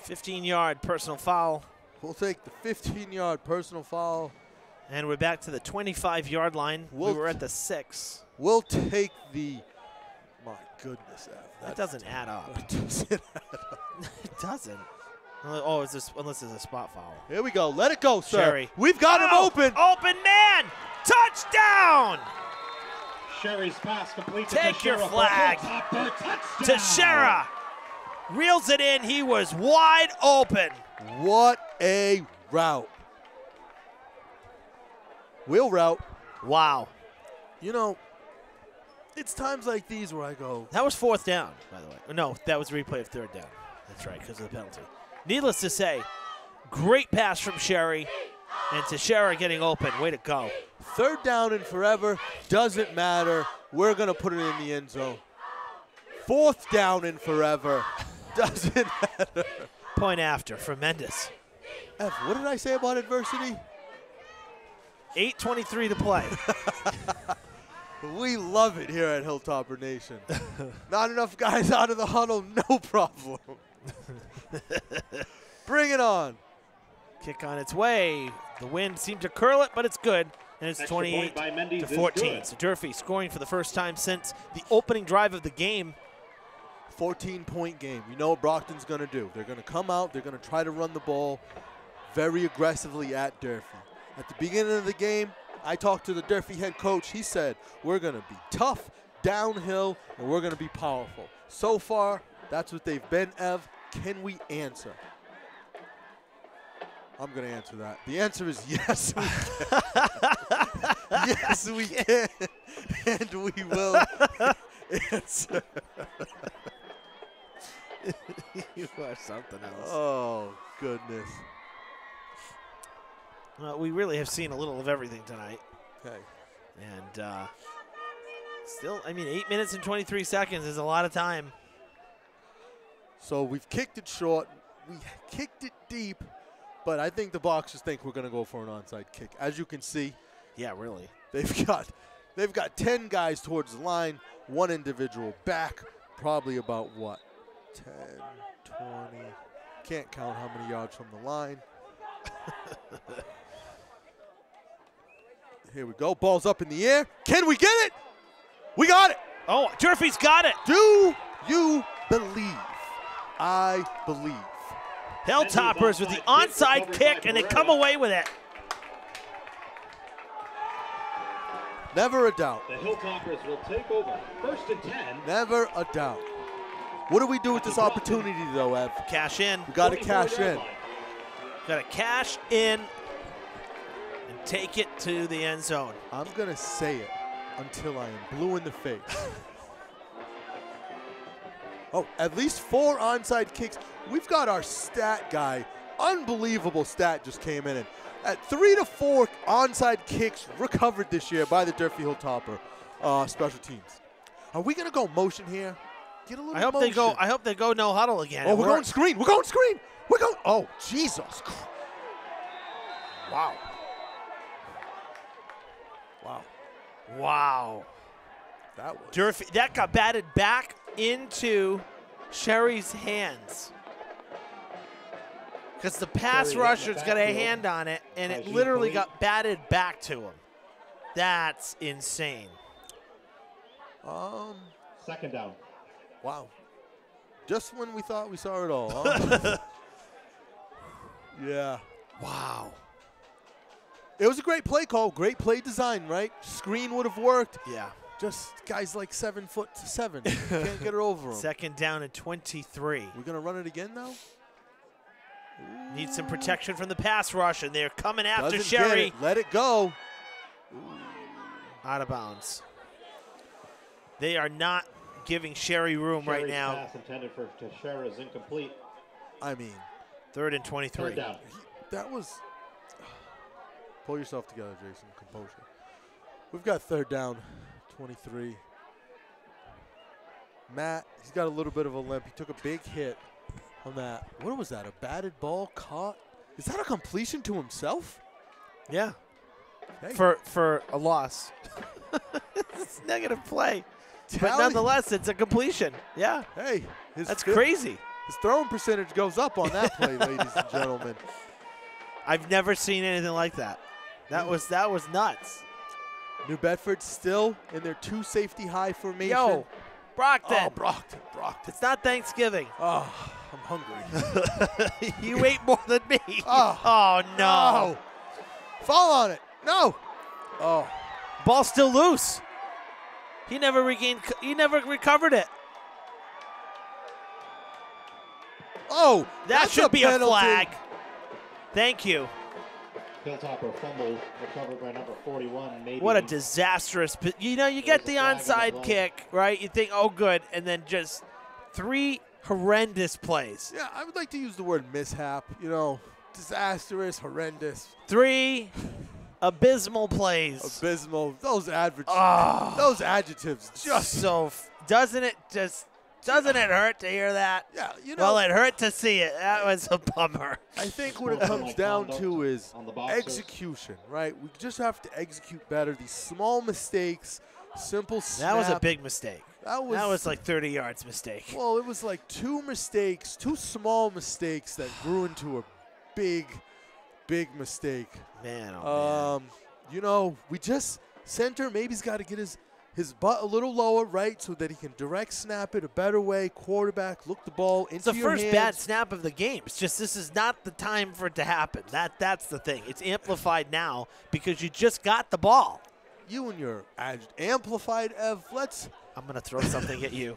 15-yard personal foul. We'll take the 15-yard personal foul. And we're back to the 25-yard line. We were at the 6. We'll take the, my goodness, Ev. That doesn't add up. It doesn't add up. It doesn't. Oh, is this, unless it's a spot foul. Here we go. Let it go, sir. Sherry. We've got him open. Open man. Touchdown. Sherry's pass complete to Take your Teixeira flag. Teixeira reels it in. He was wide open. What a route. Wheel route. Wow. You know, it's times like these where I go. That was 4th down, by the way. No, that was a replay of 3rd down. That's right, because of the penalty. Needless to say, great pass from Sherry, and Teixeira getting open. Way to go. 3rd down and forever. Doesn't matter. We're going to put it in the end zone. 4th down and forever. Doesn't matter. Point after for Mendes. Ev, what did I say about adversity? 8:23 to play. We love it here at Hilltopper Nation. Not enough guys out of the huddle, no problem. Bring it on. Kick on its way. The wind seemed to curl it, but it's good. And it's 28 to 14. So Durfee scoring for the first time since the opening drive of the game. 14-point game. You know what Brockton's going to do. They're going to come out. They're going to try to run the ball very aggressively at Durfee. At the beginning of the game, I talked to the Durfee head coach. He said, we're going to be tough, downhill, and we're going to be powerful. So far, that's what they've been, Ev. Can we answer? I'm going to answer that. The answer is yes, we can. Yes, we can. And we will answer. You are something else. Oh, goodness. We really have seen a little of everything tonight. Okay. And still, I mean, 8 minutes and 23 seconds is a lot of time. So we've kicked it short. We kicked it deep. But I think the Boxers think we're going to go for an onside kick. As you can see. Yeah, really. They've got 10 guys towards the line, 1 individual back. Probably about, what, 10, 20. Can't count how many yards from the line. Here we go. Ball's up in the air. Can we get it? We got it. Oh, Durfee's got it. Do you believe? I believe. Hilltoppers with the onside kick, and they come away with it. Never a doubt. The Hilltoppers will take over. 1st and 10. Never a doubt. What do we do with this opportunity, though, Ev? Cash in. We got to cash in. Got to cash in and take it to the end zone. I'm going to say it until I am blue in the face. Oh, at least 4 onside kicks. We've got our stat guy. Unbelievable stat just came in. At 3 to 4 onside kicks recovered this year by the Durfee Hilltopper special teams. Are we going to go motion here? Get a little motion. I hope they go no huddle again. Oh, we're going screen. We're going screen. We're going. Oh, Jesus. Wow. Wow. Wow. That was. Durfee, that got batted back into Sherry's hands. Because the pass rusher's got a hand on it, and it literally got batted back to him. That's insane. 2nd down. Wow. Just when we thought we saw it all. Huh? Yeah. Wow. It was a great play call, great play design, right? Screen would have worked. Yeah. Just guys like 7'7". Can't get it over them. 2nd down and 23. We're going to run it again now? Need some protection from the pass rush, and they're coming after Doesn't Sherry. get it. Let it go. Out of bounds. They are not giving Sherry room right now. Pass intended for Teixeira is incomplete. I mean. 3rd and 23. 3rd down. That was. Pull yourself together, Jason. Composure. We've got 3rd down, 23. Matt, he's got a little bit of a limp. He took a big hit on that. What was that? A batted ball caught? Is that a completion to himself? Yeah. Hey. For a loss. It's negative play. But nonetheless, it's a completion. Yeah. Hey. That's crazy. His throwing percentage goes up on that play, ladies and gentlemen. I've never seen anything like that. That was nuts. New Bedford still in their 2 safety high formation. Yo, Brockton. Oh, Brockton. It's not Thanksgiving. Oh, I'm hungry. You ate more than me. Oh, no. Fall on it. No. Oh. Ball still loose. He never recovered it. Oh, that should be a flag. Thank you. Hilltopper fumble recovered by number 41. Maybe. What a disastrous. You get the onside kick, right? You think, oh, good, and then just 3 horrendous plays. Yeah, I would like to use the word mishap. Disastrous, horrendous. 3 abysmal plays. Abysmal. Those adjectives. Just so. Doesn't it hurt to hear that? Yeah, Well, it hurt to see it. That was a bummer. I think what it comes down to is execution, right? We just have to execute better. These small mistakes, simple snap. That was a big mistake. That was like 30 yards mistake. Well, it was like 2 mistakes, 2 small mistakes that grew into a big mistake. Man, oh man. We just center. Maybe he's got to get his butt a little lower, right, so that he can direct snap it a better way. Quarterback, look the ball into your hands. It's the first bad snap of the game. It's just this is not the time for it to happen. That's the thing. It's amplified now because you just got the ball. You and your amplified, Ev. I'm going to throw something at you.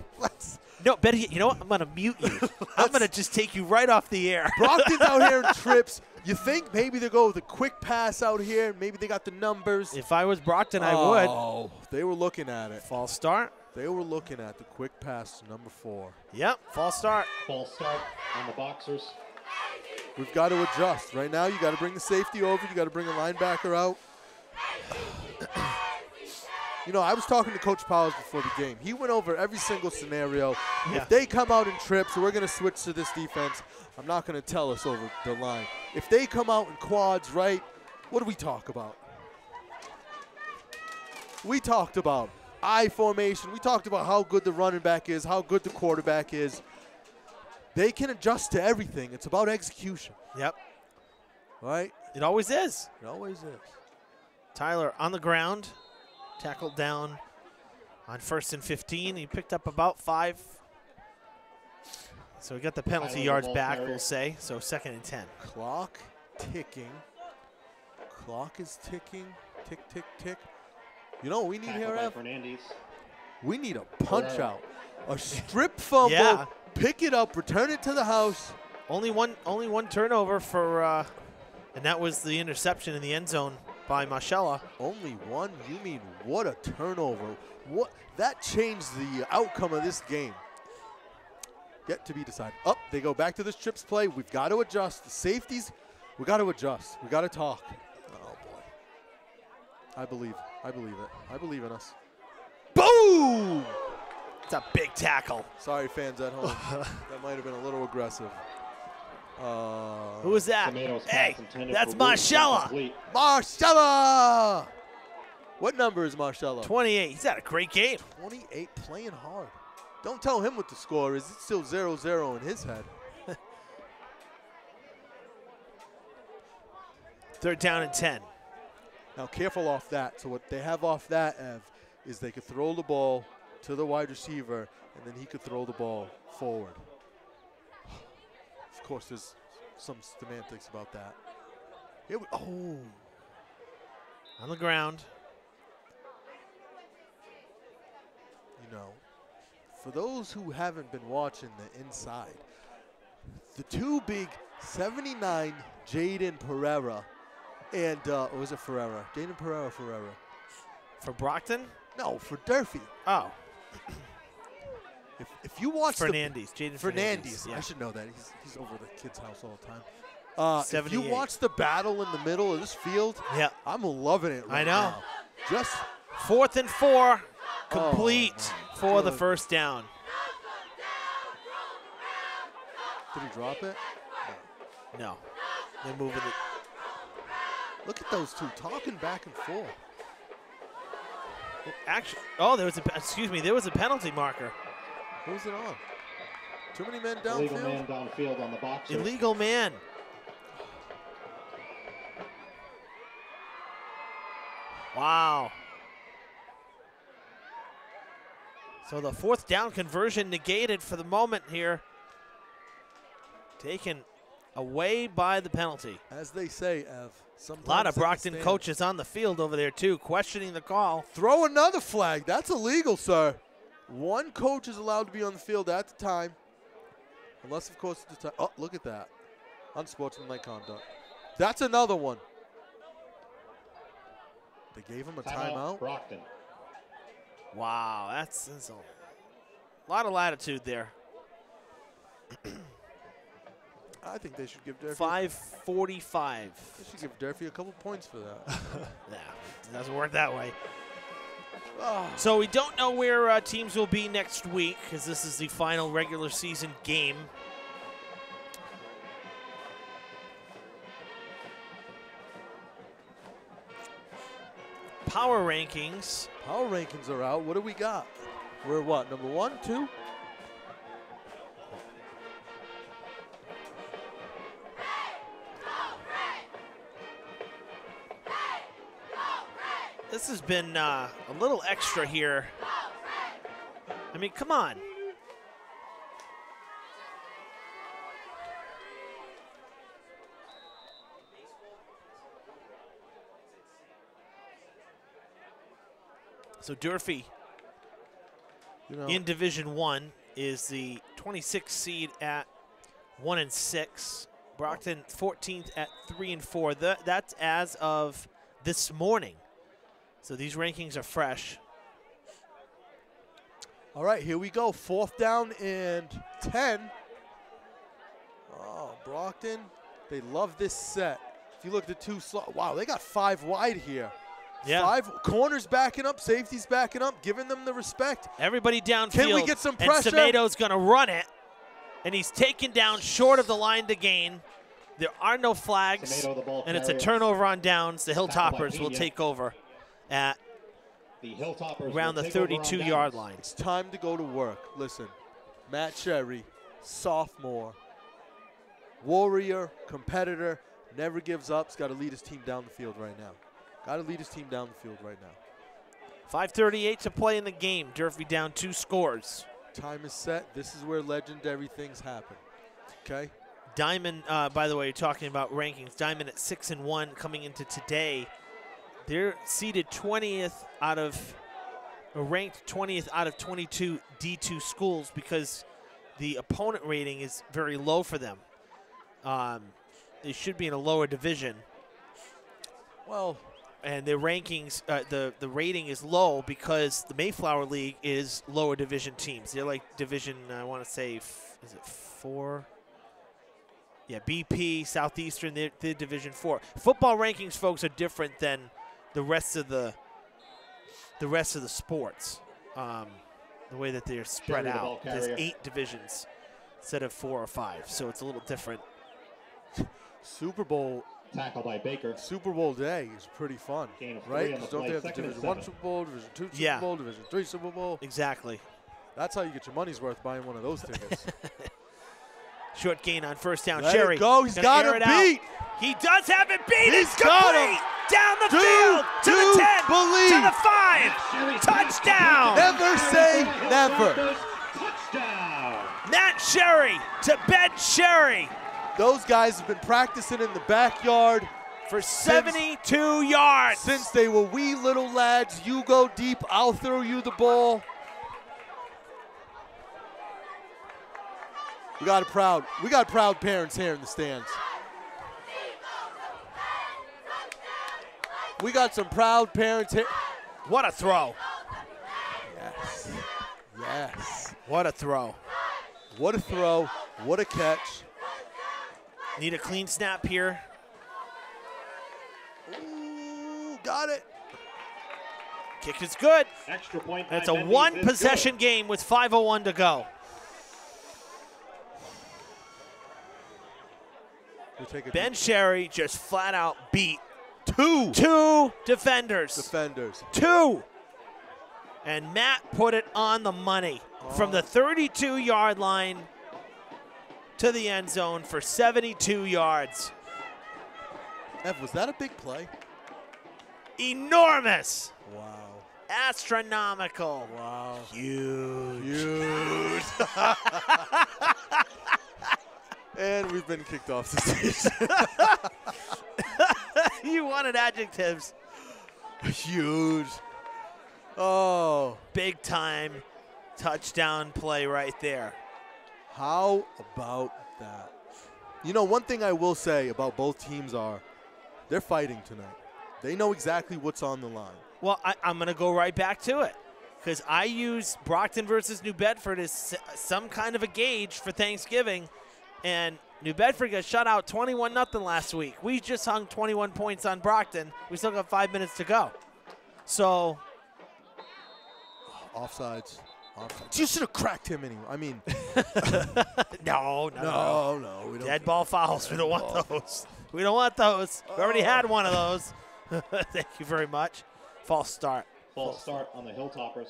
No, better yet, you know what? I'm going to mute you. I'm going to just take you right off the air. Brockton's out here in trips. You think maybe they go with a quick pass out here, and maybe they got the numbers. If I was Brockton, I would. Oh, they were looking at it. False start. They were looking at the quick pass to number 4. Yep, false start. False start on the Boxers. We've got to adjust. Right now, you got to bring the safety over. You got to bring a linebacker out. I was talking to Coach Powers before the game. He went over every single scenario. Yeah. If they come out in trips, we're going to switch to this defense. I'm not going to tell us over the line. If they come out in quads, right, what do we talk about? We talked about I formation. We talked about how good the running back is, how good the quarterback is. They can adjust to everything. It's about execution. Yep. Right? It always is. It always is. Tyler on the ground. Tackled down On 1st and 15, he picked up about 5. So we got the penalty yards back, we'll say. So 2nd and 10. Clock ticking. Clock is ticking. Tick, tick, tick. You know what we need here, Ev? We need a punch out. A strip fumble. Yeah. Pick it up, return it to the house. Only one turnover for, and that was the interception in the end zone by Marcella. Only one? You mean what a turnover. What that changed the outcome of this game. Yet to be decided. Up, they go back to the strips play. We've got to adjust. The safeties, we got to adjust. We got to talk. Oh boy. I believe it. I believe in us. Boom! It's a big tackle. Sorry, fans at home. That might have been a little aggressive. Who was that? Hey, that's Marcella. Marcella! What number is Marcella? 28. He's had a great game. 28, playing hard. Don't tell him what the score is. It's still 0-0 in his head. 3rd down and 10. Now, careful off that. So what they have off that, Ev, is they could throw the ball to the wide receiver, and then he could throw the ball forward. Of course, there's some semantics about that. Here we, oh. On the ground. You know, for those who haven't been watching the inside, the two big 79 Jaden Pereira and, or was it Ferreira? Jaden Pereira, Ferreira. For Brockton? No, for Durfee. Oh. If you watch Fernandes, Jaden Fernandes, yeah. I should know that. He's over the kid's house all the time. If you 78. watch the battle in the middle of this field, yeah, I'm loving it right I know. now. Just 4th and 4, complete for the God. 1st down. Did he drop it? No. They're moving it. Look at those two talking back and forth. Actually, there was a penalty marker. Who's it on? Too many men downfield? Illegal man downfield on the box. Illegal man. Wow. So the 4th down conversion negated for the moment here. Taken away by the penalty. As they say, Ev. A lot of Brockton coaches on the field over there, too, questioning the call. Throw another flag. That's illegal, sir. One coach is allowed to be on the field at the time. Unless, of course, it's the time. Oh, look at that. Unsportsmanlike conduct. That's another one. They gave him a timeout. Brockton. Wow, that's a lot of latitude there. I think they should give Durfee 5:45. They should give Durfee a couple points for that. Yeah, it doesn't work that way. So we don't know where teams will be next week because this is the final regular season game. Power rankings. Power rankings are out. What do we got? We're what, number 1, 2? This has been a little extra here. I mean, come on. So Durfee in Division 1 is the 26th seed at 1-6. Brockton 14th at 3-4. That's as of this morning. So these rankings are fresh. All right, here we go. 4th down and 10. Oh, Brockton, they love this set. If you look at the two slots, wow, they got 5 wide here. Yeah. 5 corners backing up, safeties backing up, giving them the respect. Everybody downfield. Can we get some pressure? And Semato's going to run it, and he's taken down short of the line to gain. There are no flags, and it's a turnover on downs. The Hilltoppers will take over at around the 32-yard line. It's time to go to work. Listen, Matt Cherry, sophomore, warrior, competitor, never gives up. He's got to lead his team down the field right now. Got to lead his team down the field right now. 5:38 to play in the game. Durfee down 2 scores. Time is set. This is where legendary things happen. Okay? Diamond, by the way, you're talking about rankings. Diamond at 6-1 coming into today. They're seeded 20th out of, or ranked 20th out of 22 D2 schools because the opponent rating is very low for them. They should be in a lower division. Well, and their rankings, the rating is low because the Mayflower League is lower division teams. They're like division, I want to say, is it 4? Yeah, BP, Southeastern, they're Division 4. Football rankings, folks, are different than the rest of the sports. The way that they're spread out. There's 8 divisions instead of 4 or 5, so it's a little different. Super Bowl. Tackle by Baker. Super Bowl day is pretty fun, right? Because don't they have the Division 1 Super Bowl, Division 2 Super Bowl, Division 3 Super Bowl? Exactly. That's how you get your money's worth buying one of those tickets. Short gain on first down. Let Cherry. it go. He's got him beat. He does have it beat. He's It's got complete. him. Down the field. To the 10. Believe. To the 5. Touchdown. Never say never. Matt Sherry to Ben Sherry. Those guys have been practicing in the backyard for 72 yards. Since they were wee little lads. You go deep, I'll throw you the ball. We got proud parents here in the stands. We got some proud parents here. What a throw. Yes. Yes. What a throw. What a throw. What a catch. Need a clean snap here. Ooh, got it. Kick is good. Extra point. It's a 1-possession game with 5:01 to go. Ben Sherry just flat out beat two defenders. 2. And Matt put it on the money from the 32-yard line to the end zone for 72 yards. Ev, was that a big play? Enormous. Wow. Astronomical. Wow. Huge. And we've been kicked off the station. You wanted adjectives. Huge. Oh. Big time touchdown play right there. How about that? You know, one thing I will say about both teams are they're fighting tonight. They know exactly what's on the line. Well, I'm going to go right back to it because I use Brockton versus New Bedford as some kind of a gauge for Thanksgiving. And New Bedford got shut out 21-0 last week. We just hung 21 points on Brockton. We still got 5 minutes to go. So. Offsides. You should have cracked him anyway. I mean. No. We don't. Dead ball fouls. We don't want those. We don't want those. We already had one of those. Thank you very much. False start. False start on the Hilltoppers.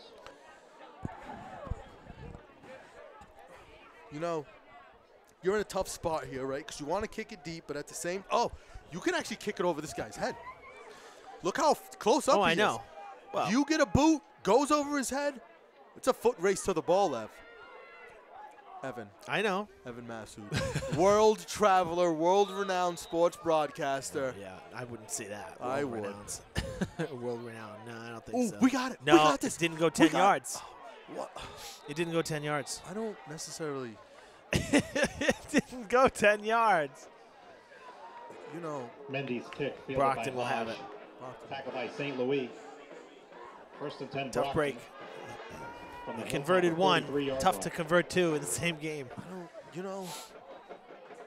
You know, you're in a tough spot here, right? Because you want to kick it deep, but at the same you can actually kick it over this guy's head. Look how close up he is. I know. Well, you get a boot, goes over his head. It's a foot race to the ball, Evan. I know. Evan Massoud. World traveler, world-renowned sports broadcaster. Yeah, I wouldn't say that. I would. World-renowned. No, I don't think so. We got it. No, we got this. It didn't go 10 yards. What? It didn't go 10 yards. I don't necessarily. It didn't go 10 yards. You know. Mendy's kick. Brockton will have it. Tackle by St. Louis. First and 10. Tough break. You converted 1. Tough to convert 2 in the same game. You know,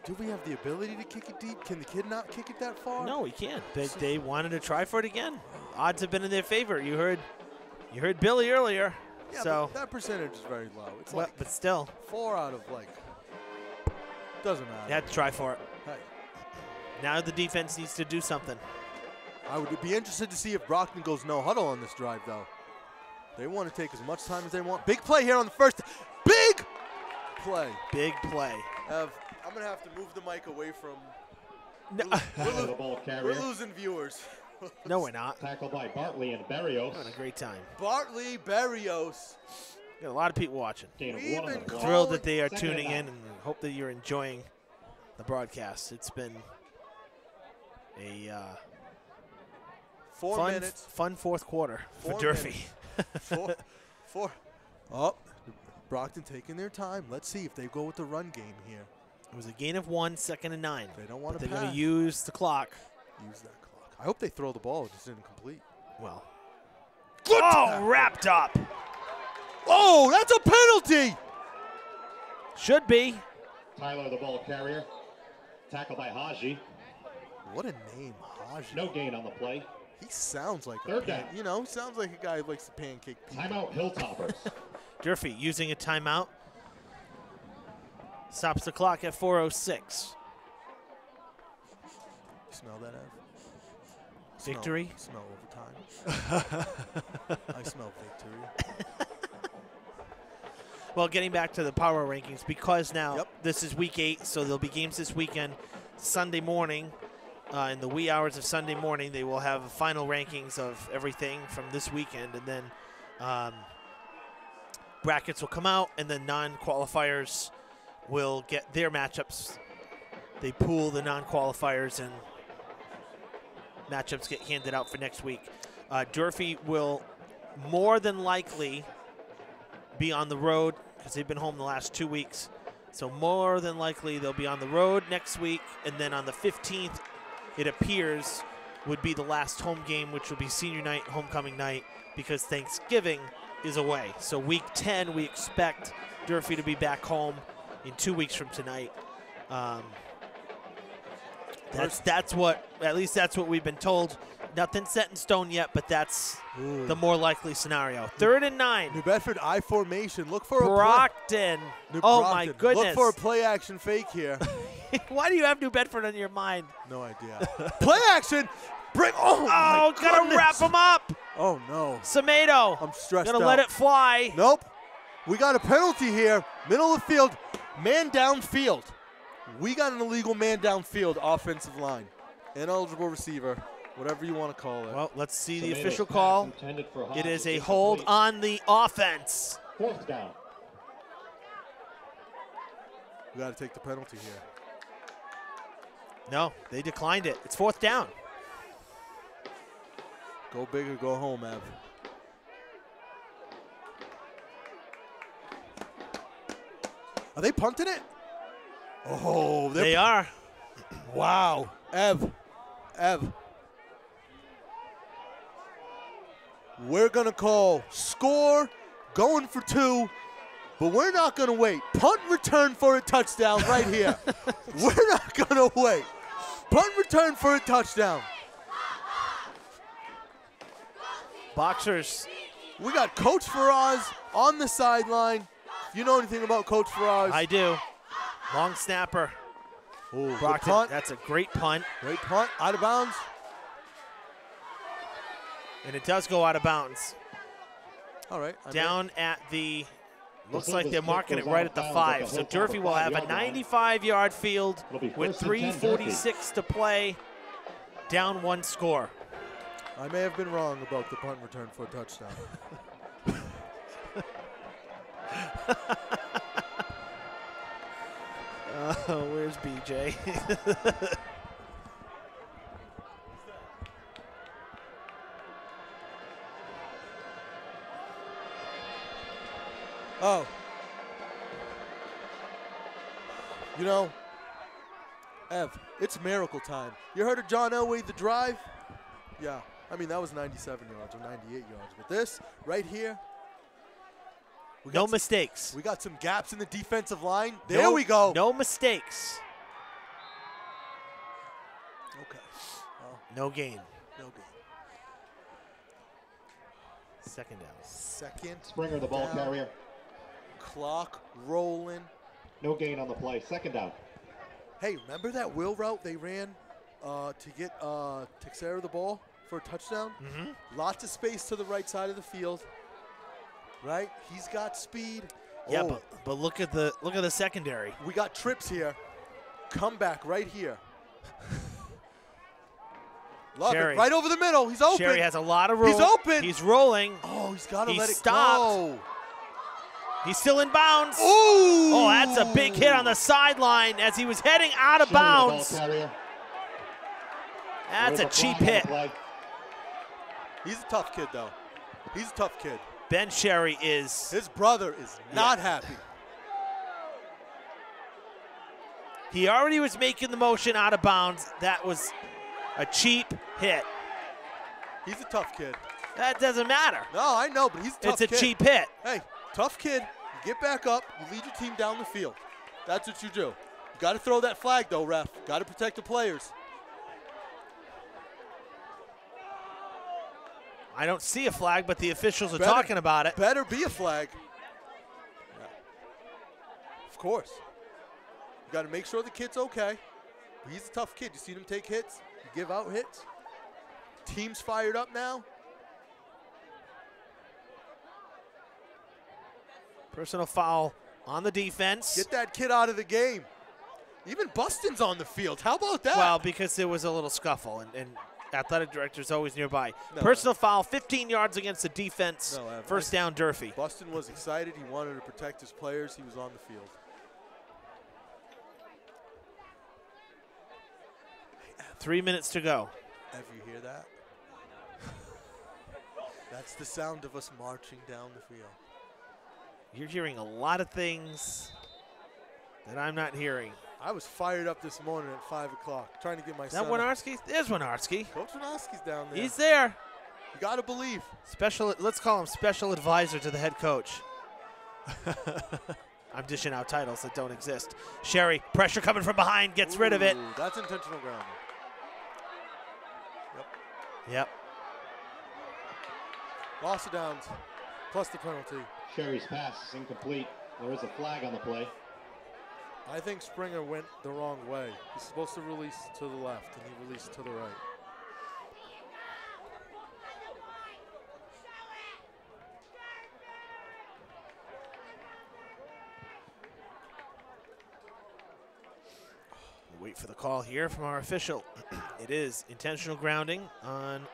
do we have the ability to kick it deep? Can the kid not kick it that far? No, he can't. They wanted to try for it again. Odds have been in their favor. You heard Billy earlier. Yeah, so but that percentage is very low. It's but still. 4 out of doesn't matter. You had to try for it. Hey. Now the defense needs to do something. I would be interested to see if Brockton goes no huddle on this drive, though. They want to take as much time as they want. Big play here on the first. Big play. Big play. I'm going to have to move the mic away from. We're We're losing viewers. No, we're not. Tackled by Bartley and Barrios. Having a great time. Bartley, Barrios. Got a lot of people watching. We've Thrilled that they are tuning in, and hope that you're enjoying the broadcast. It's been a 4 minutes. Fun fourth quarter for Durfee. Four. Oh, Brockton taking their time. Let's see if they go with the run game here. It was a gain of 1, 2nd and 9. They don't want to They're pass. going to use the clock. Use that clock. I hope they throw the ball. It just didn't complete. Well. Good tackle. Wrapped up. Oh, that's a penalty. Should be. Tyler, the ball carrier. Tackle by Haji. What a name, Haji. No gain on the play. He sounds like Third down. You know, sounds like a guy who likes to pancake people. Timeout, Hilltoppers. Durfee using a timeout. Stops the clock at 4:06. Smell that, Ev? Victory? Smell overtime. I smell victory. Well, getting back to the power rankings, because now this is week 8, so there'll be games this weekend. Sunday morning, in the wee hours of Sunday morning, they will have final rankings of everything from this weekend, and then brackets will come out, and then non-qualifiers will get their matchups. They pool the non-qualifiers, and matchups get handed out for next week. Durfee will more than likely be on the road because they've been home the last 2 weeks. So more than likely they'll be on the road next week, and then on the 15th, it appears, would be the last home game, which will be senior night, homecoming night, because Thanksgiving is away. So week 10, we expect Durfee to be back home in 2 weeks from tonight. That's what, at least that's what we've been told. Nothing set in stone yet, but that's the more likely scenario. 3rd and 9. New Bedford I formation. Look for Brockton. Oh my goodness. Look for a play action fake here. Why do you have New Bedford on your mind? No idea. Play action. Bring. Oh, gotta wrap him up. Oh no. Samedo. I'm stressed Gonna out. let it fly. Nope. We got a penalty here. Middle of the field. Man downfield. We got an illegal man downfield offensive line. Ineligible receiver. Whatever you want to call it. Well, let's see the official call. It is a hold on the offense. 4th down. We got to take the penalty here. No, they declined it. It's 4th down. Go big or go home, Ev. Are they punting it? Oh, they are. Wow. Ev. We're going to call score, going for 2, but we're not going to wait. Punt return for a touchdown right here. We're not going to wait. Punt return for a touchdown. Boxers. We got Coach Faraz on the sideline. If you know anything about Coach Faraz. I do. Long snapper. Ooh, Brockton, punt. that's a great punt. Great punt, out of bounds. And it does go out of bounds. All right. Down at the, looks like they're marking it right at the 5. So Durfee will have a 95-yard field with 3:46 to play. Down 1 score. I may have been wrong about the punt return for a touchdown. Where's BJ? Oh. You know, Ev, it's miracle time. You heard of John Elway, The Drive? Yeah. I mean, that was 97 yards or 98 yards. But this, right here. No mistakes. We got some gaps in the defensive line. There we go. No mistakes. Okay. Well, no gain. No gain. 2nd down. 2nd. Springer, the ball down. carrier. Clock rolling. No gain on the play. 2nd down. Hey, remember that wheel route they ran to get Texera the ball for a touchdown? Mm-hmm. Lots of space to the right side of the field. Right? He's got speed. Yeah, but look at the secondary. We got trips here. Comeback right here. Love Sherry. it. Right over the middle. He's open. Sherry has a lot of room. He's open. He's rolling. Oh, he's got to He let it stopped. go. He's still in bounds. Ooh. Oh, that's a big hit on the sideline as he was heading out of bounds. That's a cheap hit. He's a tough kid, though. He's a tough kid. Ben Sherry is. His brother is not happy. He already was making the motion out of bounds. That was a cheap hit. He's a tough kid. That doesn't matter. No, I know, but he's a tough kid. It's a cheap hit. Hey, tough kid. You get back up. You lead your team down the field. That's what you do. You got to throw that flag, though, ref. Got to protect the players. I don't see a flag, but the officials are talking about it. Better be a flag. Yeah. Of course. You got to make sure the kid's okay. He's a tough kid. You see him take hits. You give out hits. Team's fired up now. Personal foul on the defense. Get that kid out of the game. Even Buston's on the field. How about that? Well, because there was a little scuffle, and athletic director's always nearby. No. Personal foul, 15 yards against the defense. No, First down, Durfee. Buston was excited. He wanted to protect his players. He was on the field. 3 minutes to go. Ever you hear that? That's the sound of us marching down the field. You're hearing a lot of things that I'm not hearing. I was fired up this morning at 5 o'clock trying to get my Is that son. Winarski? There's Winarski. Coach Winarski's down there. He's there. You got to believe. Let's call him special advisor to the head coach. I'm dishing out titles that don't exist. Sherry, pressure coming from behind, gets rid of it. That's intentional grounding. Yep. Loss of downs, plus the penalty. Sherry's pass is incomplete. There is a flag on the play. I think Springer went the wrong way. He's supposed to release to the left, and he released to the right. We'll wait for the call here from our official. It is intentional grounding on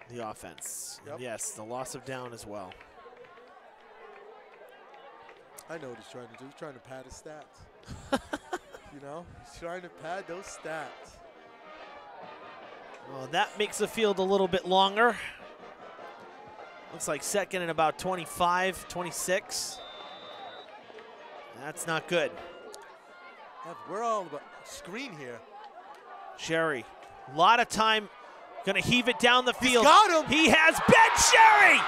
the offense. Yep. Yes, the loss of down as well. I know what he's trying to do. He's trying to pad his stats. You know, he's trying to pad those stats. Well, that makes the field a little bit longer. Looks like second and about 25, 26. That's not good. We're all about screen here. Sherry, a lot of time, gonna heave it down the field. He's got him. He has Ben Sherry!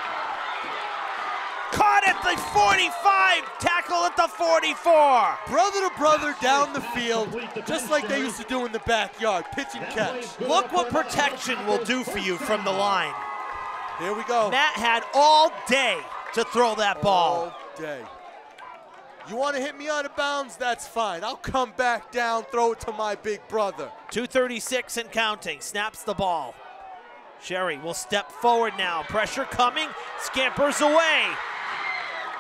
Caught at the 45, tackle at the 44. Brother to brother down the field, just like they used to do in the backyard, pitch and catch. Look what protection will do for you from the line. Here we go. Matt had all day to throw that ball. All day. You want to hit me out of bounds? That's fine. I'll come back down, throw it to my big brother. 2:36 and counting, snaps the ball. Sherry will step forward now. Pressure coming, scampers away.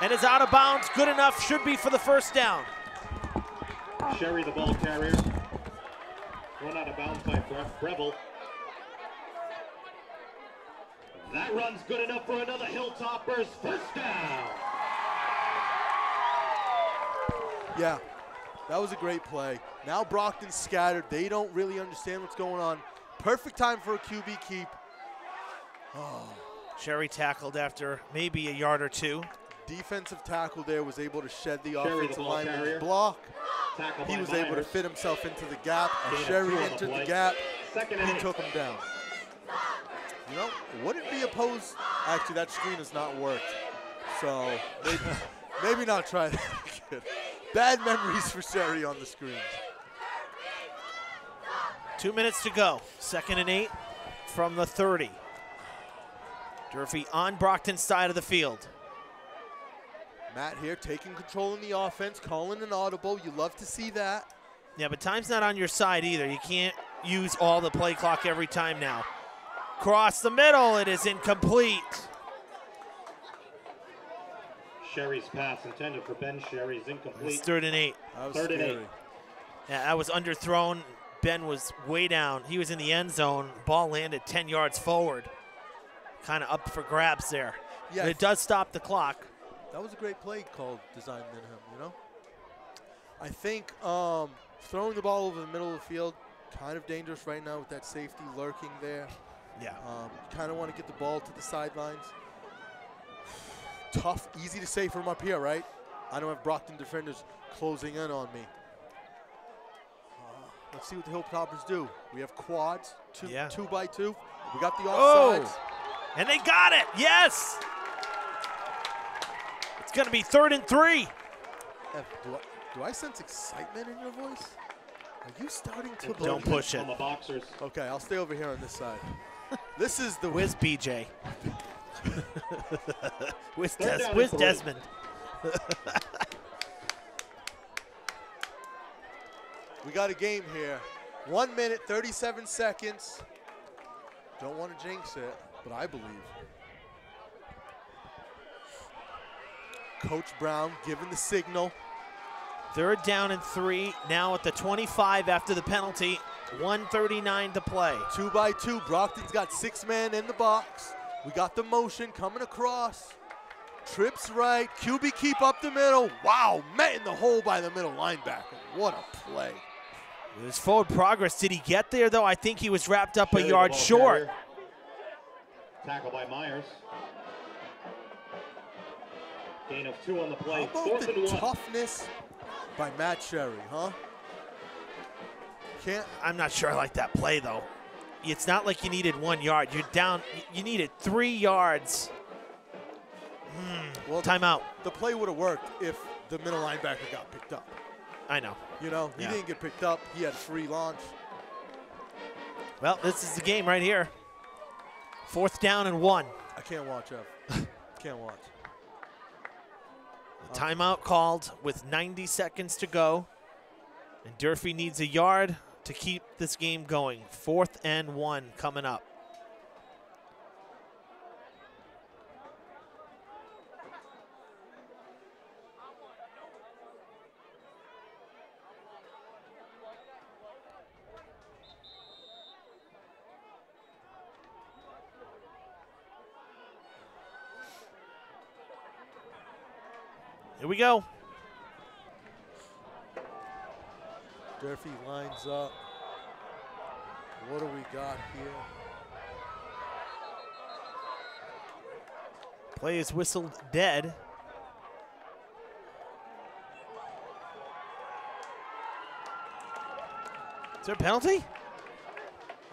And is out of bounds, good enough, should be for the first down. Sherry, the ball carrier. Run out of bounds by Breville. That run's good enough for another Hilltoppers first down. Yeah, that was a great play. Now Brockton's scattered. They don't really understand what's going on. Perfect time for a QB keep. Oh. Sherry tackled after maybe a yard or two. Defensive tackle there was able to shed the Sherry, offensive the ball lineman's carrier. block. Tackle He by was able to Myers. fit himself into the gap. As Gain of Sherry 2 on the entered the play. gap, Second and he 8. took him down. You know, would it be opposed? Actually, that screen has not worked. So maybe not try that again. Bad memories for Sherry on the screens. 2 minutes to go. 2nd and 8 from the 30. Durfee on Brockton's side of the field. Matt here taking control in the offense, calling an audible. You love to see that. Yeah, but time's not on your side either. You can't use all the play clock every time now. Cross the middle, it is incomplete. Sherry's pass intended for Ben Sherry's incomplete. It's 3rd and 8. That was Third and scary. 8. Yeah, that was underthrown. Ben was way down. He was in the end zone. Ball landed 10 yards forward. Kind of up for grabs there. Yeah, But it does stop the clock. That was a great play called, designed Minham, you know? I think throwing the ball over the middle of the field, kind of dangerous right now with that safety lurking there. Yeah. Kind of want to get the ball to the sidelines. Tough, easy to say from up here, right? I don't have Brockton defenders closing in on me. Let's see what the Hilltoppers do. We have quads, two by two. We got the offsides. Oh, and they got it, yes! It's gonna be 3rd and 3. Do I sense excitement in your voice? Are you starting to Don't push it. On the boxers. Okay, I'll stay over here on this side. This is the Where's BJ? Where's Desmond? We got a game here. 1 minute, 37 seconds. Don't want to jinx it, but I believe. Coach Brown giving the signal. 3rd down and 3, now at the 25 after the penalty. 1:39 to play. 2 by 2. Brockton's got 6 men in the box. We got the motion coming across. Trips right. QB keep up the middle. Wow, met in the hole by the middle linebacker. What a play. His forward progress. Did he get there, though? I think he was wrapped up a yard short. Carrier. Tackle by Myers. Gain of 2 on the play. How about 4th the and 1. toughness by Matt Sherry, huh? I'm not sure I like that play, though. It's not like you needed 1 yard. You're down. You needed 3 yards. Well, timeout. The play would have worked if the middle linebacker got picked up. I know. You know, he didn't get picked up. He had a free launch. Well, this is the game right here. 4th down and 1. I can't watch, Ev. Can't watch. Timeout called with 90 seconds to go. And Durfee needs a yard to keep this game going. 4th and 1 coming up. Here we go. Durfee lines up. What do we got here? Play is whistled dead. Is there a penalty?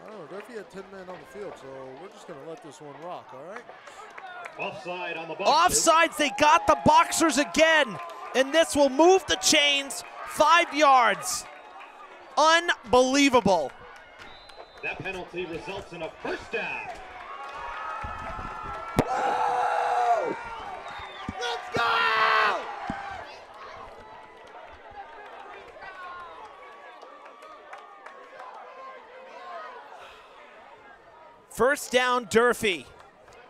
I don't know. Durfee had 10 men on the field, so we're just going to let this one rock, all right? Offside on the boxers. Offsides, they got the Boxers again. And this will move the chains 5 yards. Unbelievable. That penalty results in a 1st down. Woo! Let's go! First down, Durfee.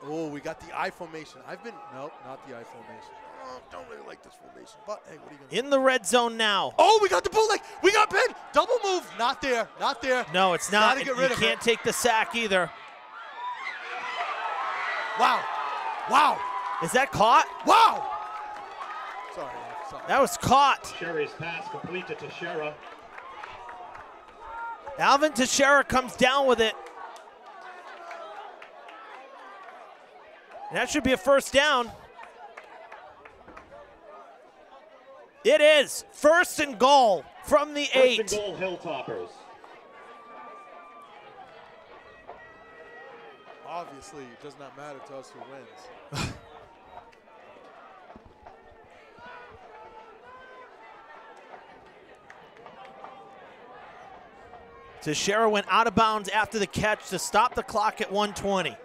Oh, we got the I formation. Nope, not the I formation. Oh, don't really like this formation, but hey, what are you going to do? In the red zone now. Oh, we got the bootleg. We got Ben. Double move. Not there. Not there. No, it's not. Gotta get rid of it. You can't take the sack either. Wow. Wow. Is that caught? Wow. Sorry. That was caught. Sherry's pass complete to Teixeira. Alvin Teixeira comes down with it. And that should be a 1st down. It is 1st and goal from the 8. 1st and goal, Hilltoppers. Obviously, it does not matter to us who wins. Teixeira went out of bounds after the catch to stop the clock at 1:20.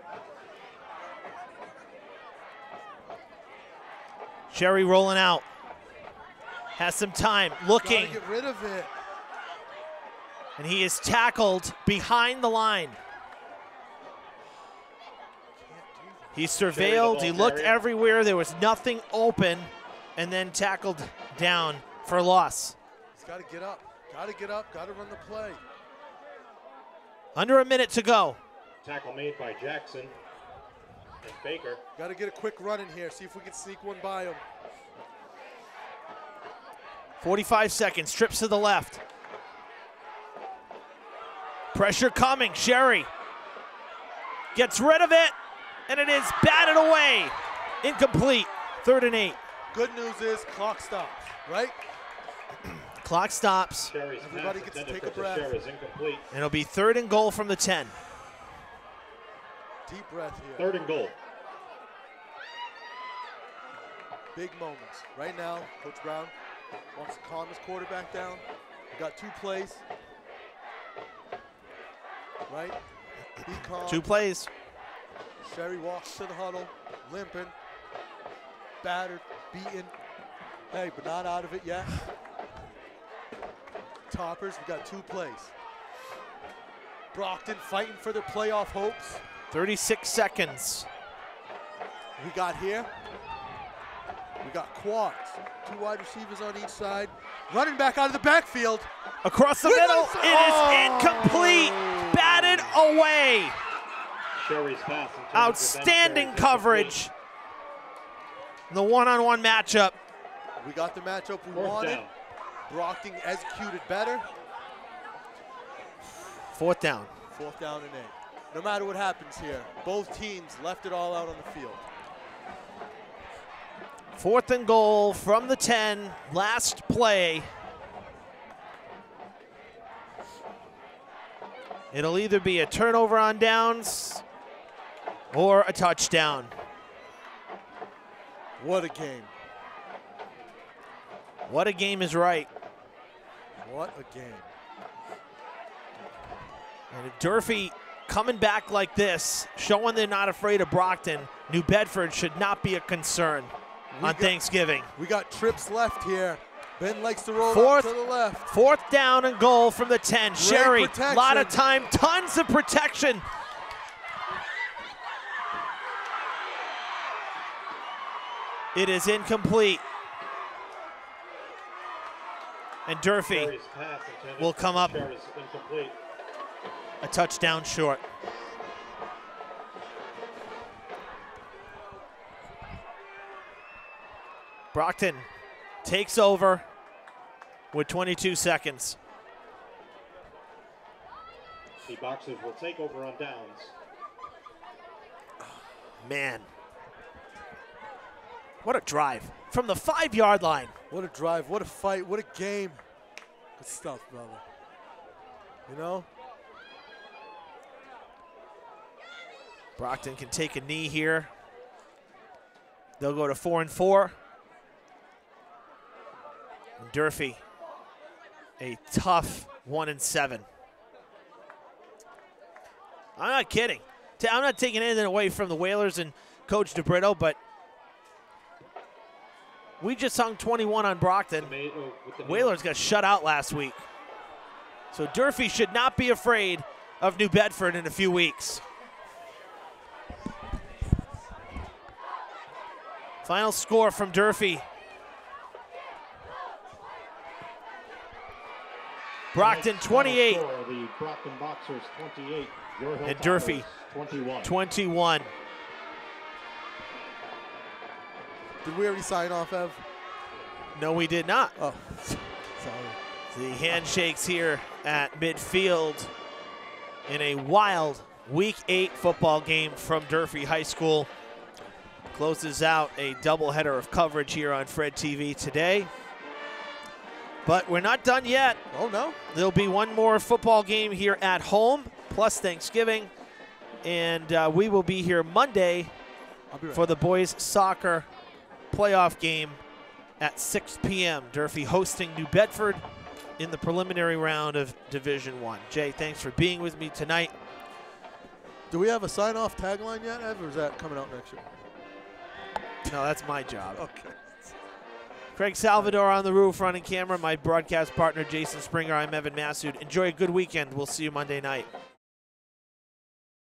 Sherry rolling out. Has some time, looking. Gotta get rid of it. And he is tackled behind the line. He surveilled, he looked everywhere, there was nothing open, and then tackled down for a loss. He's got to get up, got to get up, got to run the play. Under a minute to go. Tackle made by Jackson and Baker. Got to get a quick run in here, see if we can sneak one by him. 45 seconds, trips to the left. Pressure coming, Sherry gets rid of it, and it is batted away. Incomplete, 3rd and 8. Good news is clock stops, right? Clock stops. Everybody gets to take a breath. Incomplete. And it'll be 3rd and goal from the 10. Deep breath here. 3rd and goal. Big moments. Right now, Coach Brown wants to calm his quarterback down. We got 2 plays. Right? Be calm. 2 plays. Sherry walks to the huddle, limping, battered, beaten. Hey, but not out of it yet. Toppers, we got 2 plays. Brockton fighting for their playoff hopes. 36 seconds. We got here. We got quads. 2 wide receivers on each side. Running back out of the backfield. Across the middle. It is incomplete. Batted away. Sherry's pass. Outstanding coverage. The one-on-one matchup. We got the matchup we 4th wanted. down. Brockton executed better. 4th down. 4th down and 8. No matter what happens here, both teams left it all out on the field. 4th and goal from the 10. Last play. It'll either be a turnover on downs or a touchdown. What a game. What a game is right. What a game. And if Durfee coming back like this, showing they're not afraid of Brockton, New Bedford should not be a concern on Thanksgiving. We got trips left here. Ben likes to roll Fourth- up to the left. 4th down and goal from the 10. Sherry, a protection. lot of time, tons of protection. It is incomplete. And Durfee Sherry's pass intended will come for up Sherry's incomplete. a touchdown short. Brockton takes over with 22 seconds. The Boxers will take over on downs. Man. What a drive from the 5-yard line. What a drive, what a fight, what a game. Good stuff, brother. You know? Brockton can take a knee here. They'll go to 4-4. And Durfee, a tough 1-7. I'm not kidding. I'm not taking anything away from the Whalers and Coach DeBrito, but we just hung 21 on Brockton. Whalers got shut out last week. So Durfee should not be afraid of New Bedford in a few weeks. Final score from Durfee. Brockton 28. The Brockton Boxers 28. Your And Durfee 21. Did we already sign off, Ev? No, we did not. Oh, sorry. The handshakes here at midfield in a wild Week 8 football game from Durfee High School. Closes out a doubleheader of coverage here on Fred TV today. But we're not done yet. Oh, no? There'll be one more football game here at home, plus Thanksgiving. And we will be here Monday for the boys soccer playoff game at 6 p.m. Durfee hosting New Bedford in the preliminary round of Division I. Jay, thanks for being with me tonight. Do we have a sign-off tagline yet, Ev, or is that coming out next year? No, that's my job. Okay. Craig Salvador on the roof, running camera. My broadcast partner, Jason Springer. I'm Evan Massoud. Enjoy a good weekend. We'll see you Monday night.